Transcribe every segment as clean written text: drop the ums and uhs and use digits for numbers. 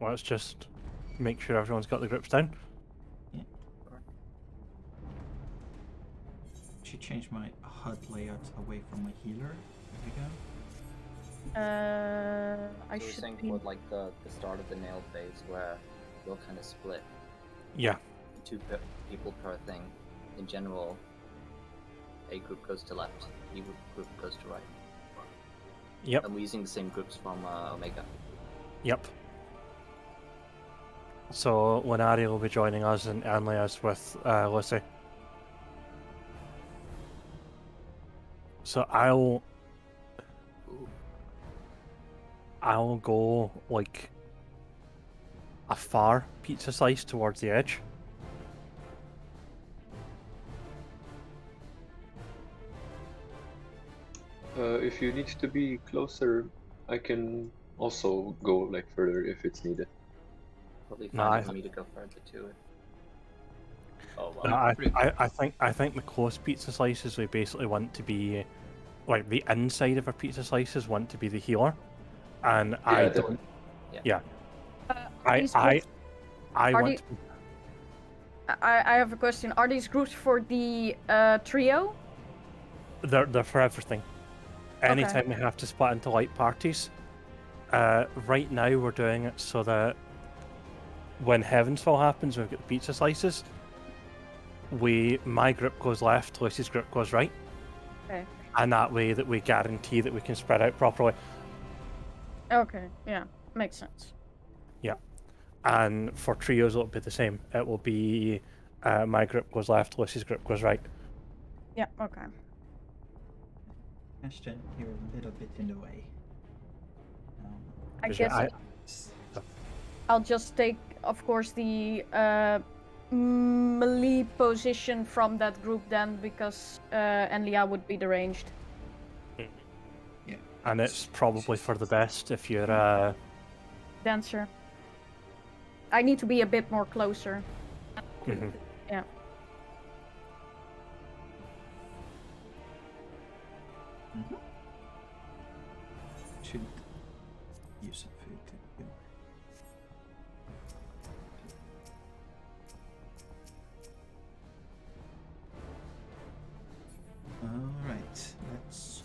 let's just make sure everyone's got the groups down. Yeah. Should change my HUD layout away from my healer. There we go. I So we're should saying be... for like the start of the nail phase where we'll kind of split Yeah. people per thing. In general, A group goes to left, B group goes to right. Yep. And we're using the same groups from Omega. Yep. So Lenari will be joining us and Anlias with Lucy. So I'll go like a far pizza slice towards the edge. If you need to be closer, I can also go like further if it's needed. Probably No, fine for me to go further too. Oh No, well. I think the close pizza slices we basically want to be like the inside of our pizza slices want to be the healer, and I don't. Yeah. I want. I have a question. Are these groups for the trio? They're for everything. Anytime we have to split into light parties. Right now we're doing it so that when Heavensfall happens, we've got the pizza slices. My group goes left, Lucy's group goes right. Okay. And that way that we guarantee that we can spread out properly. Okay, yeah, makes sense. Yeah. And for trios it'll be the same. It will be my group goes left, Lucy's group goes right. Yeah, okay. Ashton, you're a little bit in the way. I guess I'll just take, of course, the melee position from that group then, because Enlia would be deranged. Yeah. And it's probably for the best if you're Dancer. I need to be a bit more closer. Mhm. Yeah. Should use some food too. Alright, let's...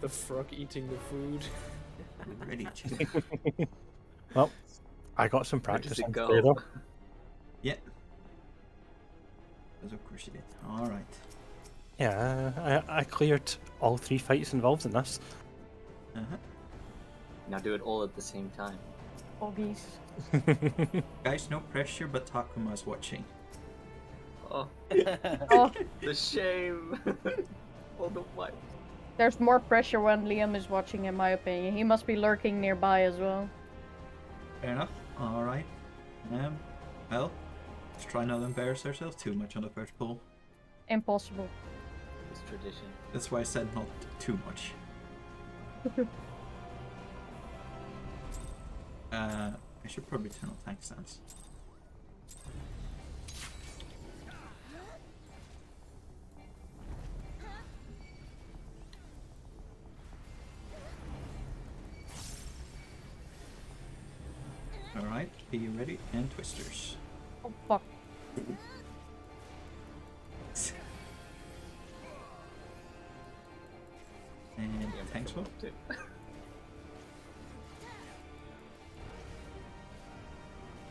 The frog eating the food. Ready to... Well, I got some Where does practice it on go? today, though. Yeah. Because of course you did. Alright. Yeah, I cleared all 3 fights involved in this. Now do it all at the same time. Oggies. Guys, no pressure, but Takuma's watching. Oh, Oh, the shame! All the wipes. there's more pressure when Liam is watching, in my opinion. He must be lurking nearby as well. Fair enough. Alright. Well, let's try not to embarrass ourselves too much on the first pull. Impossible. It's tradition. That's why I said not too much. I should probably turn on tank stance. Alright, be ready, and twisters. Oh, fuck. And tank swap.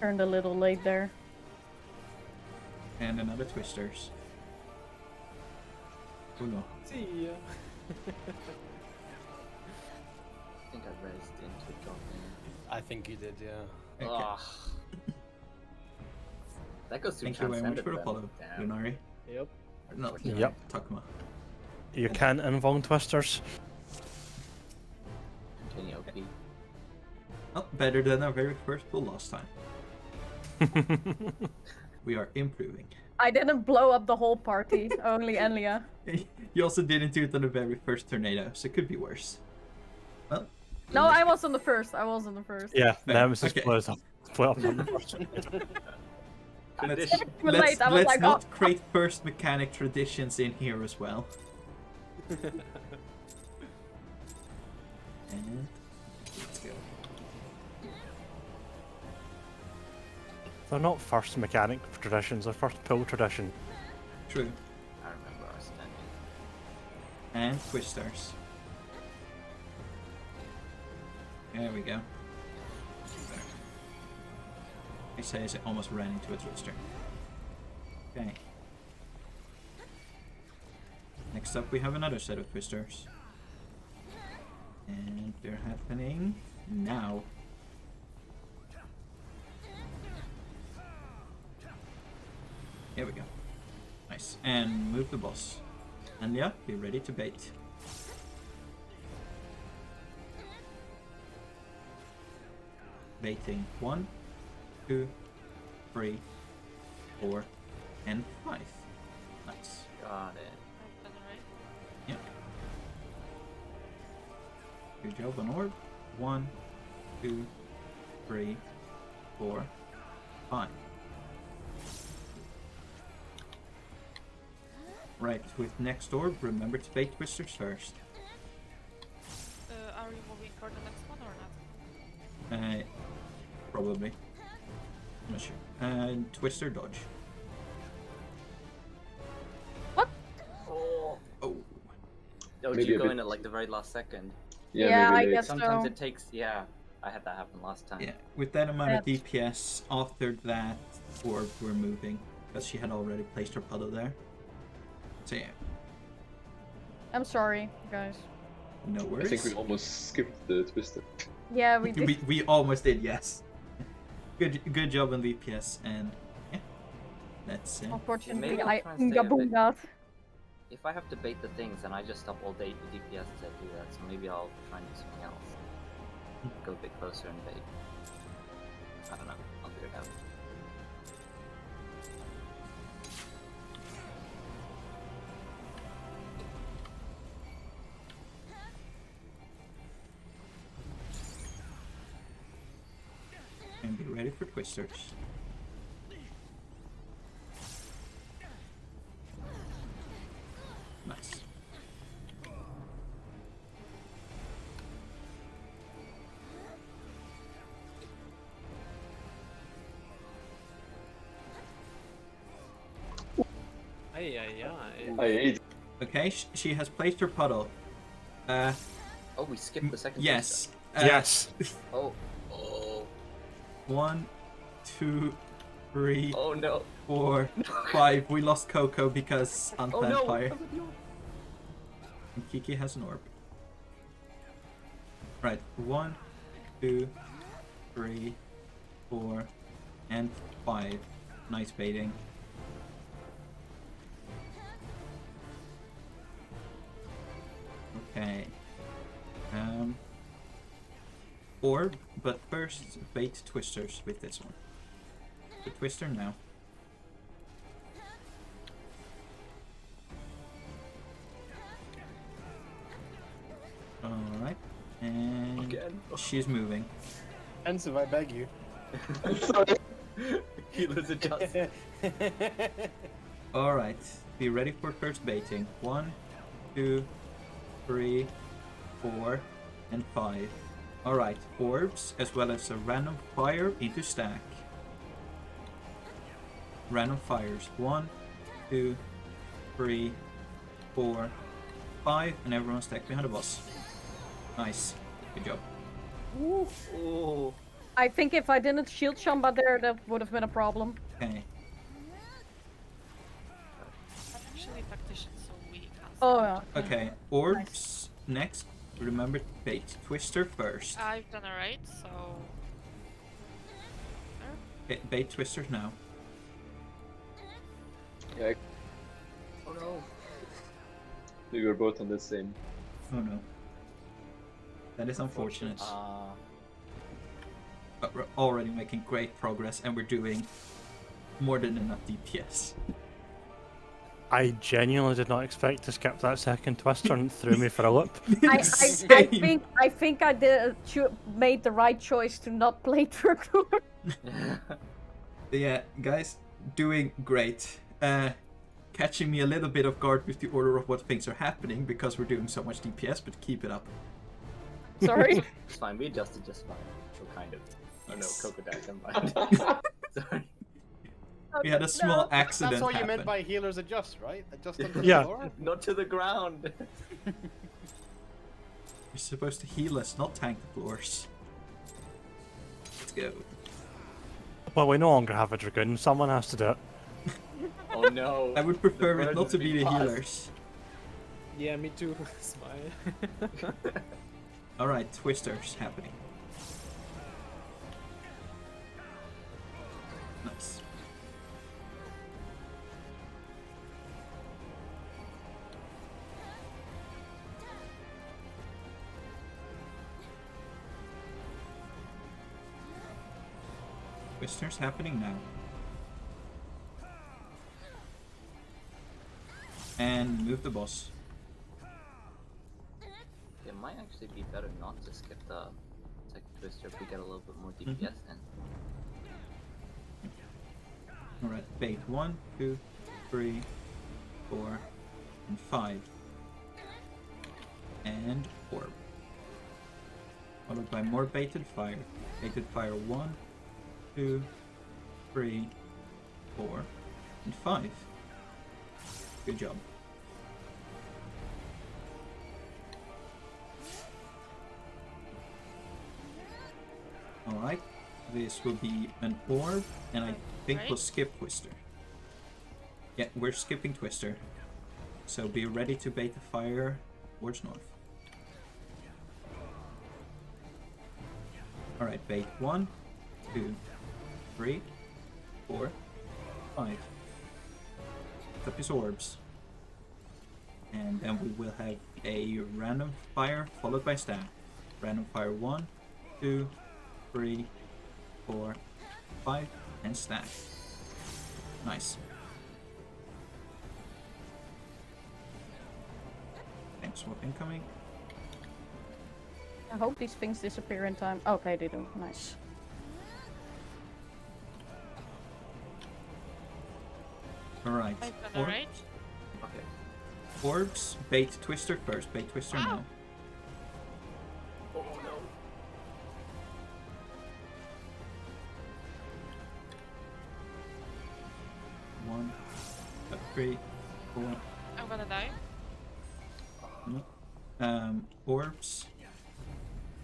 Turned a little late there. And another twisters. Oh no. See ya. I think I raised into dropping. I think you did, yeah. Okay. Ugh. That goes through Thank you very much for the Transcendent follow, then. Damn. Lunari. Yep. No, Yep. Takuma. You can invuln twisters. Continue OP. Not better than our very first pull last time. We are improving. I didn't blow up the whole party, only Enlia. You also didn't do it on the very first tornado, so it could be worse. Well, No, I was on the first. Yeah, Fair. Nemesis Okay. blows up. Split up on the first. let's, Too late, I was let's like, not oh. create first mechanic traditions in here as well. And They're not first mechanic traditions, they're first pull tradition. True. I remember us standing. And twisters. There we go. I say as it almost ran into a twister. Okay. Next up we have another set of twisters. And they're happening now. Here we go. Nice. And move the boss. And yeah, be ready to bait. Baiting 1, 2, 3, 4, and 5. Nice. Got it. Yeah. Good job on orb. 1, 2, 3, 4, 5. Right, with next orb, remember to bait twisters first. Are we moving for the next one or not? Probably. I'm not sure. And twister dodge. What? Oh. Oh. Oh, Maybe did you a go bit- in at like the very last second? Yeah, maybe I late. guess Sometimes so. it takes. Yeah, I had that happen last time. Yeah, with that amount of That's- DPS, after that orb we're moving, because she had already placed her puddle there. So yeah, I'm sorry, guys. no I worries. think we almost skipped the twister. Yeah, we did. we almost did, yes. Good job on DPS, and yeah, that's it. Unfortunately, Maybe I'll I try and stay a unga bit- boonga. If I have to bait the things, then I just stop all day the DPS to do that. So maybe I'll try and do something else. Go a bit closer and bait. I don't know. I'll figure it out. And be ready for twisters. Nice. Ay, ay, ay. I hate Okay, she has placed her puddle. Oh, we skipped the second. Yes. Yes. Oh. Oh. 1, 2, 3, Oh no. 4, 5. We lost Coco because Oh unplanned no. fire. And Kiki has an orb. Right, 1, 2, 3, 4, and 5. Nice baiting. Okay. Orb, but first bait twisters with this one. The twister now. Alright. And Again. she's moving. Enzo, I beg you. Healer's adjust. Alright. Be ready for first baiting. 1, 2, 3, 4, and 5. Alright. Orbs as well as a random fire into stack. Random fires. 1, 2, 3, 4, 5, and everyone stacked behind the boss. Nice. Good job. Oh. I think if I didn't shield Shamba there, that would have been a problem. Okay. Actually, tactician's so weak. Oh yeah. Okay. Orbs next. Remember to bait. Twister first. I've done alright, so. Bait twisters now. Yeah, Oh no. we were both on the same. Oh no. That is unfortunate. But we're already making great progress and we're doing more than enough DPS. I genuinely did not expect to skip that second twister and it threw me for a loop. I Same. think I did made the right choice to not play Dracula. Yeah, guys, doing great. Catching me a little bit off guard with the order of what things are happening because we're doing so much DPS, but keep it up. Sorry. It's fine. We adjusted just fine. So kind of. Oh no, Yes. Coco died. Never mind. Sorry. We had a small accident That's what you happen. meant by healers adjust, right? Adjust on the Yeah. floor? Not to the ground. You're supposed to heal us, not tank the floors. Let's go. Well, we no longer have a dragoon. Someone has to do it. Oh no. I would prefer The it not to burden's be the been passed. healers. Yeah, me too. Smile. Alright, Twisters happening. Nice. Twisters happening now. And move the boss. It might actually be better not to skip the second twister if we get a little bit more DPS in. Alright, bait 1, 2, 3, 4, and 5. And orb. Followed by more baited fire. Baited fire 1, 2, 3, 4, and 5. Good job. Alright, this will be an orb, and I think we'll skip Twister. Yeah, we're skipping Twister. So be ready to bait the fire towards north. Alright, bait 1, 2, 3, 4, 5. Pick up his orbs. And then we will have a random fire followed by stab. Random fire 1, 2, 3, 4, 5, and stab. Nice. Thanks, swap incoming. I hope these things disappear in time. Okay, they do. Nice. Alright. I've done alright. Okay. Orbs, bait Twister first. Bait Twister now. Oh no. 1, 3, 4. I'm gonna die. Orbs.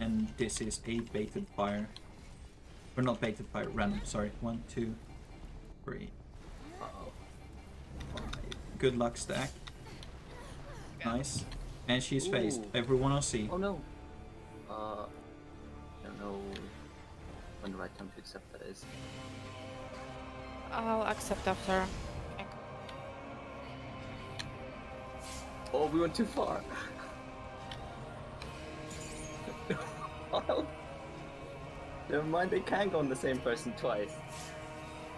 And this is a baited fire. Or not baited fire, random, sorry. 1, 2, 3, Uh-oh. 5. Good luck, stack. Nice. And she's phased. Ooh. Everyone will see. Oh no. I don't know when the right time to accept that is. I'll accept after. Okay. Oh, we went too far. Never mind, they can't go on the same person twice.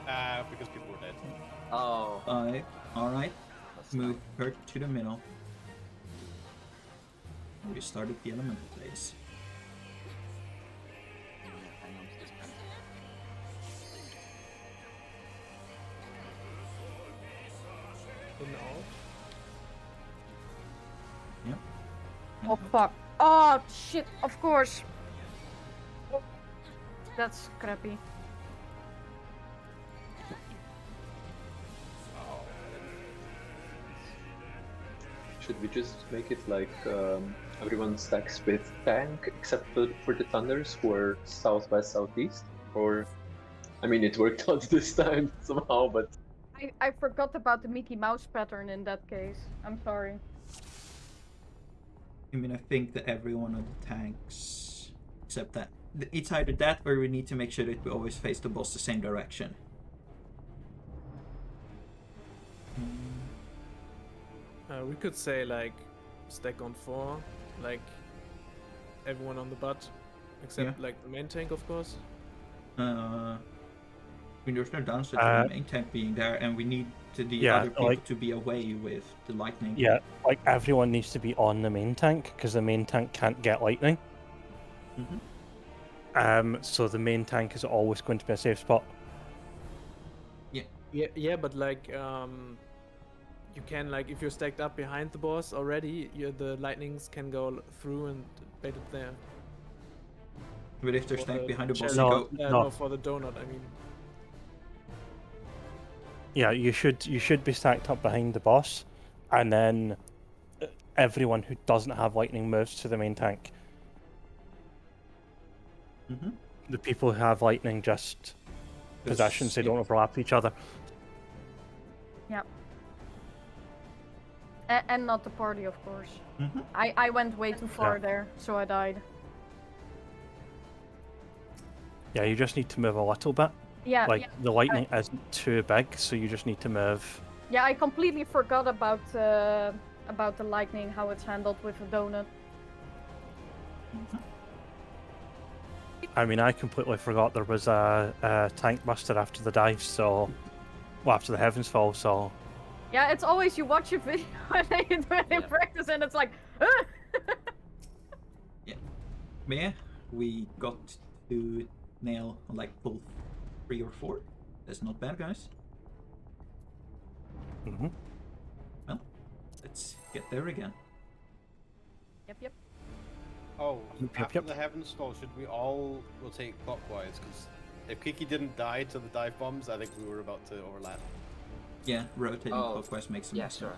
Because people were dead. Oh. Alright. That's Move her to the middle. We started the elemental phase. Hang on to this pen. In all. Yep. Oh fuck. Oh shit, of course. Oh, that's crappy. Should we just make it like everyone stacks with tank except for the Thunders who are south by southeast? Or, I mean, it worked out this time somehow, but I forgot about the Mickey Mouse pattern in that case. I'm sorry. I mean, I think that every one of the tanks, except that, it's either that or we need to make sure that we always face the boss the same direction. We could say like stack on 4, like everyone on the butt, except like the main tank, of course. I mean, there's no downside to the main tank being there, and we need the other people to be away with the lightning. Yeah, like everyone needs to be on the main tank because the main tank can't get lightning. So the main tank is always going to be a safe spot. Yeah, but like you can, like, if you're stacked up behind the boss already, the lightnings can go through and bait it there. But if they're For stacked the behind the boss, cherry- you go. no, for the donut, I mean. Yeah, you should be stacked up behind the boss, and then everyone who doesn't have lightning moves to the main tank. Mm-hmm. The people who have lightning just possessions, they don't overlap each other. Yep. And not the party, of course. Mm-hmm. I went way too far Yeah. there, so I died. Yeah, you just need to move a little bit. Yeah, Like the lightning isn't too big, so you just need to move. yeah. I completely forgot about the lightning, how it's handled with a donut. I mean, I completely forgot there was a tank buster after the dive, so after the heavens fall. So Yeah, it's always you watch a video and then you do it in Yeah. practice, and it's like, "Ah!" But yeah, we got to nail like both 3 or 4. That's not bad, guys. mhm. Well, let's get there again. Yep. Oh, Yep, after yep. the heavens fall, should we all rotate clockwise? Because if Kiki didn't die to the dive bombs, I think we were about to overlap. Yeah, rotating Oh, clockwise makes some Yeah, sense. sure.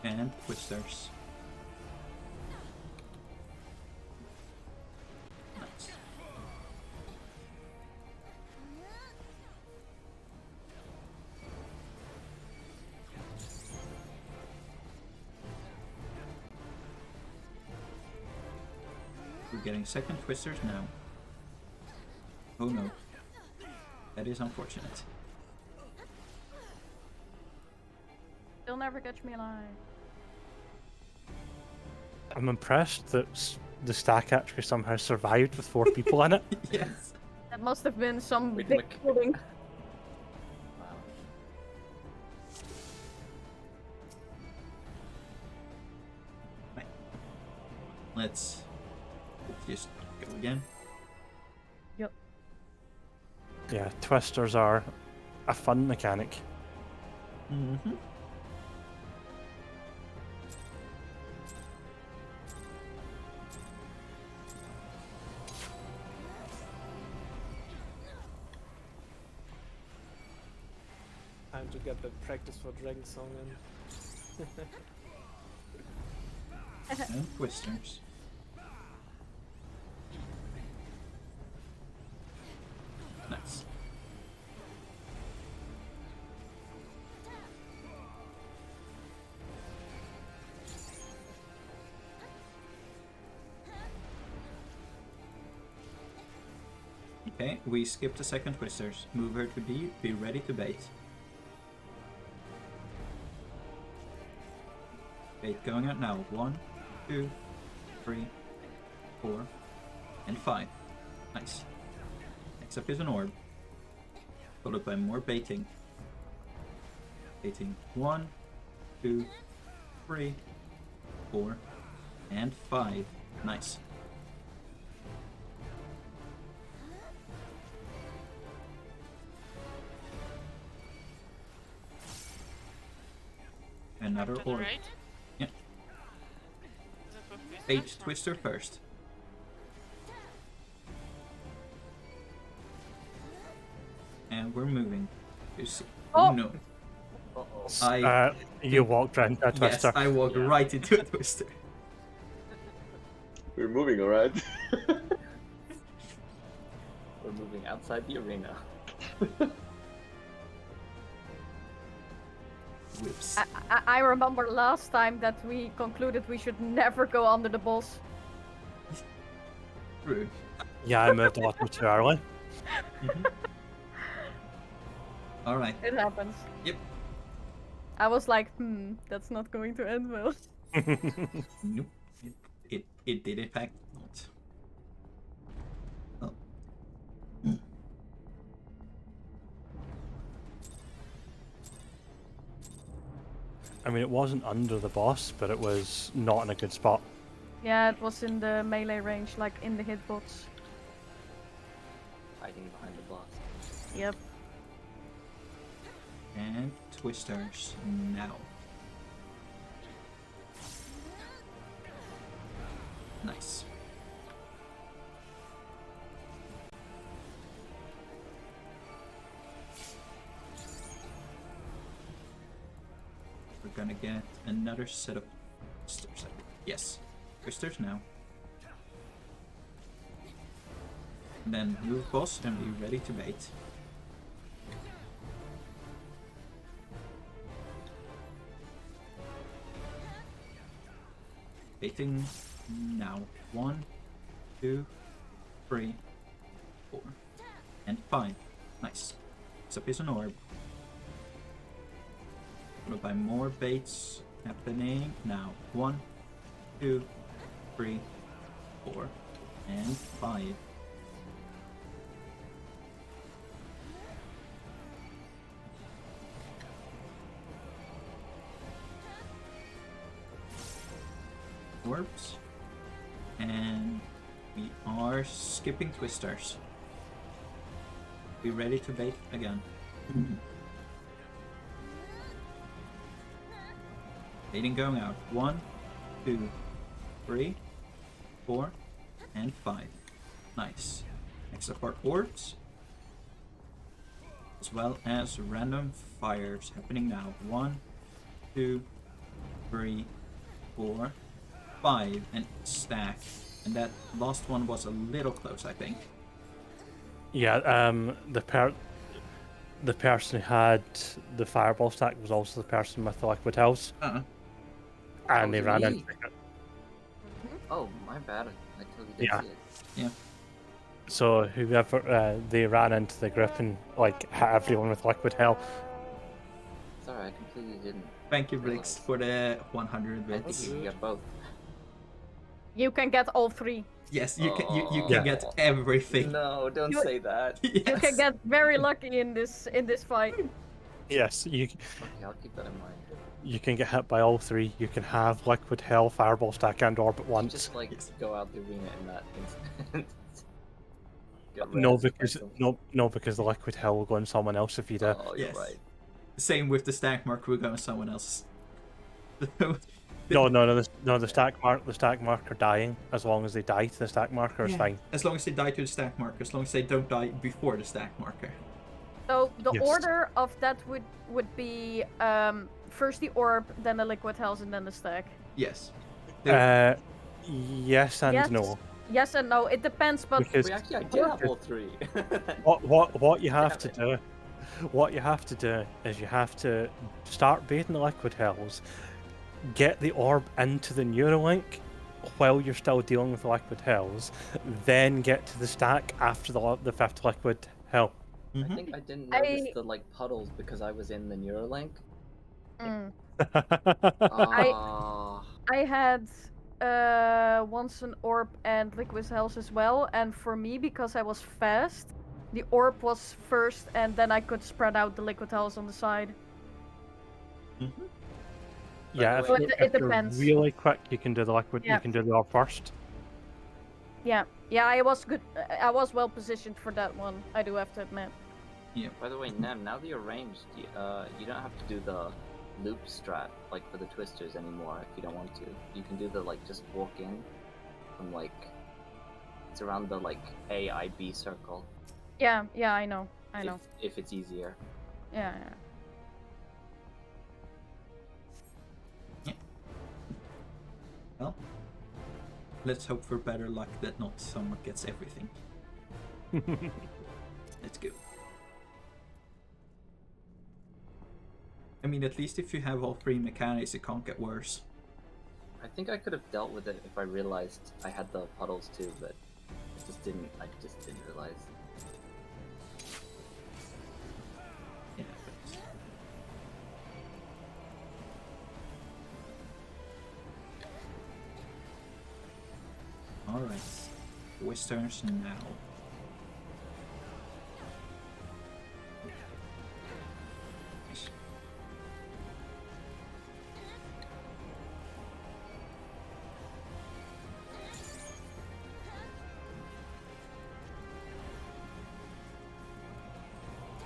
And twisters. Nice. We're getting second twisters now. Oh no. That is unfortunate. They'll never catch me alive. I'm impressed that the stack actually somehow survived with 4 people in it. Yes. That must have been some Wait, big Mc- building. Wow. Right. Let's just go again. Yeah, twisters are a fun mechanic. Mm-hmm. Time to get the practice for Dragon Song in. And twisters. Nice. Okay, we skipped the second twisters. Move her to D, be ready to bait. Bait going out now. 1, 2, 3, 4, and 5. Nice. Next up is an orb. Followed by more baiting. Baiting 1, 2, 3, 4, and 5. Nice. Another To the orb. right? Yeah. Is it with twisters Bait or- twister first. And we're moving. You see. Oh! No. Uh-oh. You walked round a Yes, twister. I walked Yeah. right into a twister. We're moving, alright? We're moving outside the arena. Whoops. I remember last time that we concluded we should never go under the boss. Rude. Yeah, I moved a little too early. Alright. It happens. Yep. I was like, that's not going to end well. Nope. It did in fact not. Oh. I mean, it wasn't under the boss, but it was not in a good spot. Yeah, it was in the melee range, like in the hitbox. Hiding behind the boss. Yep. And twisters now. Nice. We're gonna get another set of twisters. Yes, twisters now. And then move boss and be ready to bait. Baiting now. 1, 2, 3, 4, and 5. Nice. It's a piece of orb. Followed by more baits happening now. 1, 2, 3, 4, and 5. Orbs. And we are skipping twisters. Be ready to bait again. Baiting going out. 1, 2, 3, 4, and 5. Nice. Next up are orbs. As well as random fires happening now. 1, 2, 3, 4, 5, and stack. And that last one was a little close, I think. Yeah, the person who had the fireball stack was also the person with the liquid house. And they was ran me. into it. Oh, my bad. I totally didn't Yeah. see it. Yeah. So whoever they ran into the grip and like hit everyone with liquid hell. Sorry, I completely didn't. Thank you, Brix, for the 100 I think bits. you can get both. You can get all 3. Yes, you can Yeah. get everything. No, don't You- say that. Yes. You can get very lucky in this fight. Yes, Okay, I'll keep that in mind. you can get hit by all 3. You can have liquid hell, fireball stack, and orb at You once. just like go out the arena in that instant. Get No, rezzed by because something. no, because the liquid hell will go on someone else if you do. Oh, you're Yes. right. Same with the stack mark, we're going someone else. No, the stack marker dying. As long as they die to the stack marker is Yeah, fine. as long as they die to the stack marker, as long as they don't die before the stack marker. So the Yes. order of that would be first the orb, then the liquid hells, and then the stack. Yes. Yes and Yes. no. Yes and no. It depends, but Because Wait, actually, I did have all 3. what you have to Damn do, what you have to do is you have to start baiting the liquid hells, get the orb into the Neuralink while you're still dealing with the liquid hells, then get to the stack after the fifth liquid hell. I think I didn't notice the like puddles because I was in the Neuralink. Ah. I had once an orb and liquid hells as well, and for me, because I was fast, the orb was first, and then I could spread out the liquid hells on the side. Yeah, the way- if It you're depends. really quick, you can do the liquid. Yeah. You can do the orb first. Yeah, I was good. I was well positioned for that one. I do have to admit. By the way, Nem, now that you're ranged, you don't have to do the loop strat like for the twisters anymore if you don't want to. You can do the like just walk in from like it's around the like AIB circle. Yeah, I know. If it's easier. Yeah. Well, let's hope for better luck that not someone gets everything. Let's go. I mean, at least if you have all 3 mechanics, it can't get worse. I think I could have dealt with it if I realized I had the puddles too, but I just didn't realize. It happens. Alright. Twisters now. Nice.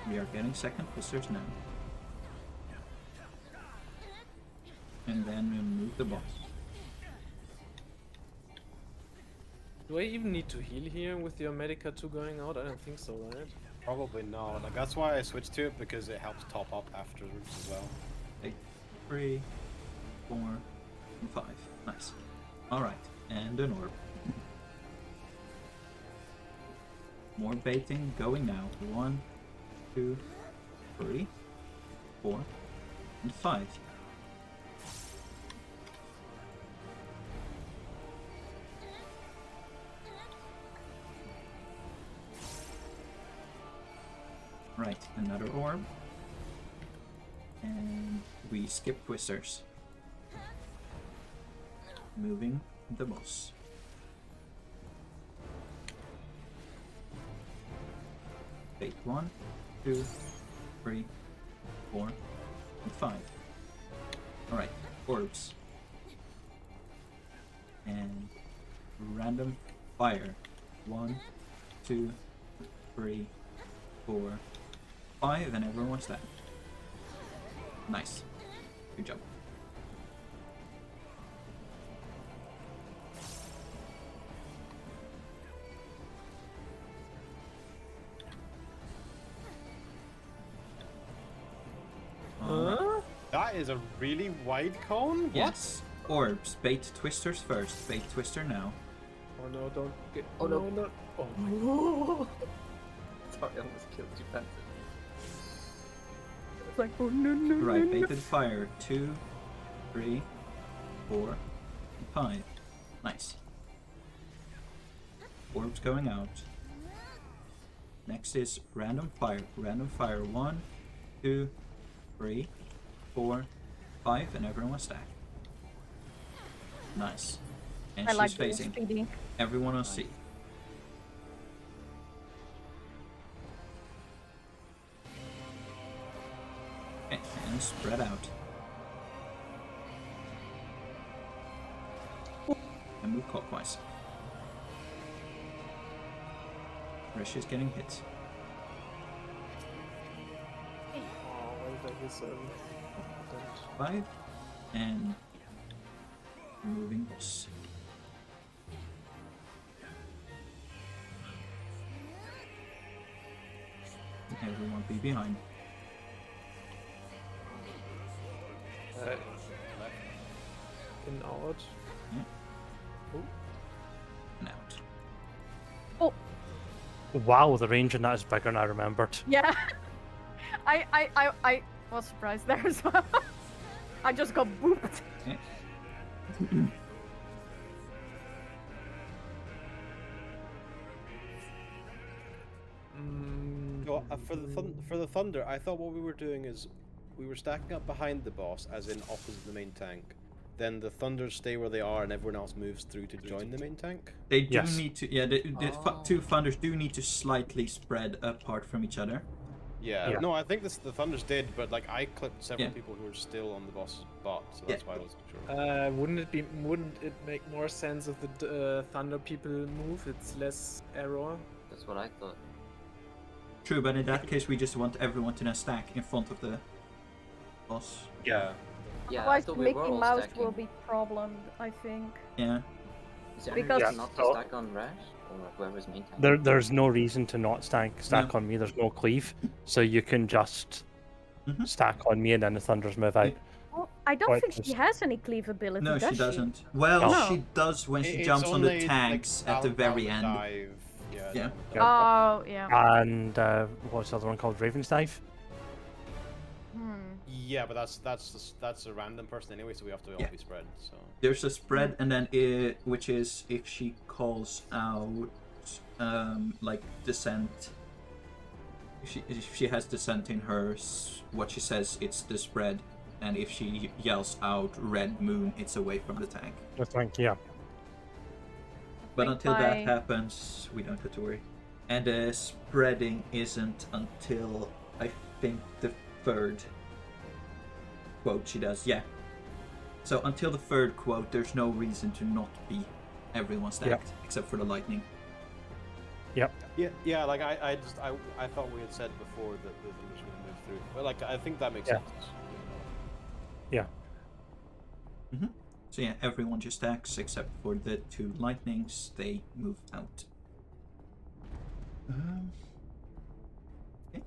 We are getting second twisters now. And then we move the boss. Do I even need to heal here with your Medica 2 going out? I don't think so, right? Probably not. Like that's why I switched to it because it helps top up afterwards as well. Take 3, 4, and 5. Nice. Alright, and an orb. More baiting going now. 1, 2, 3, 4, and 5. Right, another orb. And we skip twisters. Moving the boss. Bait 1, 2, 3, 4, and 5. Alright, orbs. And random fire. 1, 2, 3, 4, 5, and everyone's dead. Nice. Good job. Huh? That is a really wide cone? What? Yes. Orbs. Bait twisters first. Bait twister now. Oh no, don't get. Oh, no. no. Oh my. Sorry, I almost killed you, Benson. It's like, oh no, no, Right, no, no. baited fire. 2, 3, 4, and 5. Nice. Orbs going out. Next is random fire. Random fire. 1, 2, 3, 4, 5, and everyone stack. Nice. And I she's like being facing speedy. everyone on C. Okay, and spread out. And move clockwise. Rish is getting hit. Oh, why did I miss early? 5, and moving boss. Everyone be behind. In out. And out. Oh, Wow, the range in that is bigger than I remembered. yeah. I was surprised there as well. I just got booped. Okay. No, for the thunder, I thought what we were doing is we were stacking up behind the boss, as in opposite the main tank. Then the thunders stay where they are, and everyone else moves through to join the main tank. They do Yes. need to, yeah, the two thunders do need to slightly spread apart from each other. Yeah. Yeah. No, I think the thunders did, but like I clipped several Yeah. people who were still on the boss's butt, so Yeah. that's why I wasn't sure. Wouldn't it make more sense if the Thunder people move? It's less error. That's what I thought. True, but in that case, we just want everyone to now stack in front of the boss. Yeah. Yeah, I Otherwise, thought we were Mickey all Mouse stacking. will be problemed, I think. Yeah. Is there Because- any reason not to Yeah. stack on Rash or whoever's main tank? There's no reason to not stack on me. There's no cleave, so you can just Mhm. stack on me and then the thunders move out. Well, I don't Right, think she just- has any cleave ability, No, does she doesn't. Well, No. she does when she It's jumps on the only, like, tanks at the very down end. dive. Yeah. Yeah. Yeah. Oh, yeah. And what's the other one called? Raven's Dive. Yeah, but that's a random person anyway, so we have to all Yeah. be spread. So There's a spread, and then which is if she calls out, like descent. If she has descent in her, what she says, it's the spread, and if she yells out "Red Moon," it's away from the tank. I think, yeah. But think until that my- happens, we don't have to worry. And the spreading isn't until I think the third quote she does. Yeah. So until the third quote, there's no reason to not be everyone stacked except for the lightning. yeah, like I thought we had said before that the thunders were gonna move through, but like I think that makes Yeah. sense. Yeah. So yeah, everyone just stacks except for the 2 lightnings. They move out. Okay.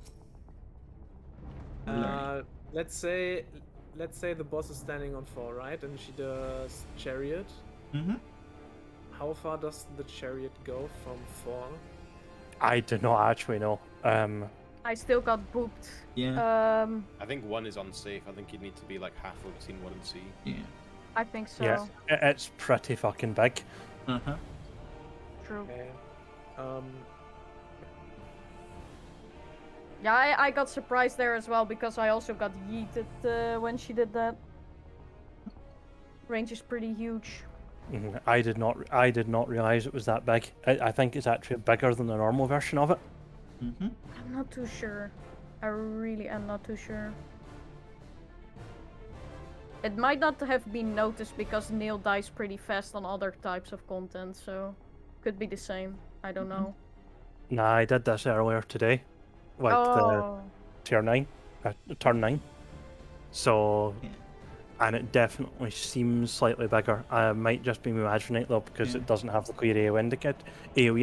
Let's say the boss is standing on 4, right? And she does chariot. Mm-hmm. How far does the chariot go from 4? I do not actually know. I still got booped. Yeah. I think 1 is unsafe. I think you need to be like halfway between 1 and C. Yeah. I think so. Yeah, it's pretty fucking big. Uh-huh. True. Okay. Yeah, I got surprised there as well because I also got yeeted when she did that. Range is pretty huge. I did not realize it was that big. I think it's actually bigger than the normal version of it. Mm-hmm. I'm not too sure. I really am not too sure. It might not have been noticed because Neil dies pretty fast on other types of content, so could be the same. I don't know. Nah, I did this earlier today, like the Oh, turn 9. So, Yeah. and it definitely seems slightly bigger. I might just be imagining it though because Yeah. it doesn't have the clear AOE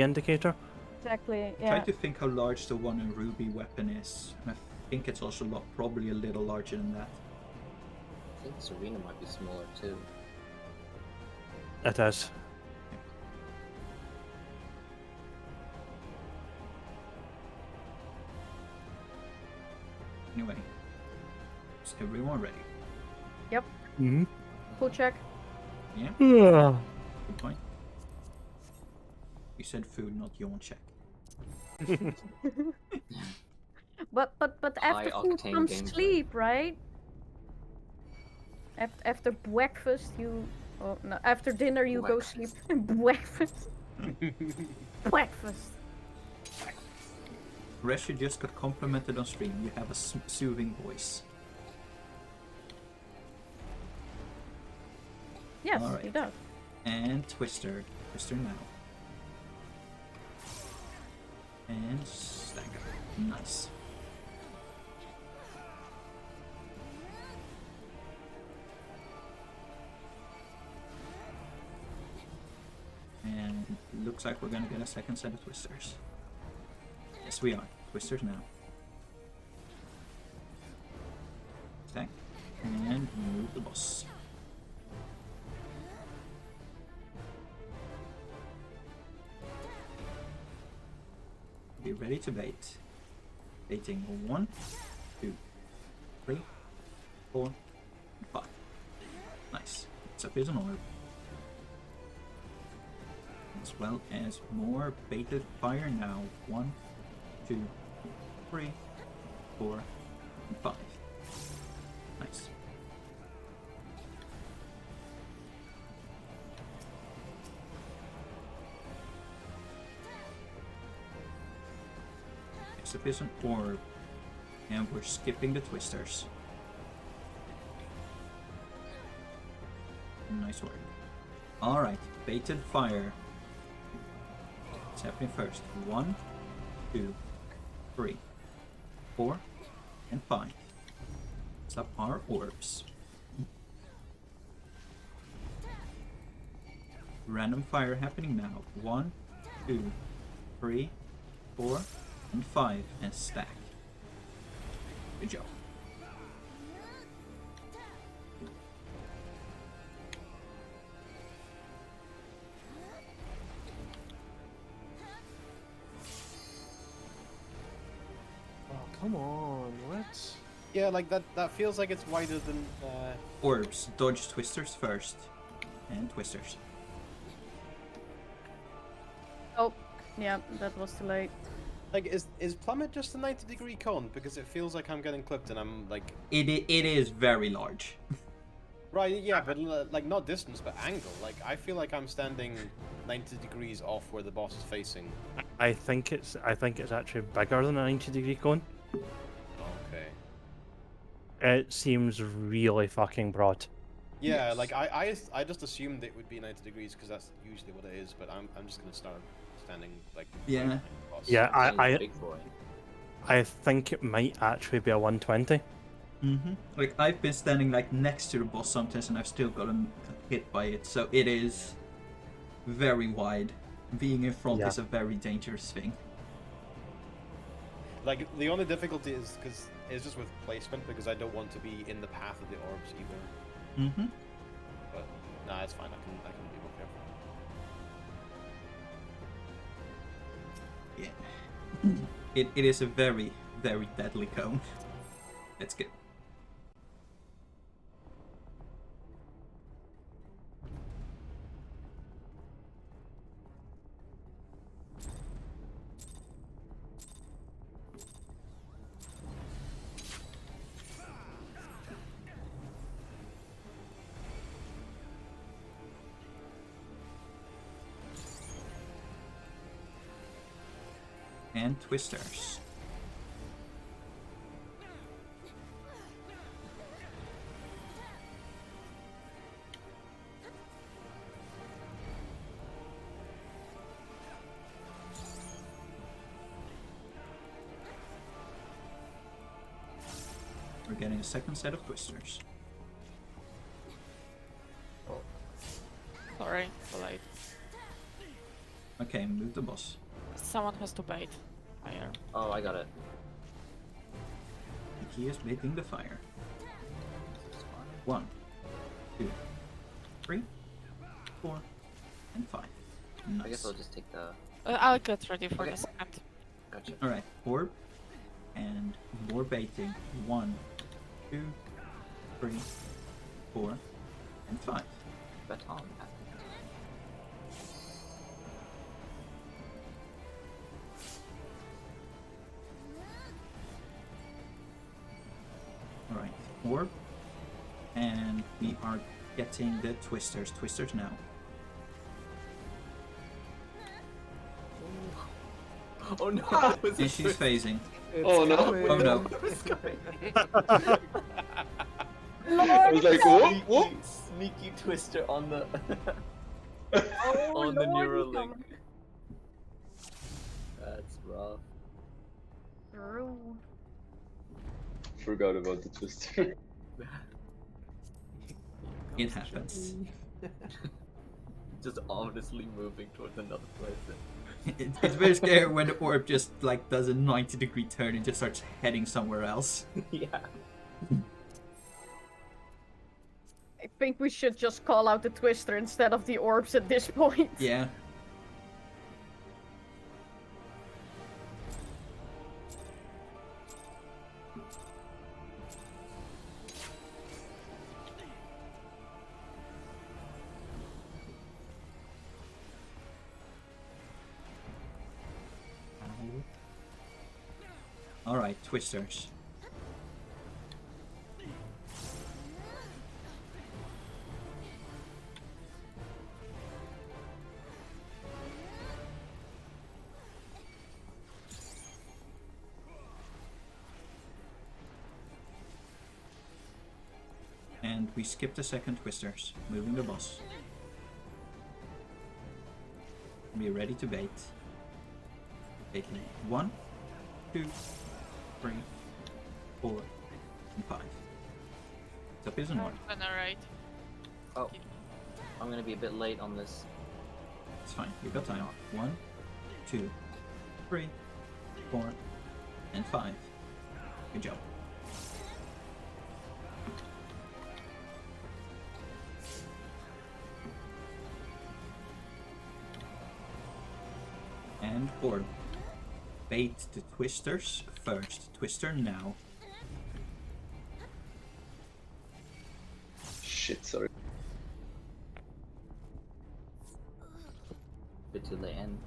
indicator. exactly. Try Yeah. to think how large the one in Ruby weapon is. And I think it's also probably a little larger than that. I think Serena might be smaller too. It is. Anyway, is everyone ready? Mm-hmm. Full check. Yeah, Yeah. good point. You said food, not yawn check. But after food High-octane comes gameplay. sleep, right? After breakfast, you. Oh no! After dinner, you go sleep. Breakfast. Breakfast. Resh, you just got complimented on stream. You have a soothing voice. Yes, Alright. he does. And Twister. Twister now. And stagger. Nice. And looks like we're gonna get a second set of Twisters. Yes, we are. Twisters now. Stack. And move the boss. Be ready to bait. Baiting 1, 2, 3, 4, 5. Nice. It's up here's an orb. As well as more baited fire now. 1, 2, 3, 4, and 5. Nice. Sufficient orb, and we're skipping the Twisters. Nice work. Alright, baited fire. What's happening first? 1, 2, 3, 4, and 5. What's up our orbs? Random fire happening now. 1, 2, 3, 4, and 5, and stack. Good job. Oh, come on, what? Yeah, like that feels like it's wider than. Orbs, dodge Twisters first. And Twisters. Oh, yeah, that was too late. Like, is plummet just a 90-degree cone? Because it feels like I'm getting clipped and I'm like. It is very large. Right, yeah, but like not distance, but angle. Like I feel like I'm standing 90 degrees off where the boss is facing. I think it's actually bigger than a 90-degree cone. Okay. It seems really fucking broad. Yeah, Yes. like I just assumed it would be 90 degrees because that's usually what it is. But I'm just gonna start standing like. Yeah. behind the boss. Yeah, He's a big boy. I think it might actually be a 120. Like, I've been standing like next to the boss sometimes and I've still gotten hit by it, so it is very wide. Being in front Yeah. is a very dangerous thing. Like, the only difficulty is because it's just with placement, because I don't want to be in the path of the orbs either. But nah, it's fine. I can be more careful. Yeah. It is a very, very deadly cone. Let's go. And twisters. We're getting a second set of twisters. Sorry, too late. Okay, move the boss. Someone has to bait fire. Oh, I got it. He is baiting the fire. 1, 2, 3, 4, and 5. Nice. I guess I'll just take the. I'll get ready for Okay. the second. Gotcha. Alright, orb and more baiting. 1, 2, 3, 4, and 5. Baton. Alright, orb. And we are getting the twisters. Twisters now. Oh no! And she's phasing. Oh no! Oh no. I was like, whoop, whoop. Sneaky twister on the Oh, on the Lord, Neuralink. come That's rough. through. Forgot about the twister. It happens. Just ominously moving towards another place. It's very scary when the orb just like does a 90-degree turn and just starts heading somewhere else. Yeah. I think we should just call out the twister instead of the orbs at this point. Yeah. Alright, twisters. And we skip the second twisters, moving the boss. Be ready to bait. Baiting 1, 2, 3, 4, and 5. Top is an orb. I'm gonna raid. Oh, I'm gonna be a bit late on this. It's fine. You've got time. 1, 2, 3, 4, and 5. Good job. And orb. Bait the twisters first. Twister now. Shit, sorry. Bit too late in.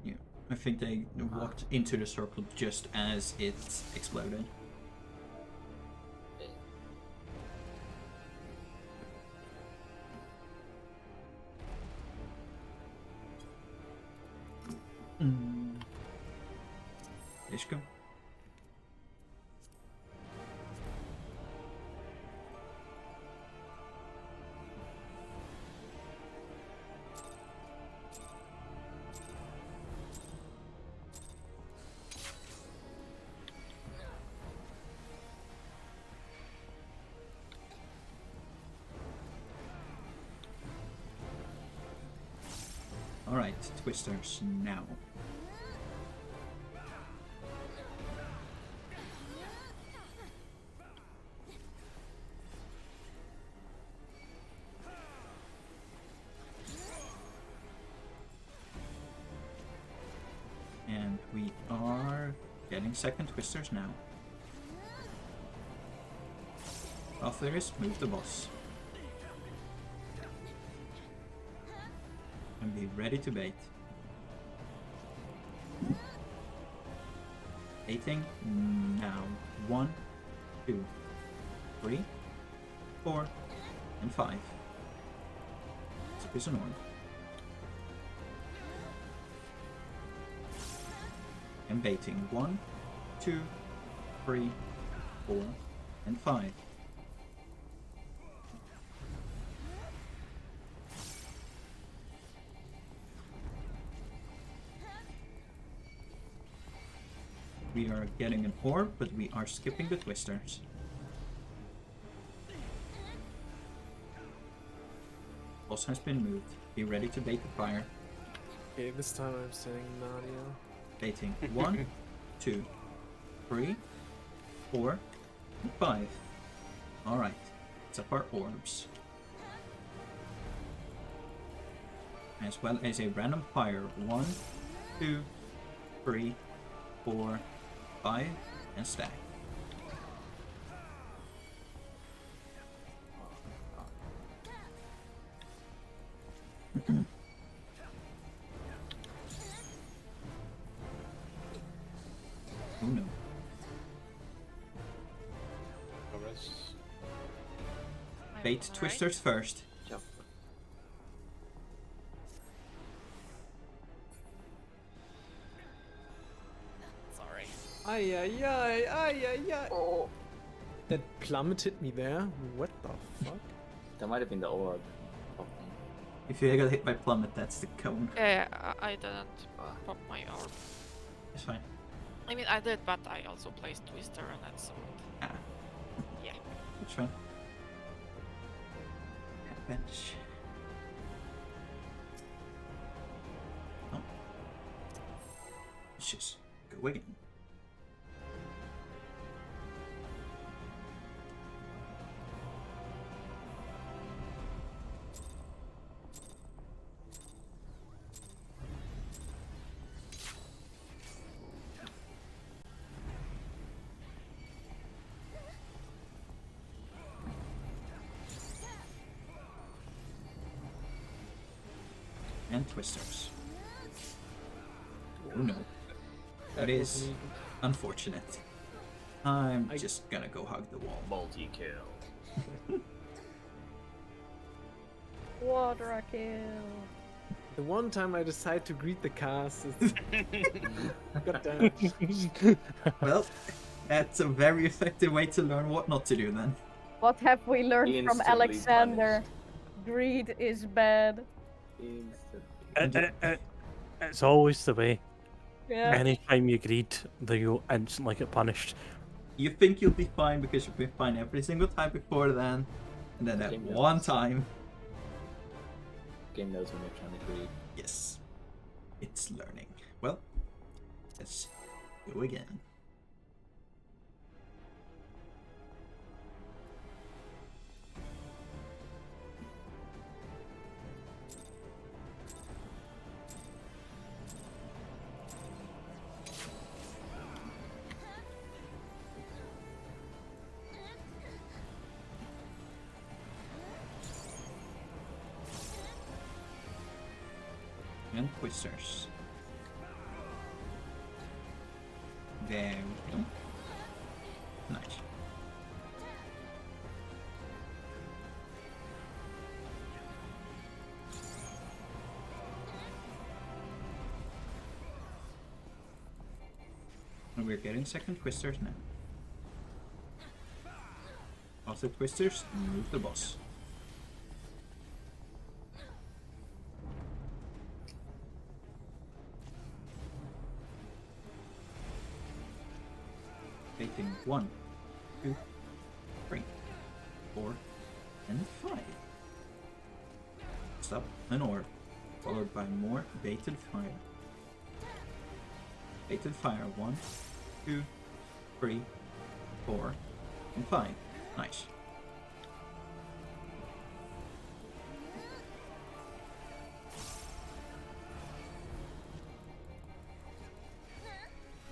Yeah, I think they walked into the circle just as it exploded. Ishka. Alright, twisters now. And we are getting second twisters now. Off there is move the boss. And be ready to bait. Baiting now. 1, 2, 3, 4, and 5. So there's an orb. And baiting 1, 2, 3, 4, and 5. We are getting an orb, but we are skipping the twisters. Boss has been moved. Be ready to bait the fire. Okay, this time I'm saying Nadia. Baiting 1, 2, 3, 4, and 5. Alright, it's up our orbs. As well as a random fire. 1, 2, 3, 4, 5, and stack. Oh no. Progress. Bait twisters first. Yep. Sorry. Ay ay ay ay ay ay. Oh. That plummeted me there. What the fuck? That might have been the orb. If you got hit by plummet, that's the cone. Yeah, I didn't pop my orb. It's fine. I mean, I did, but I also placed Twister and that sword. Ah, Yeah. it's fine. Happens. Oh. Let's just go again. And twisters. Oh no. That was is me. unfortunate. I'm just gonna go hug the wall. Multi-kill. Water kill. The one time I decide to greet the cast is... God damn it. Well, that's a very effective way to learn what not to do then. What have we learned from Instantly Alexander? punished. Greed is bad. It's always the way. Yeah. Anytime you greed, you'll instantly get punished. You think you'll be fine because you've been fine every single time before then, and then that Game one knows. time, Game knows when you're trying to greed. yes, it's learning. Well, let's go again. And twisters. There we go. Nice. And we're getting second twisters now. Also twisters, move the boss. Baiting 1, 2, 3, 4, and 5. Stop an orb. followed by more baited fire. Baited fire, 1, 2, 3, 4, and 5. Nice.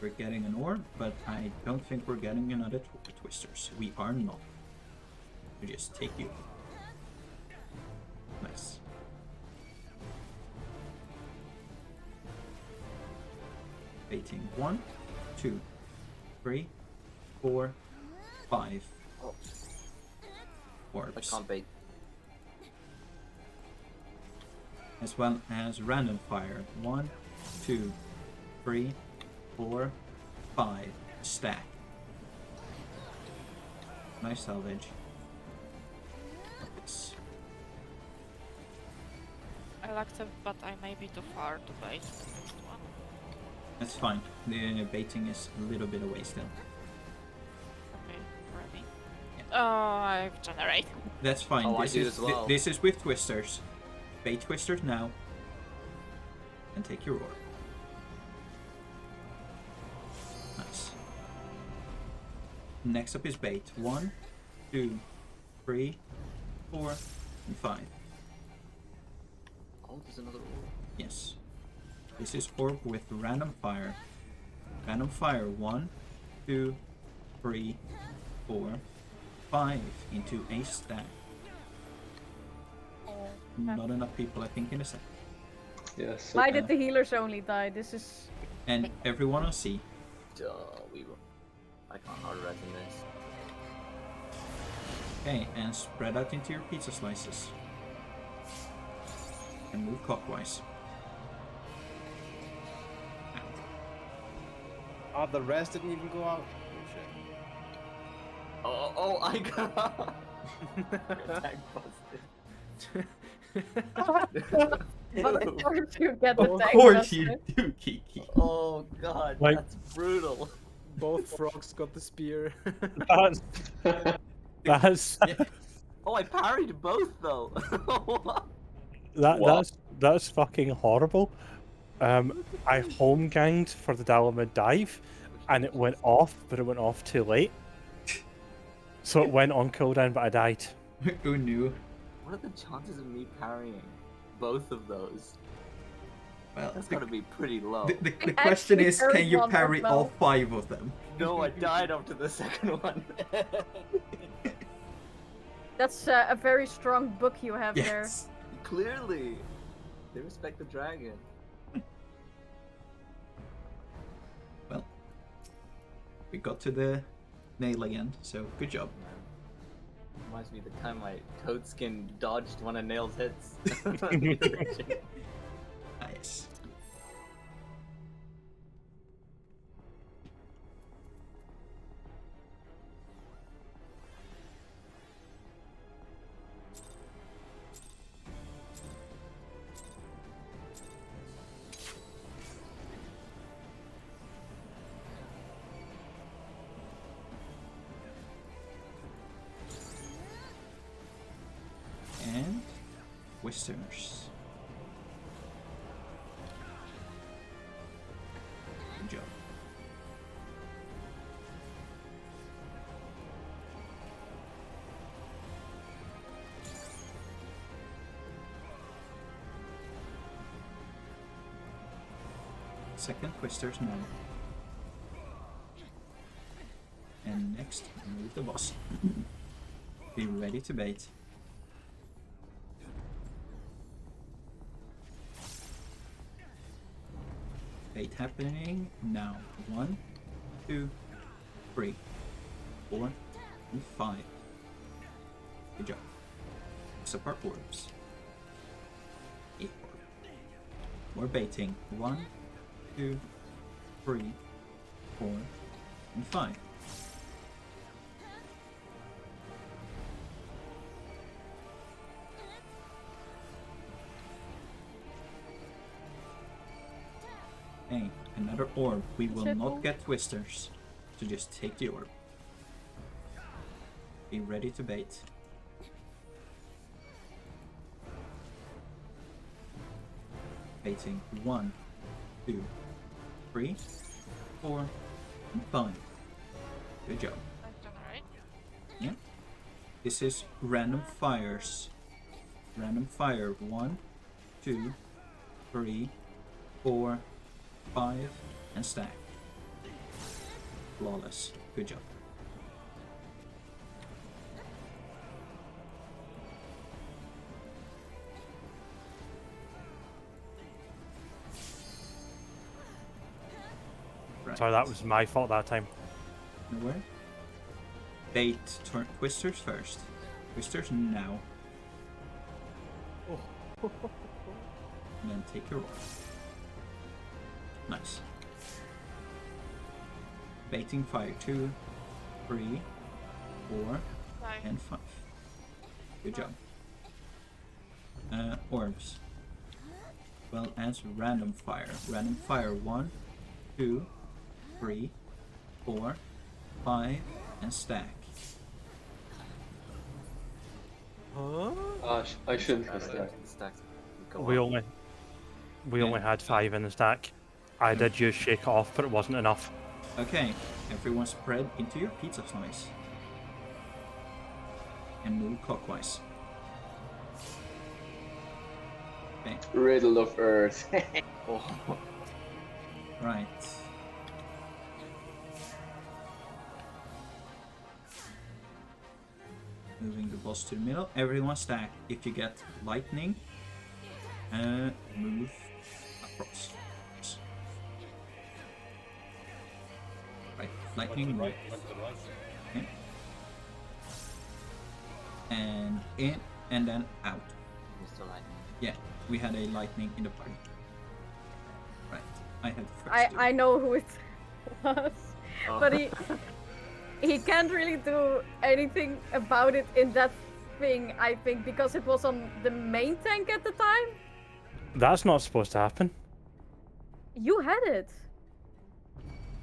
We're getting an orb, but I don't think we're getting another twisters. We are not. We just take you. Nice. Baiting 1, 2, 3, 4, 5. Oh, I Orbs. can't bait. As well as random fire. 1, 2, 3, 4, 5. Stack. Nice salvage. Yes. I liked it, but I may be too far to bait the next one. That's fine. The baiting is a little bit away still. Okay, ready. Oh, I've generated. That's fine. Oh, I this do is as well. this is with twisters. Bait twisters now. And take your orb. Nice. Next up is bait. 1, 2, 3, 4, and 5. Oh, there's another orb. Yes. This is orb with random fire. Random fire. 1, 2, 3, 4, 5 into a stack. Not enough people, I think, in a sec. Yeah, so Why did the healers only die? This is... And everyone on C. Duh, I can't hard res in this. Okay, and spread out into your pizza slices. And move clockwise. Oh, the rest didn't even go out. Oh, Oh, I got tag busted. But of course you get the Of tag course busted. you do, Kiki. Oh god, Like- that's brutal. Both frogs got the spear. That's that's Oh, I parried both though. that's fucking horrible. I home ganged for the Dalamud dive, and it went off, but it went off too late. So it went on cooldown, but I died. Who knew? What are the chances of me parrying both of those? Well, That's gotta be pretty low. the question Actually is, can carried you one parry as all well. 5 of them? No, I died after the second one. That's a very strong book you have Yes. Clearly, they respect the dragon. Well, we got to the nail again, so good job. Reminds me of the time my toad skin dodged one of Nail's hits. Nice. And Whisters. Good job. Second Twisters now. And next, move the boss. Be ready to bait. Bait happening now. 1, 2, 3, 4, and 5. Good job. Support orbs. 8 orb. More baiting. 1, 2, 3, 4, and 5. Hey, another orb. We will not get twisters. So just take the orb. Be ready to bait. Baiting 1, 2, 3, 4, and 5. Good job. I've done right. Yeah. This is random fires. Random fire 1, 2, 3, 4, 5, and stack. Flawless. Good job. Right. Sorry, that was my fault that time. No worry. Bait twisters first. Twisters now. Oh. And then take your roll. Nice. Baiting fire 2, 3, 4, Bye. and 5. Good job. Orbs. Well as random fire. Random fire 1, 2, 3, 4, 5, and stack. Huh? I shouldn't have Stack. stacked. Stacks go We up. only had 5 in the stack. I did use shake it off, but it wasn't enough. Okay, everyone spread into your pizza slice. And move clockwise. Okay, Riddle of Earth. Oh. right. Moving the boss to the middle. Everyone stack. If you get lightning, move across. Right, lightning. Right, went to the right. Okay. And in, and then out. Mr. Lightning. Yeah, we had a lightning in the party. Right, I had the first I know who it was, Oh. but he can't really do anything about it in that thing, I think, because it was on the main tank at the time. That's not supposed to happen. You had it.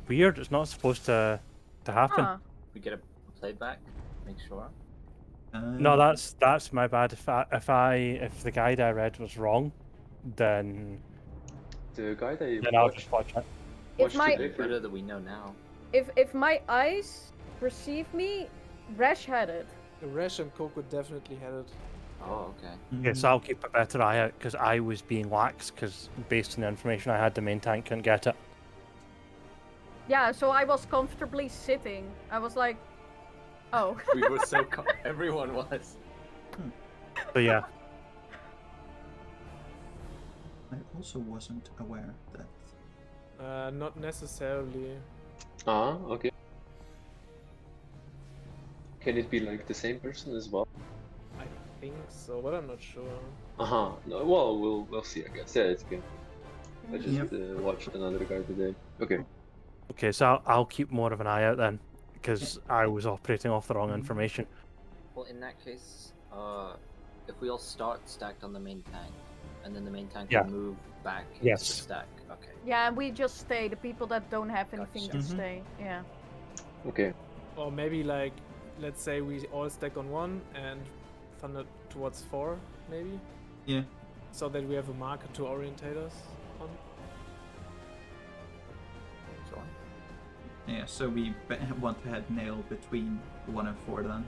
Weird, it's not supposed to happen. Huh. We get a playback. Make sure. No, that's my bad. If the guide I read was wrong, then The guy that you I'll watched, just watch it. If watched my today for Better that we know now. if my eyes perceive me, Rash had it. Resh and Coco definitely had it. Oh, okay. Yeah, so I'll keep a better eye out because I was being lax because based on the information I had, the main tank couldn't get it. Yeah, so I was comfortably sitting. I was like, oh. We were so everyone was. So yeah, I also wasn't aware that. Not necessarily. Okay. Can it be like the same person as well? I think so, but I'm not sure. No, well, we'll see. I guess. Yeah, it's good. I just Yep. watched another guy today. Okay. okay, so I'll keep more of an eye out then because I was operating off the wrong information. Well, in that case, if we all start stacked on the main tank, and then the main tank Yeah. will move back into Yes. the stack. Okay. Yeah, and we just stay. The people that don't have anything Gotcha. just stay. Yeah. Okay. Or maybe like, let's say we all stack on 1 and thunder towards 4, maybe? Yeah. So that we have a marker to orientate us on. Sure. Yeah, so we want to have nail between 1 and 4 then.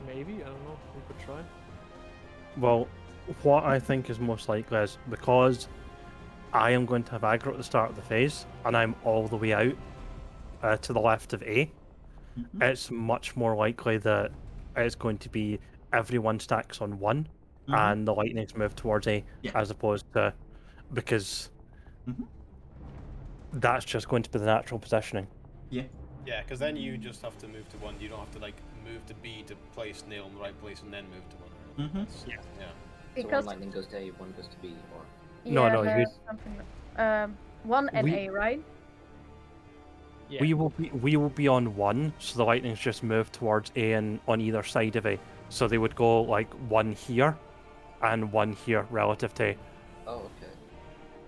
Maybe, I don't know, we could try. Well, what I think is most likely is because I am going to have aggro at the start of the phase and I'm all the way out to the left of A, Mhm. it's much more likely that it's going to be everyone stacks on 1 Mhm. and the lightnings move towards A Yeah. as opposed to because Mhm. that's just going to be the natural positioning. Yeah. Yeah, because then you just have to move to 1. You don't have to like move to B to place nail in the right place and then move to 1. Mhm. That's- Yeah. Yeah. So Because one lightning goes to A, one goes to B, or No, yeah, no, you- there's something. 1 and We- A, right? Yeah. We will be on 1, so the lightnings just move towards A and on either side of A. So they would go like 1 here and 1 here relative to A, oh, okay.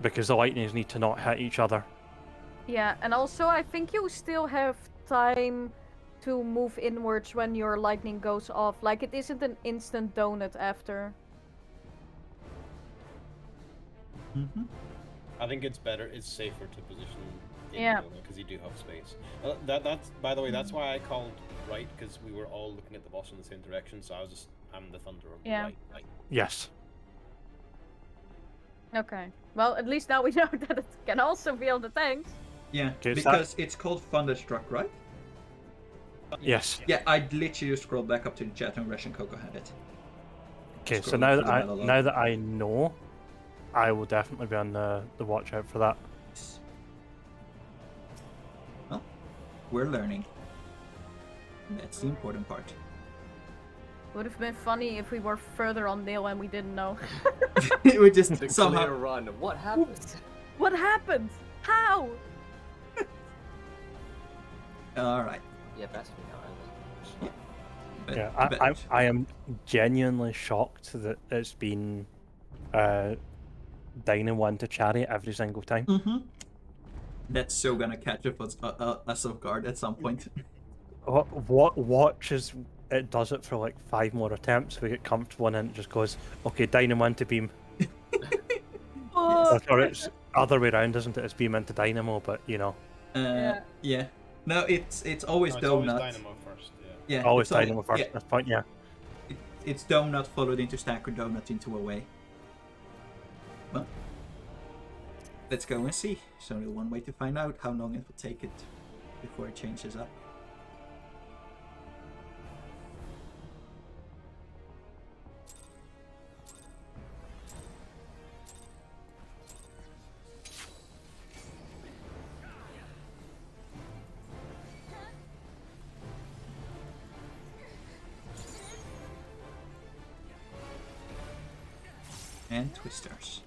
because the lightnings need to not hit each other. Yeah, and also I think you still have time to move inwards when your lightning goes off. Like it isn't an instant donut after. Mm-hmm. I think it's better. It's safer to position in Yeah. because you do have space. That's by the way. That's why I called right because we were all looking at the boss in the same direction. So I'm the thunder on the Yeah. right. Yes. Okay. Well, at least now we know that it can also feel the tanks. Yeah, Okay, so because it's called Thunderstruck, right? Yes. Yeah, I literally just scrolled back up to the chat and Russian Coco had it. Okay, so Scroll now through that the I battle log. now that I know, I will definitely be on the watch out for that. Well, we're learning. That's the important part. Would have been funny if we were further on Neil and we didn't know. We just The somehow. clear run. What happened? What happened? How? All right. Yeah, best we know. But, Yeah, I am genuinely shocked that it's been Dyna 1 to Chariot every single time. Mm-hmm. That's so gonna catch us off guard at some point. What watches it does it for like 5 more attempts, we get comfortable and then it just goes, okay, Dyna 1 to beam. Oh, Or it's other way around, isn't it? It's beam into Dynamo, but you know. Yeah. No, it's always No, it's always donut. Dynamo first. Yeah. Yeah. Always it's al- Dynamo first yeah, at this point, yeah. It's donut followed into stack or donut into away. Well, let's go and see. There's only one way to find out how long it will take it before it changes up. And twisters.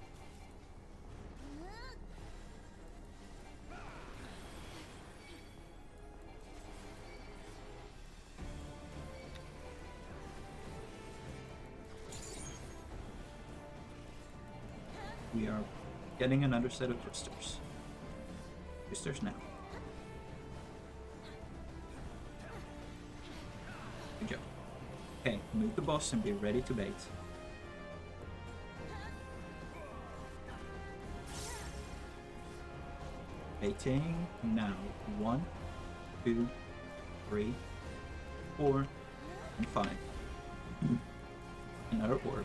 We are getting another set of twisters. Twisters now. Good job. Okay, move the boss and be ready to bait. Baiting now. 1, 2, 3, 4, and 5. Another orb.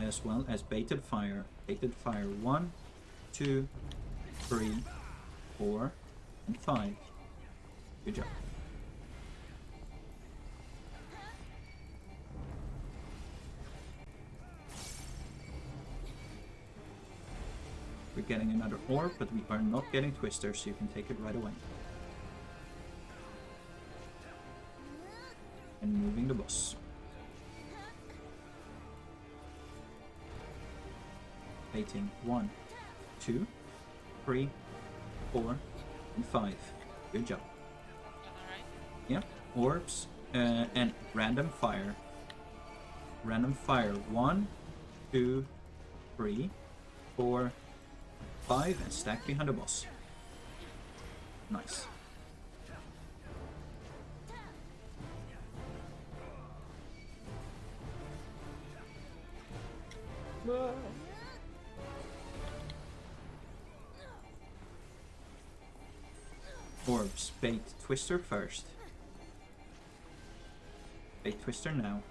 As well as baited fire. Baited fire 1, 2, 3, 4, and 5. Good job. We're getting another orb, but we are not getting twisters, so you can take it right away. And moving the boss. Baiting 1, 2, 3, 4, and 5. Good job. Alright. Yeah, orbs and random fire. Random fire 1, 2, 3, 4, 5, and stack behind the boss. Nice. Orbs, bait twister first. Bait twister now.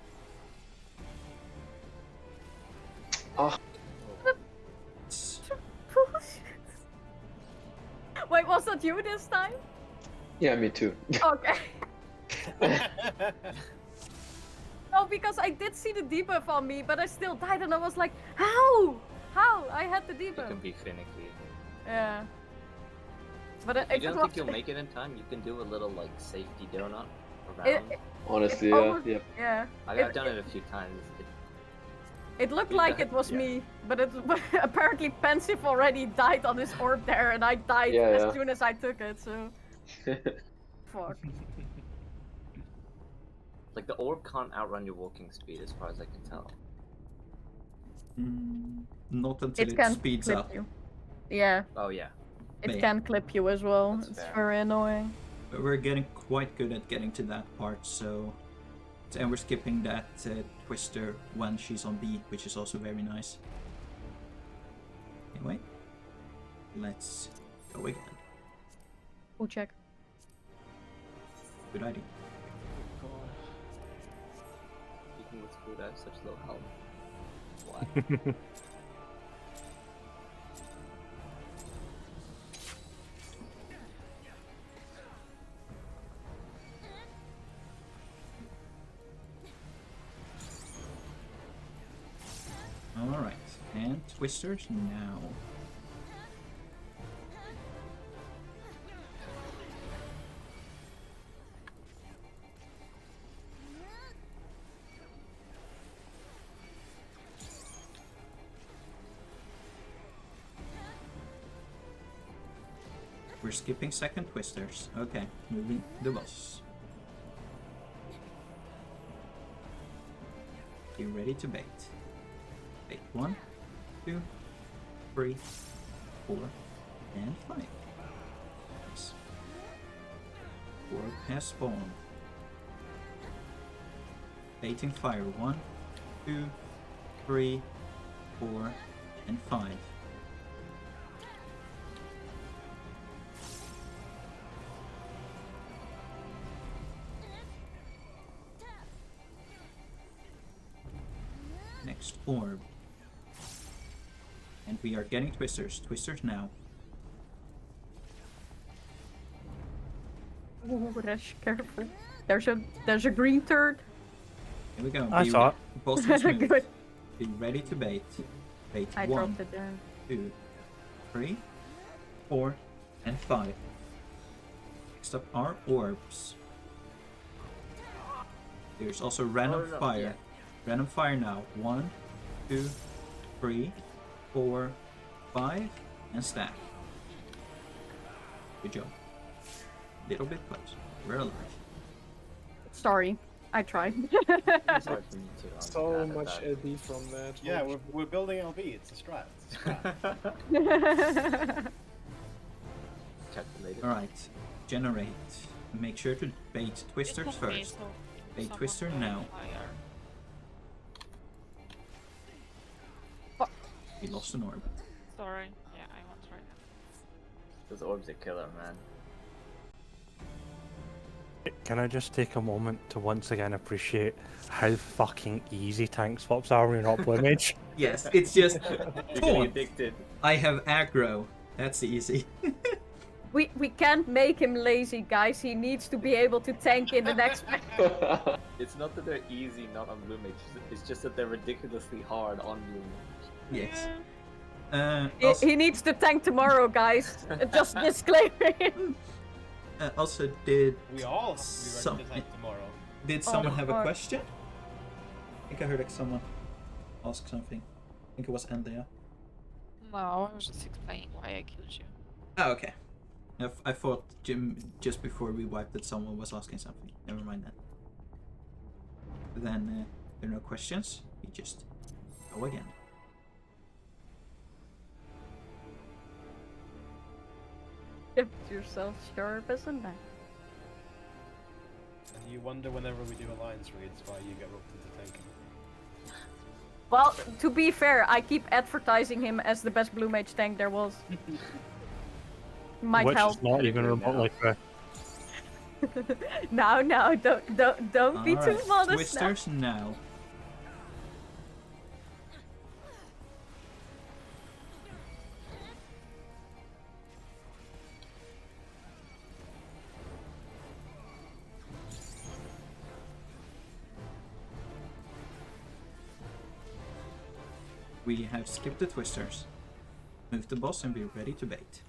Oh. Wait, was that you this time? Yeah, me too. Okay. No, because I did see the debuff on me, but I still died, and I was like, how? How? I had the You debuff. can be finicky. Yeah. But If you it don't was, think you'll make it in time, you can do a little like safety donut around. Honestly, It yeah, almost- yeah. yeah. I've done it a few times. It looked You like got- it was yeah. me, but it apparently Pensive already died on his orb there, and I died Yeah, as yeah. soon as I took it. So fuck. Like the orb can't outrun your walking speed, as far as I can tell. Not until It it can speeds clip up. you. Yeah, Oh yeah. it Maybe. can clip you as well. That's It's fair. very annoying. But we're getting quite good at getting to that part, so... And we're skipping that twister when she's on B, which is also very nice. Anyway, let's go again. We'll check. Good idea. Speaking with food, I have such low health. Why? Alright, and twisters now. We're skipping second twisters. Okay, moving the boss. Be ready to bait. Bait 1, 2, 3, 4, and 5. Nice. Orb has spawned. Baiting fire 1, 2, 3, 4, and 5. Next orb. And we are getting twisters. Twisters now. Ooh, Resh, careful. There's a green turd. Here we go. I saw it. Boss has moved. Good. Be ready to bait. Bait I 1, dropped it down. 2, 3, 4, and 5. Next up are orbs. There's also random fire. Yeah. Random fire now. 1, 2, 3, 4, 5, and stack. Good job. Little bit close. We're alive. Sorry, I tried. It's hard for me too. I'm So bad at much that. LB from that. Yeah, we're building LB. It's a strat. It's a strat. Calculated. Alright. Generate. Make sure to bait twisters It's okay, first. so Bait someone twister will now. fire. We lost an orb. Sorry. Yeah, I won't try that. Those orbs are killer, man. Can I just take a moment to once again appreciate how fucking easy tank swaps are when you're not blue mage? Yes, it's just You're getting Taunt. addicted. I have aggro. That's easy. We can't make him lazy, guys. He needs to be able to tank in the next match. It's not that they're easy, not on blue mage. It's just that they're ridiculously hard on blue mage. Yes. He needs to tank tomorrow, guys. Just disclaimer. Also, did We all have to be Some- ready to tank tomorrow. did someone have a fuck. question? I think I heard like someone ask something. I think it was Endea. No, I was just explaining why I killed you. Oh, okay. I thought Jim just before we wiped that someone was asking something. Never mind that. Then there are no questions. We just go again. Kept yourself sharp as a knife. And you wonder whenever we do alliance raids why you get roped into tanking. Well, to be fair, I keep advertising him as the best blue mage tank there was. Might Which help. is not even remotely fair. No, don't be too Alright, modest now. twisters now. We have skipped the twisters. Move the boss and be ready to bait.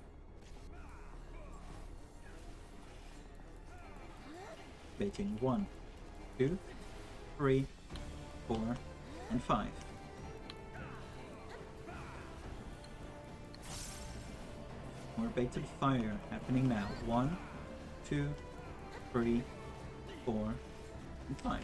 Baiting 1, 2, 3, 4, and 5. More baited fire happening now. 1, 2, 3, 4, and 5.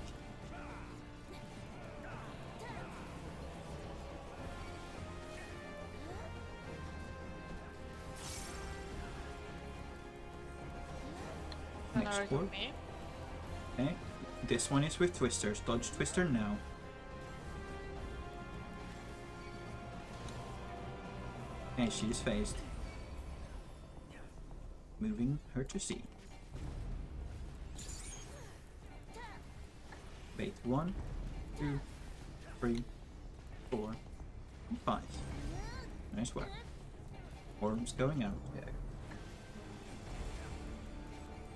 Next Another orb. me. Okay. This one is with twisters. Dodge twister now. Okay, she is phased. Moving her to C. Wait, 1, 2, 3, 4, and 5. Nice work. Orbs going out. Yeah.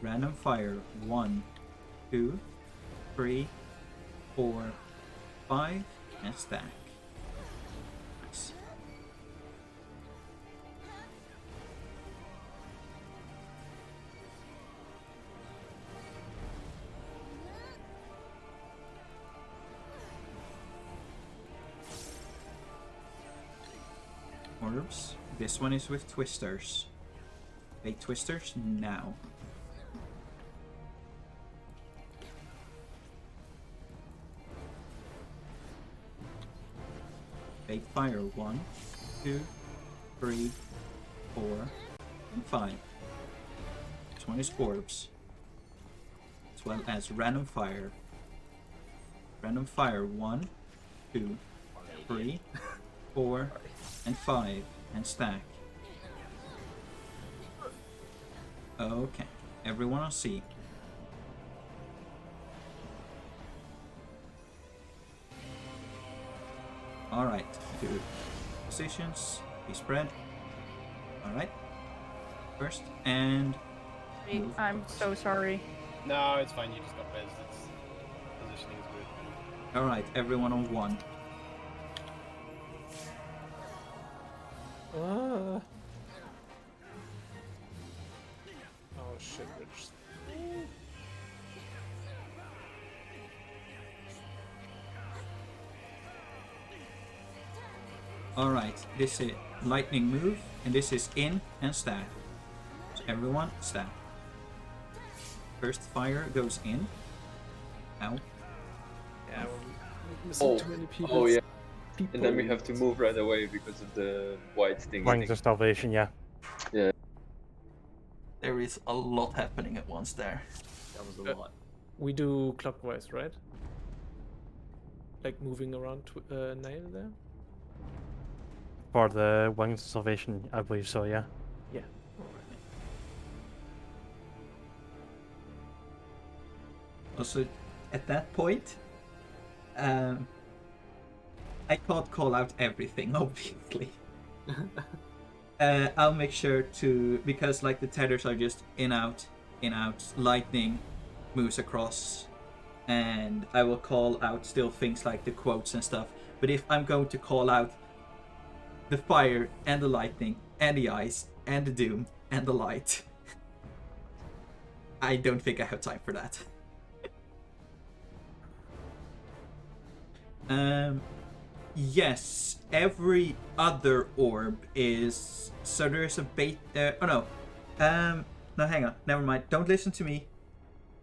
Random fire. 1, 2, 3, 4, 5, and stack. Nice. Orbs. This one is with twisters. 8 twisters now. Fake fire. 1, 2, 3, 4, and 5. This one is orbs. As well as random fire. Random fire. 1, 2, 3, 4, and 5. And stack. Okay. Everyone on C. Alright. Do positions. Be spread. Alright. First and move I'm across. so sorry. No, it's fine. You just got rezzed. It's positioning is weird. Alright, everyone on 1. Ah. Oh shit, we're just... Alright, this is lightning move, and this is in and stack. So everyone, stack. First fire goes in. Ow. Yeah, we're missing too many people. Oh yeah. And then we have to move right away because of the white thing. Wings of Salvation, yeah. Yeah. There is a lot happening at once there. That was a lot. We do clockwise, right? Like moving around nail there? For the Wings of Salvation, I believe so, yeah. Yeah. Alright. Also, at that point, I can't call out everything, obviously. I'll make sure to, because like the tethers are just in out, lightning moves across, and I will call out still things like the quotes and stuff. But if I'm going to call out the fire and the lightning and the ice and the doom and the light, I don't think I have time for that. Yes, every other orb is... So there's a bait... oh no. No, hang on. Never mind. Don't listen to me.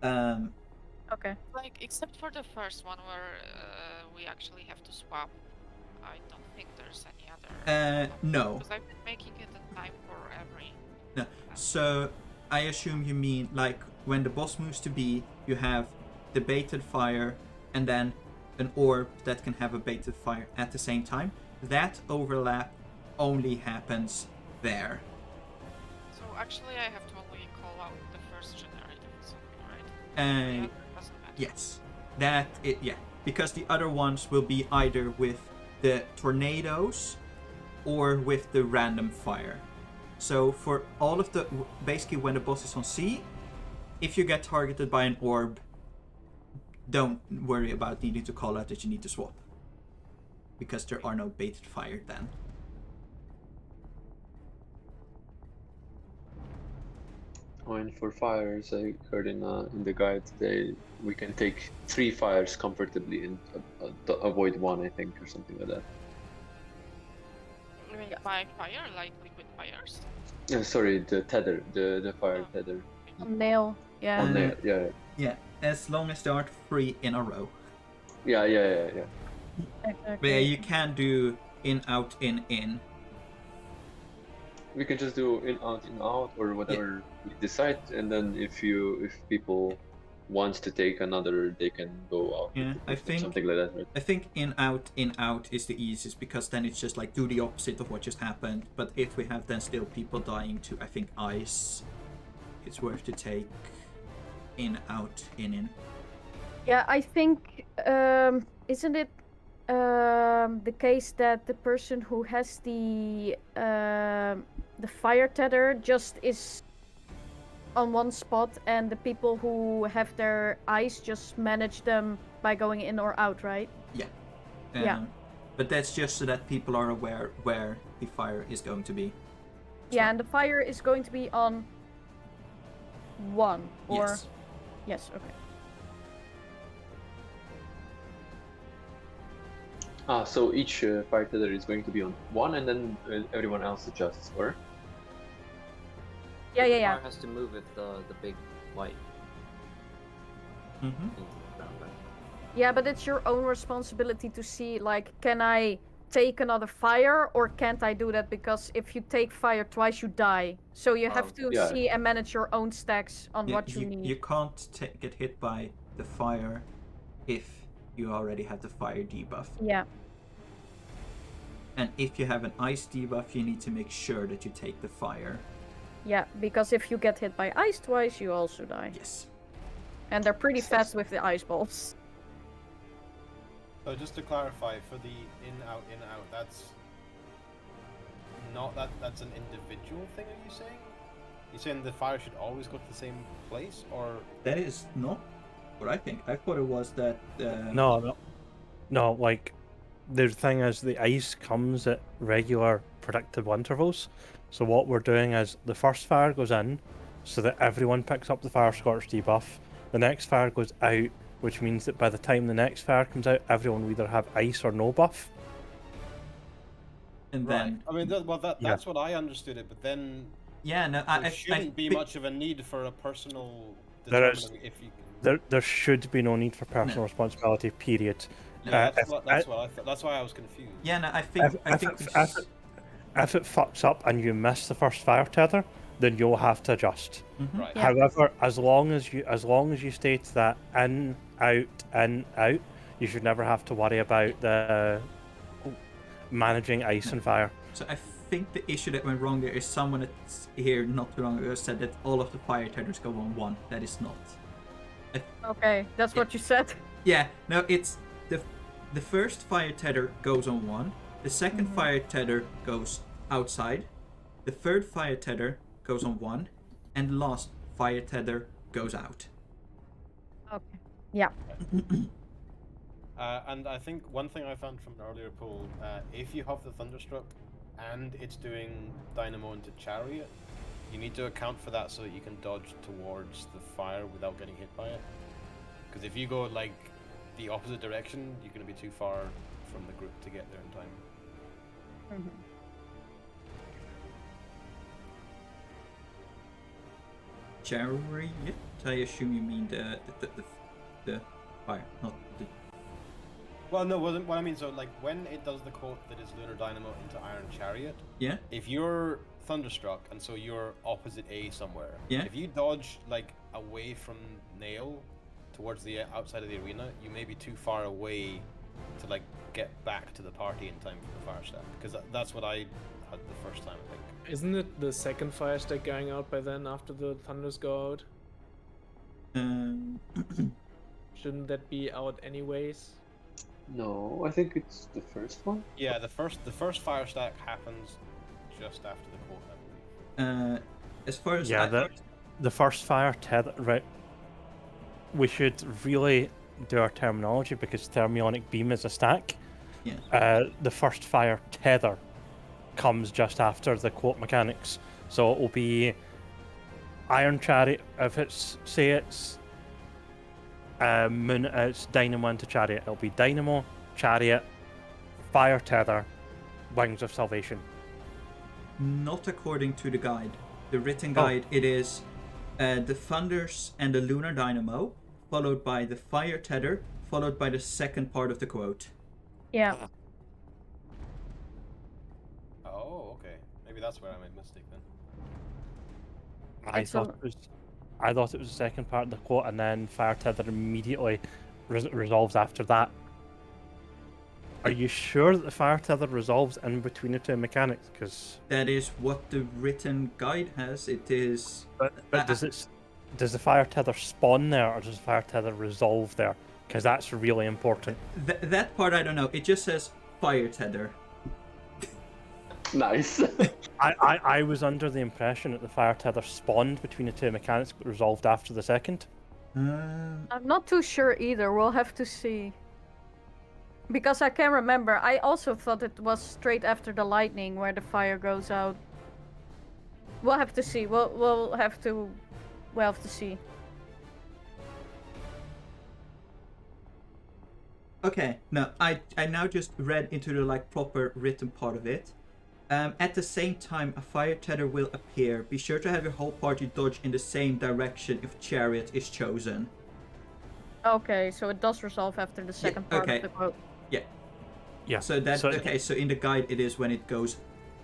Okay. Like, except for the first one where we actually have to swap, I don't think there's any other. No. Because I've been making it a time for every. No. So, I assume you mean, like, when the boss moves to B, you have the baited fire, and then an orb that can have a baited fire at the same time. That overlap only happens there. So actually, I have to only call out the first generators, right? The other doesn't matter. Yes. Yeah. Because the other ones will be either with the tornadoes or with the random fire. So for all of the... Basically, when the boss is on C, if you get targeted by an orb, don't worry about needing to call out that you need to swap. Because there are no baited fire then. Oh, and for fires, I heard in the guide we can take 3 fires comfortably and avoid 1, I think, or something like that. I mean, by fire, like liquid fires? Sorry, the tether, the fire tether. Nail. Yeah. On there, yeah. Yeah, as long as there aren't 3 in a row. Yeah. Exactly. But yeah, you can do in, out, in. We can just do in, out, or whatever we decide, and then if people wants to take another, they can go out. Yeah, I think something like that. Right? I think in out is the easiest because then it's just like do the opposite of what just happened. But if we have then still people dying to I think ice, it's worth to take in out in. Yeah, I think isn't it the case that the person who has the fire tether just is on one spot, and the people who have their ice just manage them by going in or out, right? Yeah. Yeah. But that's just so that people are aware where the fire is going to be. Yeah, and the fire is going to be on one or Yes. yes, okay. So each fire tether is going to be on one, and then everyone else adjusts, or? Yeah, The yeah, yeah. fire has to move if the big white Mm-hmm. thing is around, right? Yeah, but it's your own responsibility to see, like, can I take another fire or can't I do that? Because if you take fire twice, you die. So you have to Yeah. see and manage your own stacks on Yeah, what you need. You can't get hit by the fire if you already have the fire debuff. Yeah. And if you have an ice debuff, you need to make sure that you take the fire. Yeah, because if you get hit by ice twice, you also die. Yes. And they're pretty fast with the ice balls. So just to clarify, for the in out, that's not that's an individual thing. Are you saying? You're saying the fire should always go to the same place, or That is not what I think. I thought it was that. No, like, the thing is, the ice comes at regular predictable intervals. So what we're doing is the first fire goes in, so that everyone picks up the fire scorch debuff. The next fire goes out, which means that by the time the next fire comes out, everyone will either have ice or no buff. And right? then. I mean, that's what I understood it. But then Yeah, no, there shouldn't be much of a need for a personal There is. determining if you can. There should be no need for personal responsibility. Period. Yeah, that's what I thought. That's why I was confused. Yeah, no, I think. If it fucks up and you miss the first fire tether, then you'll have to adjust. Right. Yeah. However, as long as you state that in, out, you should never have to worry about the managing ice and fire. So I think the issue that went wrong there is someone that's here not too long ago said that all of the fire tethers go on one. That is not. Okay, that's what you said. Yeah, no, it's the first fire tether goes on one. The second fire tether goes outside. The third fire tether goes on one, and the last fire tether goes out. Okay. Yeah. And I think one thing I found from an earlier poll, if you have the Thunderstruck and it's doing Dynamo into Chariot, you need to account for that so that you can dodge towards the fire without getting hit by it. Because if you go like the opposite direction, you're going to be too far from the group to get there in time. Chariot? I assume you mean the fire, not the. Well, no, what I mean, so like when it does the quote that is Lunar Dynamo into Iron Chariot, Yeah. if you're Thunderstruck and so you're opposite A somewhere, Yeah. if you dodge like away from Nail towards the outside of the arena, you may be too far away to like get back to the party in time for the fire stack. Because that's what I had the first time, I think. Isn't it the second fire stack going out by then after the thunders go out? Shouldn't that be out anyways? No, I think it's the first one. Yeah, the first fire stack happens just after the quote, I believe. As far as Yeah, the first fire tether. Right. We should really do our terminology because thermionic beam is a stack. Yeah. The first fire tether comes just after the quote mechanics, so it will be Iron Chariot. If it's it's Dynamo into Chariot, it'll be Dynamo, Chariot, Fire Tether, Wings of Salvation. Not according to the guide. The written guide, it is the Thunders and the Lunar Dynamo, followed by the Fire Tether, followed by the second part of the quote. Yeah. Oh, okay. Maybe that's where I made a mistake then. I thought it was. I thought it was the second part of the quote, and then Fire Tether immediately resolves after that. Are you sure that the Fire Tether resolves in between the two mechanics? Because That is what the written guide has. It is. but does the Fire Tether spawn there, or does the Fire Tether resolve there? Because that's really important. That part I don't know. It just says Fire Tether. Nice. I was under the impression that the Fire Tether spawned between the two mechanics, but resolved after the second. I'm not too sure either. We'll have to see. Because I can't remember. I also thought it was straight after the lightning where the fire goes out. We'll have to see. We'll have to see. Okay, no, I now just read into the like proper written part of it. At the same time, a fire tether will appear. Be sure to have your whole party dodge in the same direction if chariot is chosen. Okay, so it does resolve after the second part okay. of the quote. Yeah. So that okay. So in the guide, it is when it goes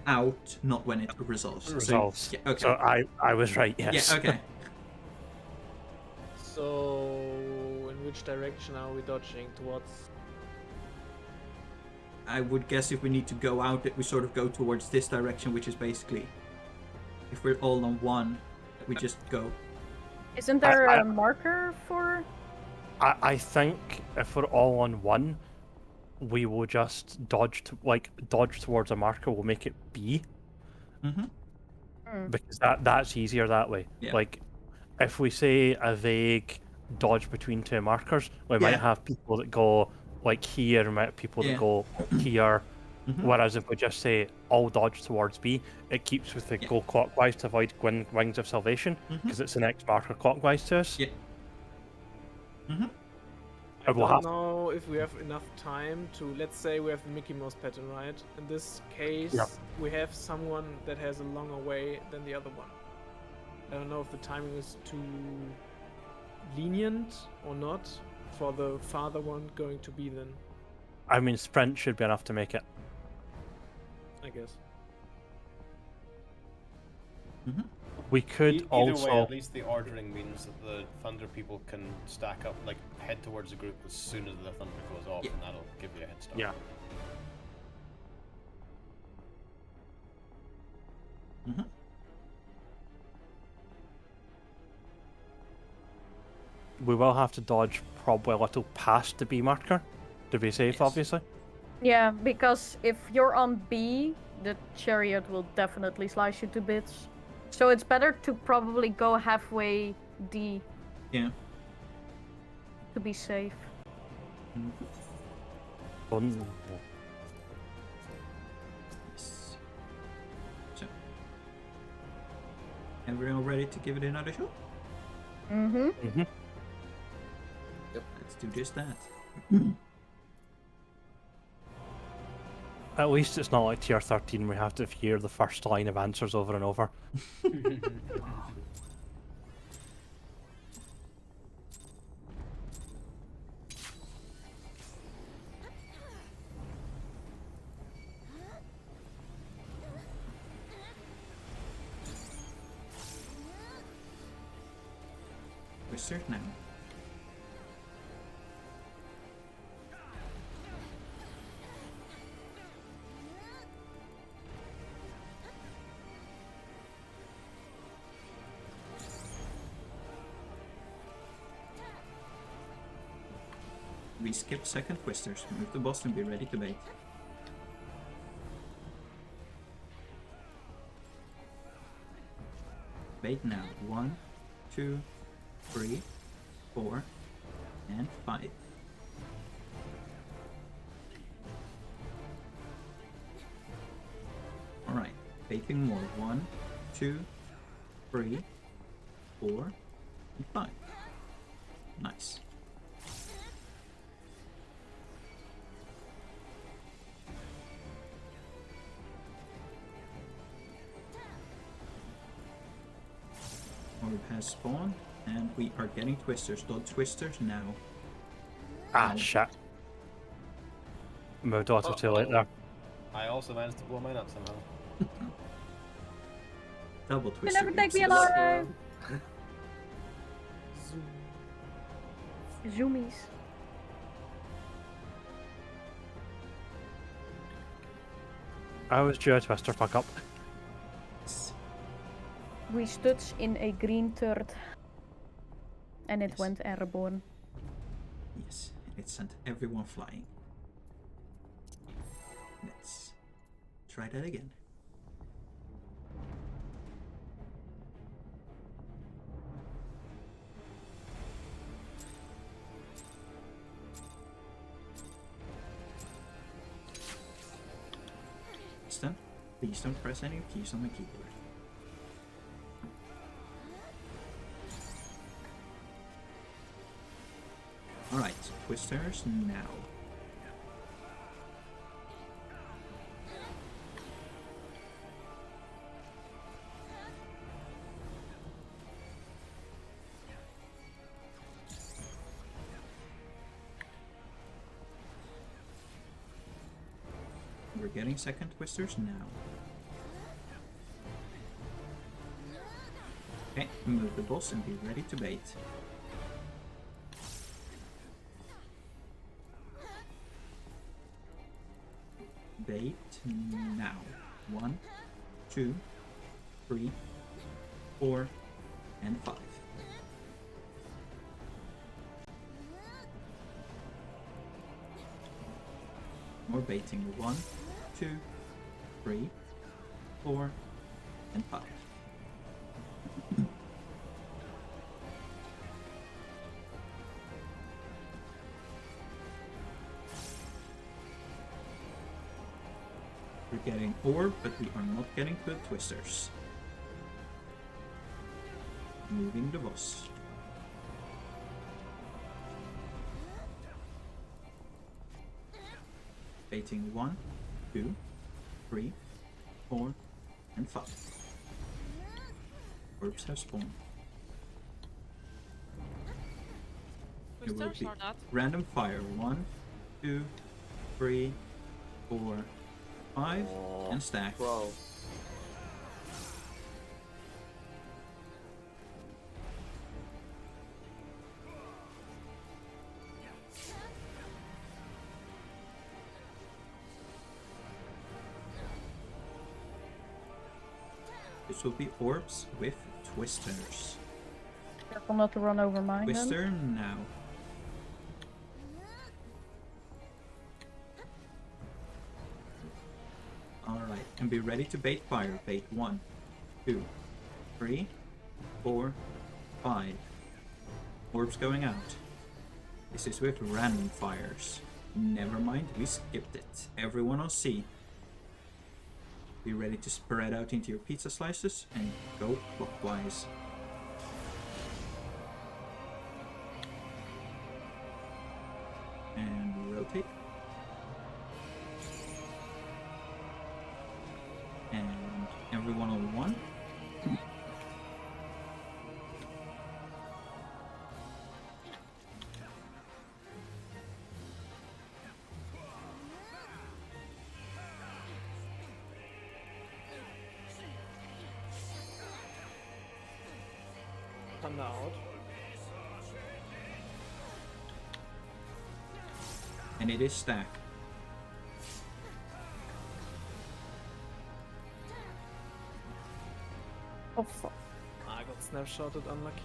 out, not when it resolves. Resolves. So, yeah, okay. So I was right. Yes. Yeah. Okay. So, in which direction are we dodging towards? I would guess if we need to go out, that we sort of go towards this direction, which is basically, if we're all on one, we just go. Isn't there a marker for? I think if we're all on one, we will just dodge towards a marker. We'll make it B. Because that's easier that way. Yeah. Like, if we say a vague dodge between two markers, we might have people that go like here, we might have people that go here. Whereas if we just say all dodge towards B, it keeps with the go clockwise to avoid Wings of Salvation, because it's the next marker clockwise to us. Yeah. I don't know if we have enough time to, let's say we have the Mickey Mouse pattern, right? In this case, we have someone that has a longer way than the other one. I don't know if the timing is too lenient or not for the farther one going to be then. I mean, sprint should be enough to make it. I guess. We could Either also. way, at least the ordering means that the Thunder people can stack up, like head towards the group as soon as the Thunder goes off, and that'll give you a head start. Yeah. We will have to dodge probably a little past the B marker to be safe, obviously. Yeah, because if you're on B, the chariot will definitely slice you to bits. So it's better to probably go halfway D. Yeah. To be safe. So, everyone ready to give it another shot? Yep. Let's do just that. At least it's not like tier 13 we have to hear the first line of answers over and over. Wizard now. We skip second twisters. Move the boss and be ready to bait. Bait now. 1, 2, 3, 4, and 5. Alright, baiting more. 1, 2, 3, 4, and 5. Nice. Orb has spawned, and we are getting twisters. Dot twisters now. Ah, shit. Moved auto too late there. I also managed to blow mine up somehow. Double You twister. never take me oopsies. alive! Zoomies. I was due a twister fuck up. We stood in a green turd. And it Yes. went airborne. Yes, it sent everyone flying. Let's try that again. Stun, please don't press any keys on my keyboard. Alright, twisters now. We're getting second twisters now. Okay, move the boss and be ready to bait. Bait now. 1, 2, 3, 4, and 5. More baiting. 1, 2, 3, 4, and 5. We're getting orb, but we are not getting good twisters. Moving the boss. Baiting 1, 2, 3, 4, and 5. Orbs have spawned. It will Twisters be or not? random fire. 1, 2, 3, 4, 5, Oh, and stack. bro. This will be orbs with twisters. Careful not to run over mine. then. Twister now. Alright, and be ready to bait fire. Bait 1, 2, 3, 4, 5. Orbs going out. This is with random fires. Never mind, we skipped it. Everyone on C. Be ready to spread out into your pizza slices and go clockwise. And rotate. And everyone on 1. Thunder out. And it is stack. Oh fuck. I got snapshotted, unlucky.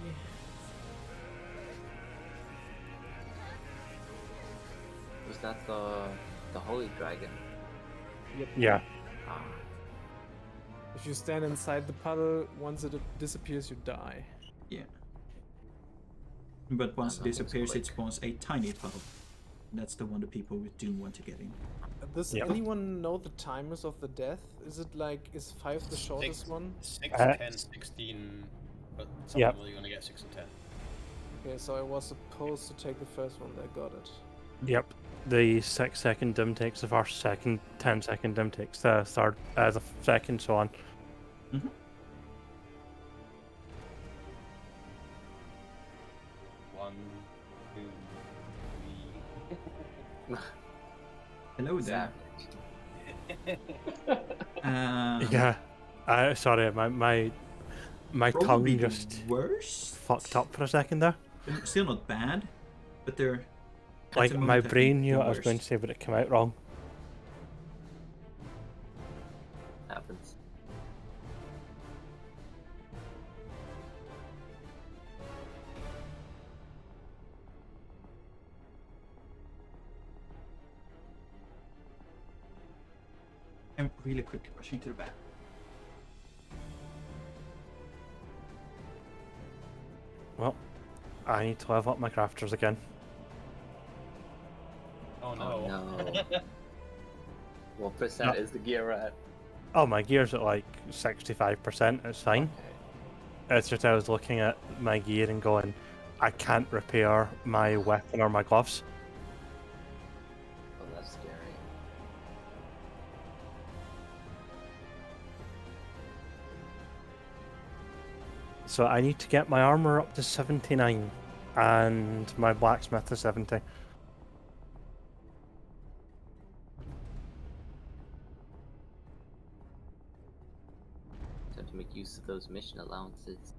Was that the holy dragon? Yeah. Ah, If you stand inside the puddle, once it disappears, you die. Yeah. But once it that was disappears, it quick. spawns a tiny puddle. That's the one the people with Doom want to get in. Does Yep. anyone know the timers of the death? Is it like, is 5 the shortest one? 6, Uh, 10, 16, but some Yep. people you're gonna get 6 and 10. Okay, so I was supposed to take the first one, I got it. Yep. The 6-second dim takes the first, second, 10-second dim takes the third, the second, so on. Mm-hmm. One, two, Hello there. savage. Um, Sorry, my tongue probably the just worst. fucked up for a second there. Still not bad. But they're at Like the my moment, I think, brain knew the what I was going to worst. say, but it came out wrong. Happens. I'm really quickly rushing to the back. Well, I need to level up my crafters again. Oh Oh no. no. What percent is the gear at? Oh, my gear's at like 65%. It's fine. Okay. It's just I was looking at my gear and going, I can't repair my weapon or my gloves. Oh, that's scary. So I need to get my armor up to 79 and my blacksmith to 70. Time to make use of those mission allowances.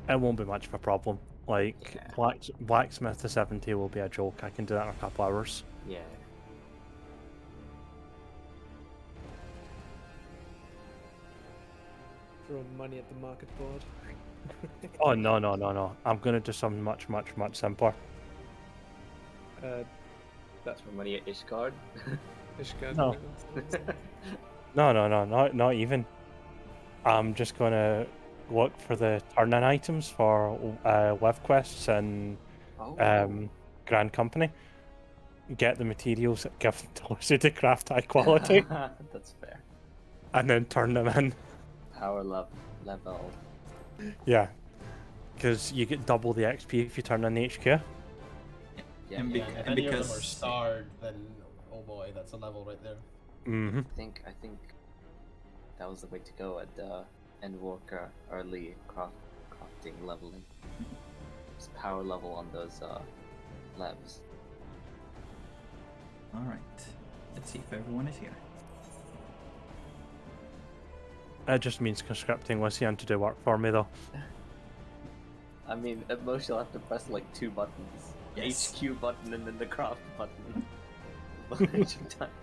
It won't be much of a problem. Like, Yeah. blacksmith to 70 will be a joke. I can do that in a couple hours. Yeah. Throw money at the market board. Oh, no. I'm going to do something much simpler. That's for money at Ishgard. Ishgard No. Dragons. Not even. I'm just going to look for the turn-in items for Live Quests and Oh. Grand Company. Get the materials that give Tulsi to craft high quality, That's fair. and then turn them in. Power level. Yeah, because you get double the XP if you turn in the HQ. Yeah, And Yeah, and if and any of them are because starred, then oh boy, that's a level right there. Mm-hmm. I think that was the way to go at Endwalker early crafting leveling. Just power level on those labs. Alright. Let's see if everyone is here. It just means conscripting Lysian to do work for me, though. I mean, at most you'll have to press like 2 buttons. Yes. HQ button and then the craft button.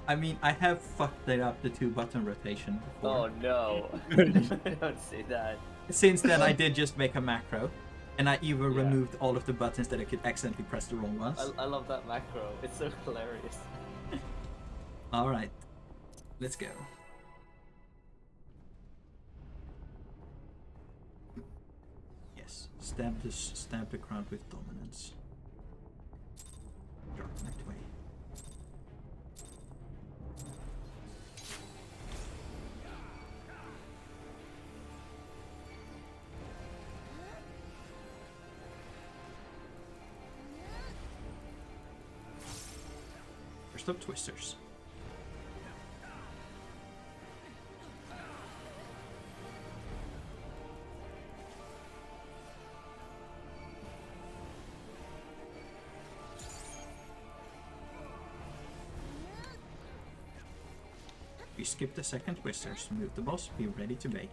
I mean, I have fucked it up, the 2-button rotation before. Oh no. Don't say that. Since then, I did just make a macro. And I even Yeah. removed all of the buttons that I could accidentally press the wrong ones. I love that macro. It's so hilarious. Alright. Let's go. Yes. Stab the crowd with dominance. Dark Knight way. First up, Twisters. We skip the second Twisters, move the boss, be ready to bait.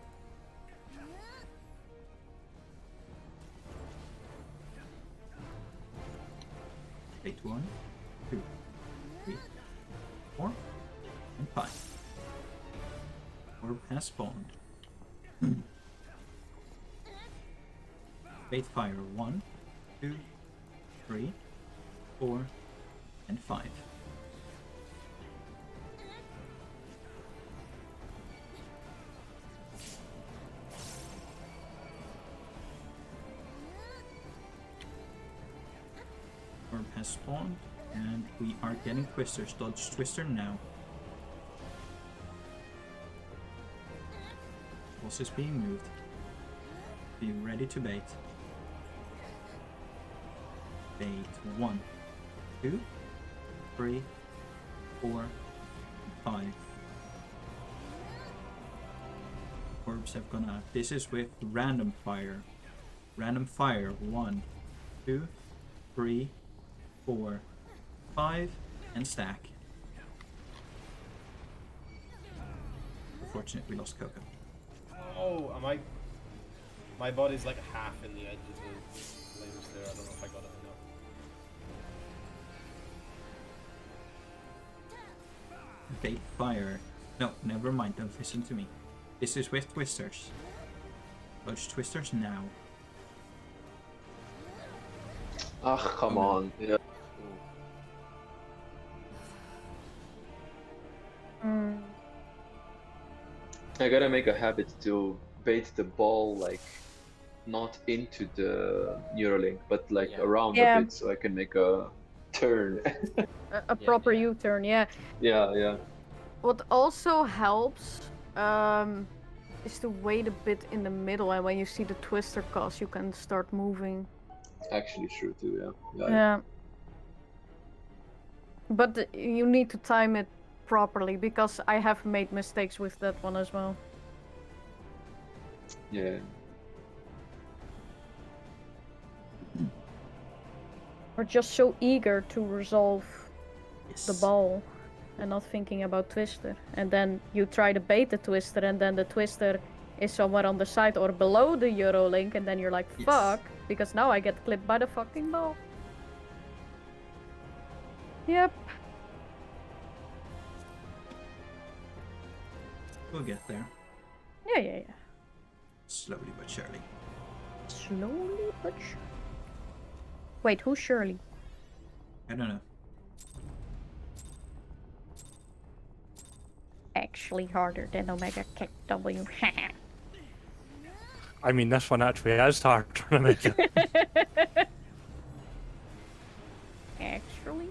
Bait 1, 2, 3, 4, and 5. Orb has spawned. Bait fire 1, 2, 3, 4, and 5. Orb has spawned, and we are getting Twisters. Dodge Twister now. Boss is being moved. Be ready to bait. Bait 1, 2, 3, 4, 5. Orbs have gone out. This is with random fire. Random fire 1, 2, 3, 4, 5, and stack. Unfortunately, we lost Coco. Oh, am I? My body's like half in the edge of the flames there. I don't know if I got it enough. Okay, fire. No, never mind, don't listen to me. This is with twisters. Those twisters now. Ah, come on. Yeah. Mm. I gotta make a habit to bait the ball like not into the Neuralink, but like Yeah. around Yeah. a bit, so I can make a turn. A proper yeah. U-turn, yeah. yeah. What also helps is to wait a bit in the middle, and when you see the twister cast, you can start moving. Actually, true too. Yeah. Yeah. But you need to time it properly, because I have made mistakes with that one as well. Yeah. We're just so eager to resolve Yes. the ball and not thinking about twister. And then you try to bait the twister, and then the twister is somewhere on the side or below the Eurolink, and then you're like, Yes. fuck, because now I get clipped by the fucking ball. Yep. We'll get there. Yeah. Slowly but surely. Slowly but Wait, who's Shirley? I don't know. Actually harder than Omega Kick W. I mean, this one actually is hard to make it. Actually?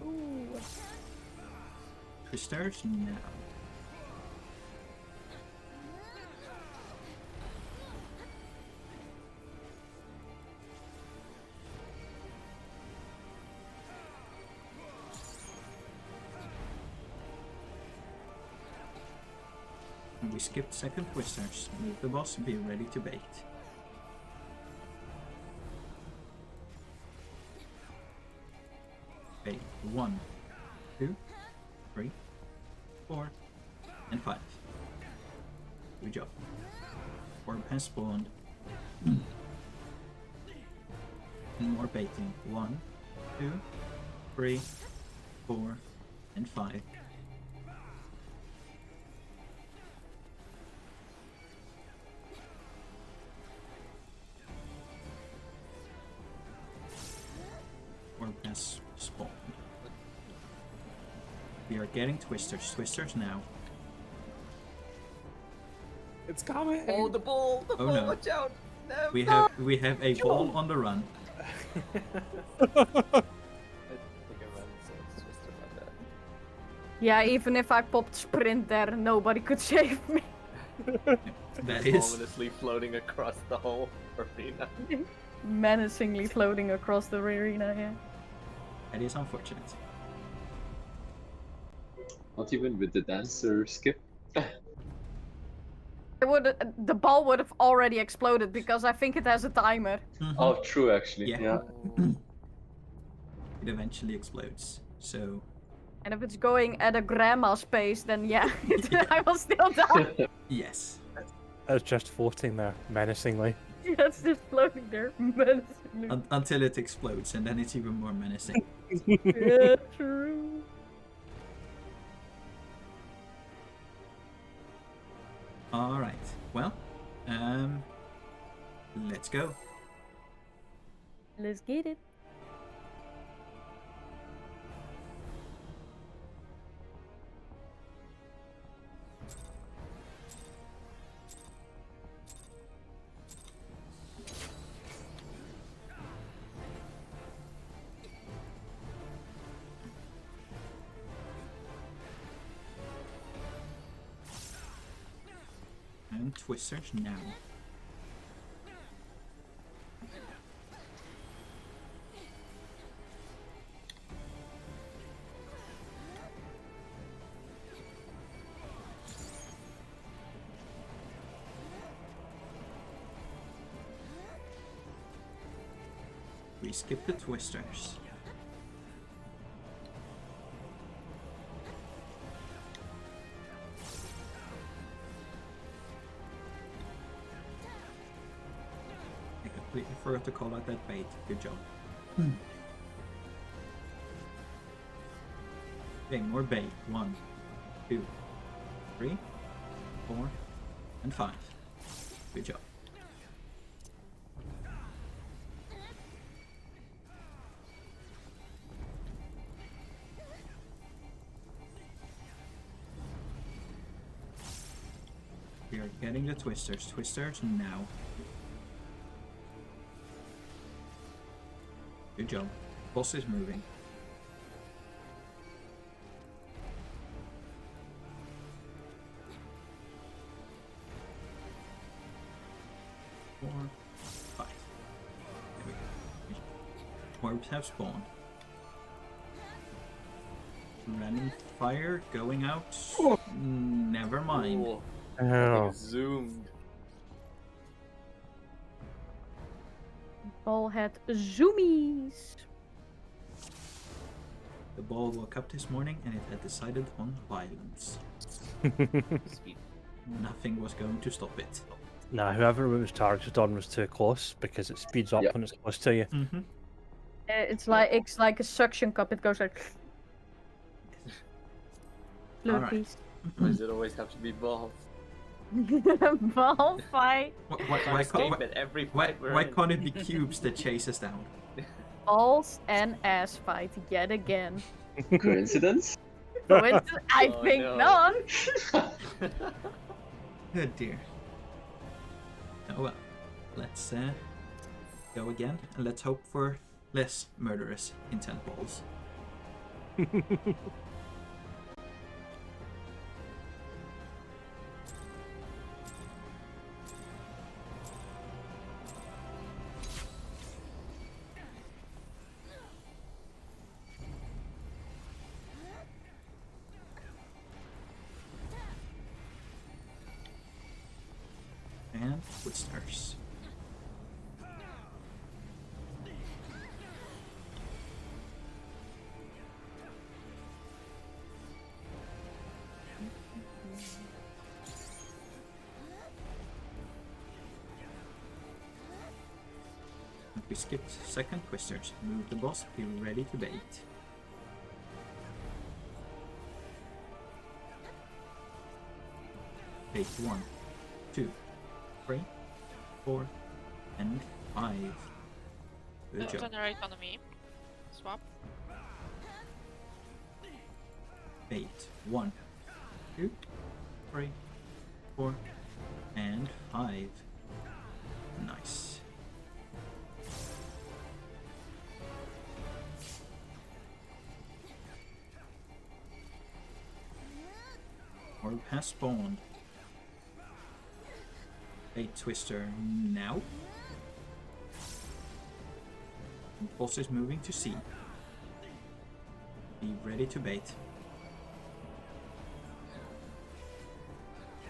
Ooh. Twisters now. And we skipped second twisters. Move the boss, be ready to bait. Okay, 1, 2, 3, 4, and 5. Good job. Orb has spawned. And more baiting. 1, 2, 3, 4, and 5. Orb has spawned. We are getting twisters. Twisters now. It's coming. Oh, the bull! The Oh, bull! no. Watch out! No! We have a ball on the run. I think I ran so it's just about that. Yeah, even if I popped sprint there, nobody could save me. That It's is. ominously floating across the whole arena. Menacingly floating across the arena, yeah. That is unfortunate. Not even with the dancer skip. The ball would have already exploded, because I think it has a timer. Mhm. Oh, true, actually. Yeah. Yeah. It eventually explodes. So And if it's going at a grandma's pace, then yeah, I will still die. yes. It's just floating there menacingly. Yeah, it's just floating there menacingly. Until it explodes, and then it's even more menacing. Yeah, true. All right. Well, let's go. Let's get it. And twisters now. We skip the twisters. completely forgot to call out that bait. Good job. Okay, more bait. 1, 2, 3, 4, and 5. Good job. We are getting the twisters. Twisters now. Good job. Boss is moving. Four, 5. There we go. Orbs have spawned. Running fire going out. Never mind. Cool. Oh. Zoomed. Ball had zoomies. The ball woke up this morning and it had decided on violence. Speed. Nothing was going to stop it. Nah, whoever it was targeted on was too close because it speeds up Yeah. when it's close to you. Mm-hmm. It's like a suction cup. It goes like. Alright. Flurpies. Why does it always have to be balls? Ball fight. Why Escape can't at every fight we're in. it be cubes that chase us down? Balls and ass fight yet again. Coincidence? I Oh, think no. not. Oh dear. Oh well. Let's go again and let's hope for less murderous intent balls. And twisters. We skipped second twisters. Move the boss, be ready to bait. Bait 1, 2, 3, 4, and 5. Good job. Generate on me. Swap. Bait 1, 2, 3, 4, and 5. Nice. Orb has spawned. Bait twister now. Boss is moving to C. Be ready to bait.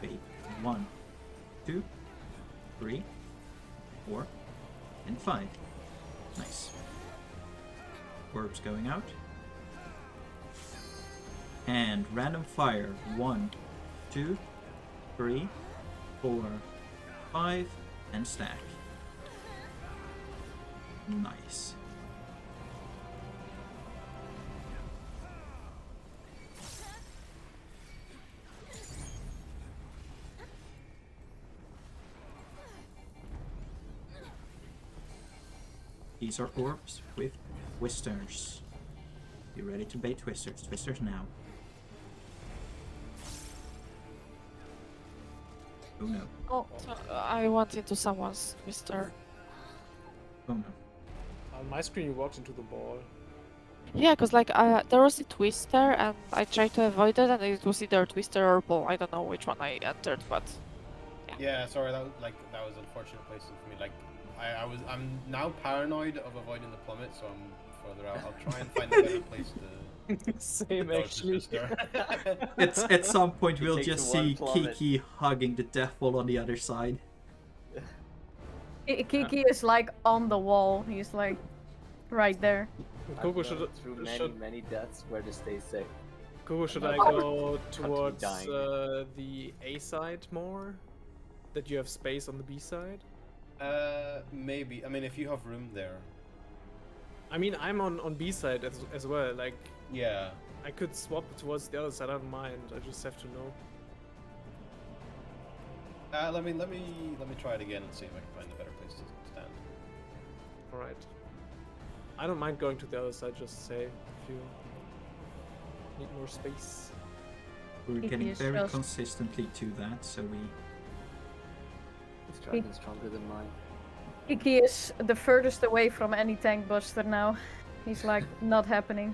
Bait 1, 2, 3, 4, and 5. Nice. Orbs going out. And random fire 1, 2, 3, 4, 5, and stack. Nice. These are orbs with twisters. Be ready to bait twisters. Twisters now. Oh no. Oh, So, I went into someone's twister. Oh no. On my screen, you walked into the ball. Yeah, cause like there was a twister and I tried to avoid it and it was either twister or ball. I don't know which one I entered, but Yeah, sorry, that was unfortunate placing for me. Like, I'm now paranoid of avoiding the plummet, so I'm further out. I'll try and find a better place to. Same dodge the actually. twister. It's at some point He we'll takes just one see plummet. Kiki hugging the death ball on the other side. Kiki is like on the wall. He's like right there. Coco, I've should gone through should many deaths where to stay safe. Coco, should I'm I not go to towards dying. the A side more? That you have space on the B side? Maybe. I mean, if you have room there. I mean, I'm on B side as well. Like, Yeah. I could swap towards the other side. I don't mind. I just have to know. Let me try it again and see if I can find a better place to stand. All right. I don't mind going to the other side. Just say if you need more space. We're It getting is very just- consistently to that, so we. This dragon's stronger than mine. Iki is the furthest away from any tank buster now. He's like, not happening.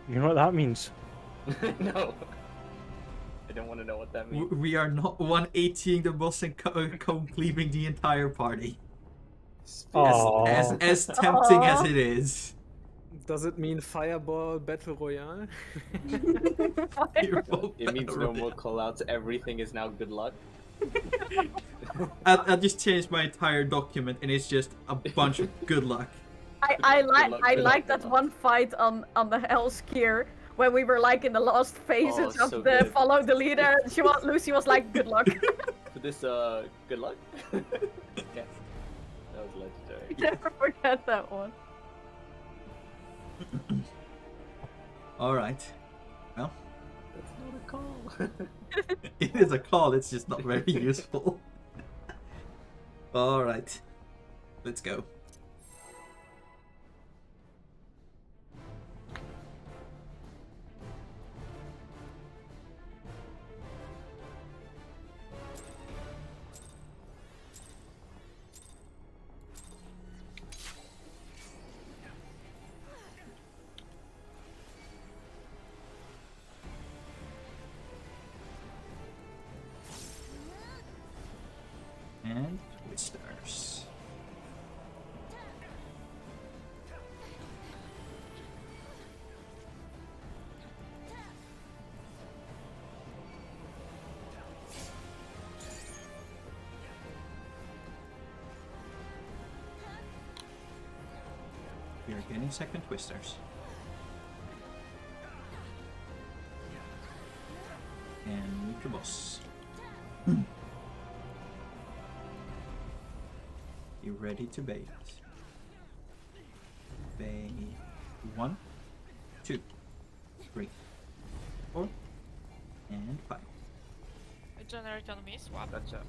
You know what that means? No. I don't want to know what that means. We are not 180ing the boss and cleaving the entire party. Oh, As tempting as it is. Does it mean Fireball Battle Royale? It means no more callouts. Everything is now good luck. I just changed my entire document and it's just a bunch of good luck. I Good luck, like that good luck. one fight on the Hell's Gear when we were like in the last phases Oh, of so the good. follow the leader. Lucy was like, good luck. For this, good luck. Yes. That was legendary. Never forget that one. Alright. Well, That's not a call. it is a call, it's just not very useful. Alright. Let's go. And twisters. We are getting second twisters. And meet the boss. You ready to bait? Bait 1, 2, 3, 4, and 5. Generate on me, swap. Gotcha.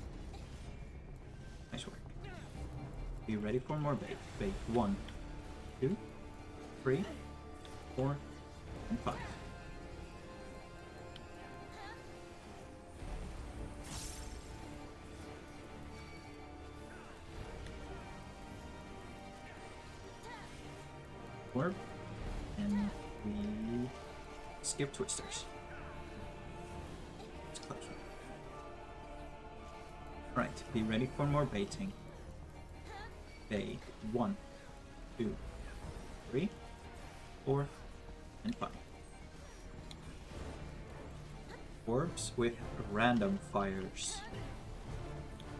Nice work. Be ready for more bait. Bait 1, 2, 3, 4, and 5. Orb, and we skip twisters. It's close. Right, be ready for more baiting. Bait 1, 2, 3, 4, and 5. Orbs with random fires.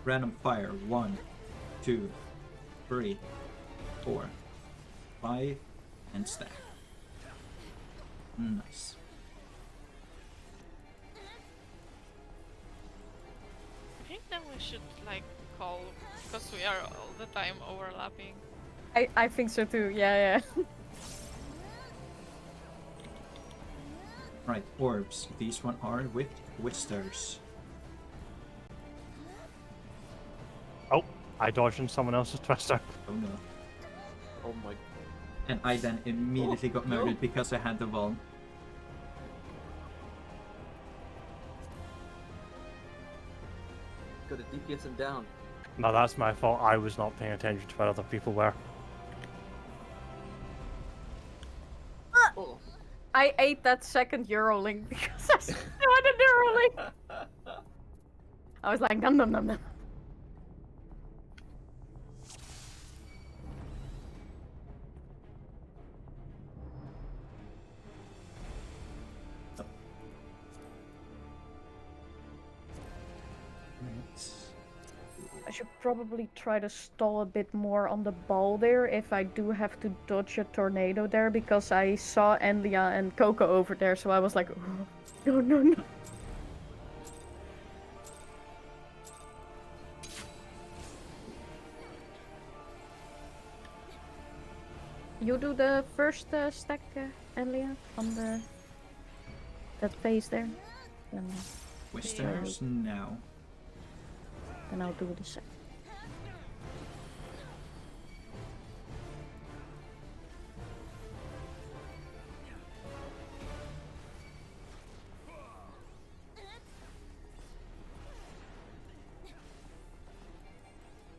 Random fire 1, 2, 3, 4, 5, and stack. Nice. I think then we should like call because we are all the time overlapping. I think so too. Yeah. Right, orbs. These one are with twisters. oh, I dodged in someone else's twister. Oh no. Oh my. And I then immediately got no. murdered because I had the vuln. Gotta DPS him down. No, that's my fault. I was not paying attention to what other people were. Oh. I ate that second Eurolink because I still had a Eurolink. I was like, nom nom nom nom. I should probably try to stall a bit more on the ball there if I do have to dodge a tornado there because I saw Enlia and Coco over there, so I was like, oh, no. You do the first stack, Elia, on that phase there. Then, Twisters now. then I'll do the second.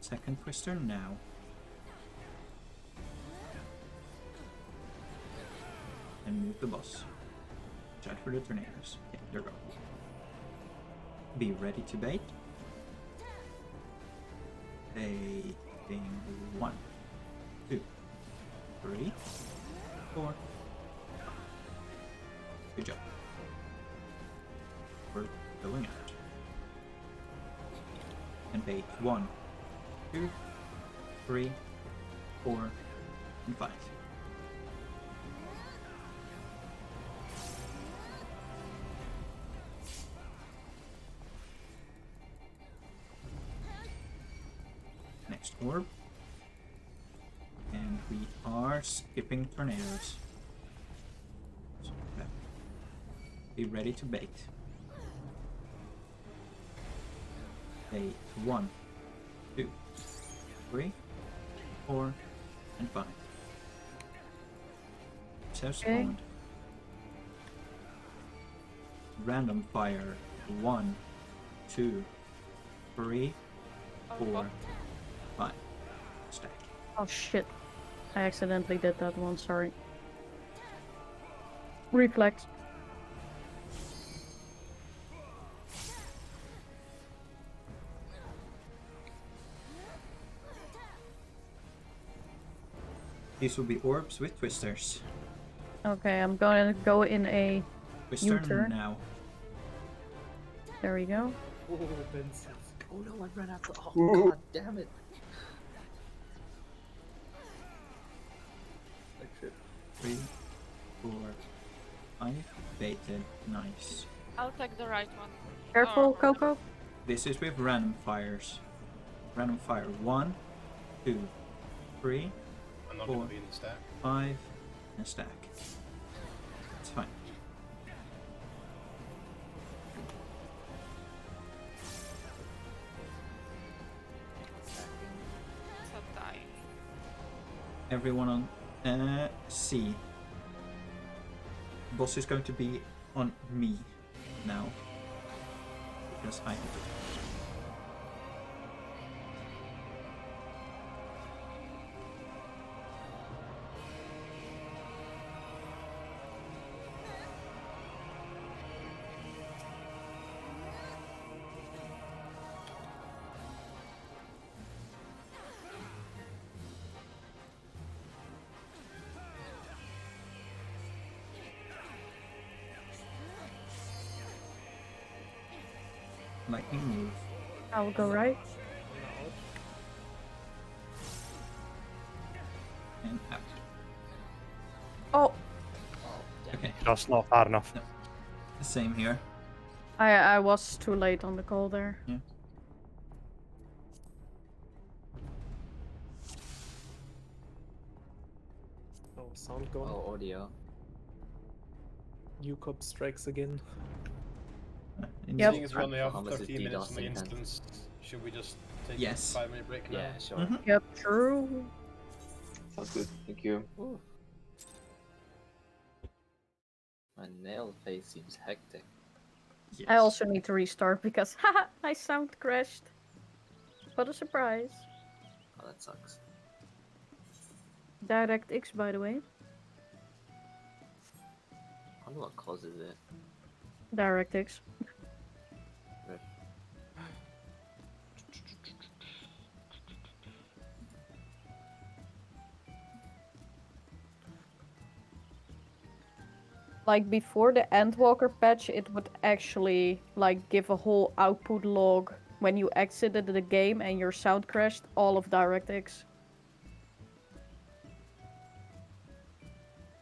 Second twister now. And move the boss. Check for the tornadoes. Okay, there we go. Be ready to bait. Baiting 1, 2, 3, 4. Good job. We're going out. And bait 1, 2, 3, 4, and 5. Next orb. And we are skipping tornadoes. So, okay. Be ready to bait. Bait 1, 2, 3, 4, and 5. So spawned. Random fire 1, 2, 3, 4, 5. Stack. Oh shit. I accidentally did that one, sorry. Reflex. These will be orbs with twisters. Okay, I'm gonna go in a Twister U-turn. now. There we go. Oh, Benson. Oh no, I ran out of. Oh god damn it! I tripped. 3, 4, 5. Baited. Nice. I'll take the right one. Careful, Oh. Coco. This is with random fires. Random fire 1, 2, 3, I'm not 4, going to be in the stack. 5, and stack. It's fine. So dying. Everyone on C. Boss is going to be on me now. Because I have it. Lightning move. I will go right. And out. Oh, Okay. Just not far enough. Same here. I was too late on the call there. Yeah. Oh, sound gone. Oh, audio. UCOP strikes again. Yep. Seeing as we only have Unless it's 13 minutes on the DDoSing then. instance, should we just take Yes. a 5-minute break now? Yeah, sure. Mhm. Yep, true. Sounds good. Thank you. Ooh. My nail face seems hectic. Yes. I also need to restart because haha, my sound crashed. What a surprise. Oh, that sucks. DirectX, by the way. I wonder what causes it. DirectX. Like before the Endwalker patch, it would actually like give a whole output log when you exited the game and your sound crashed, all of DirectX.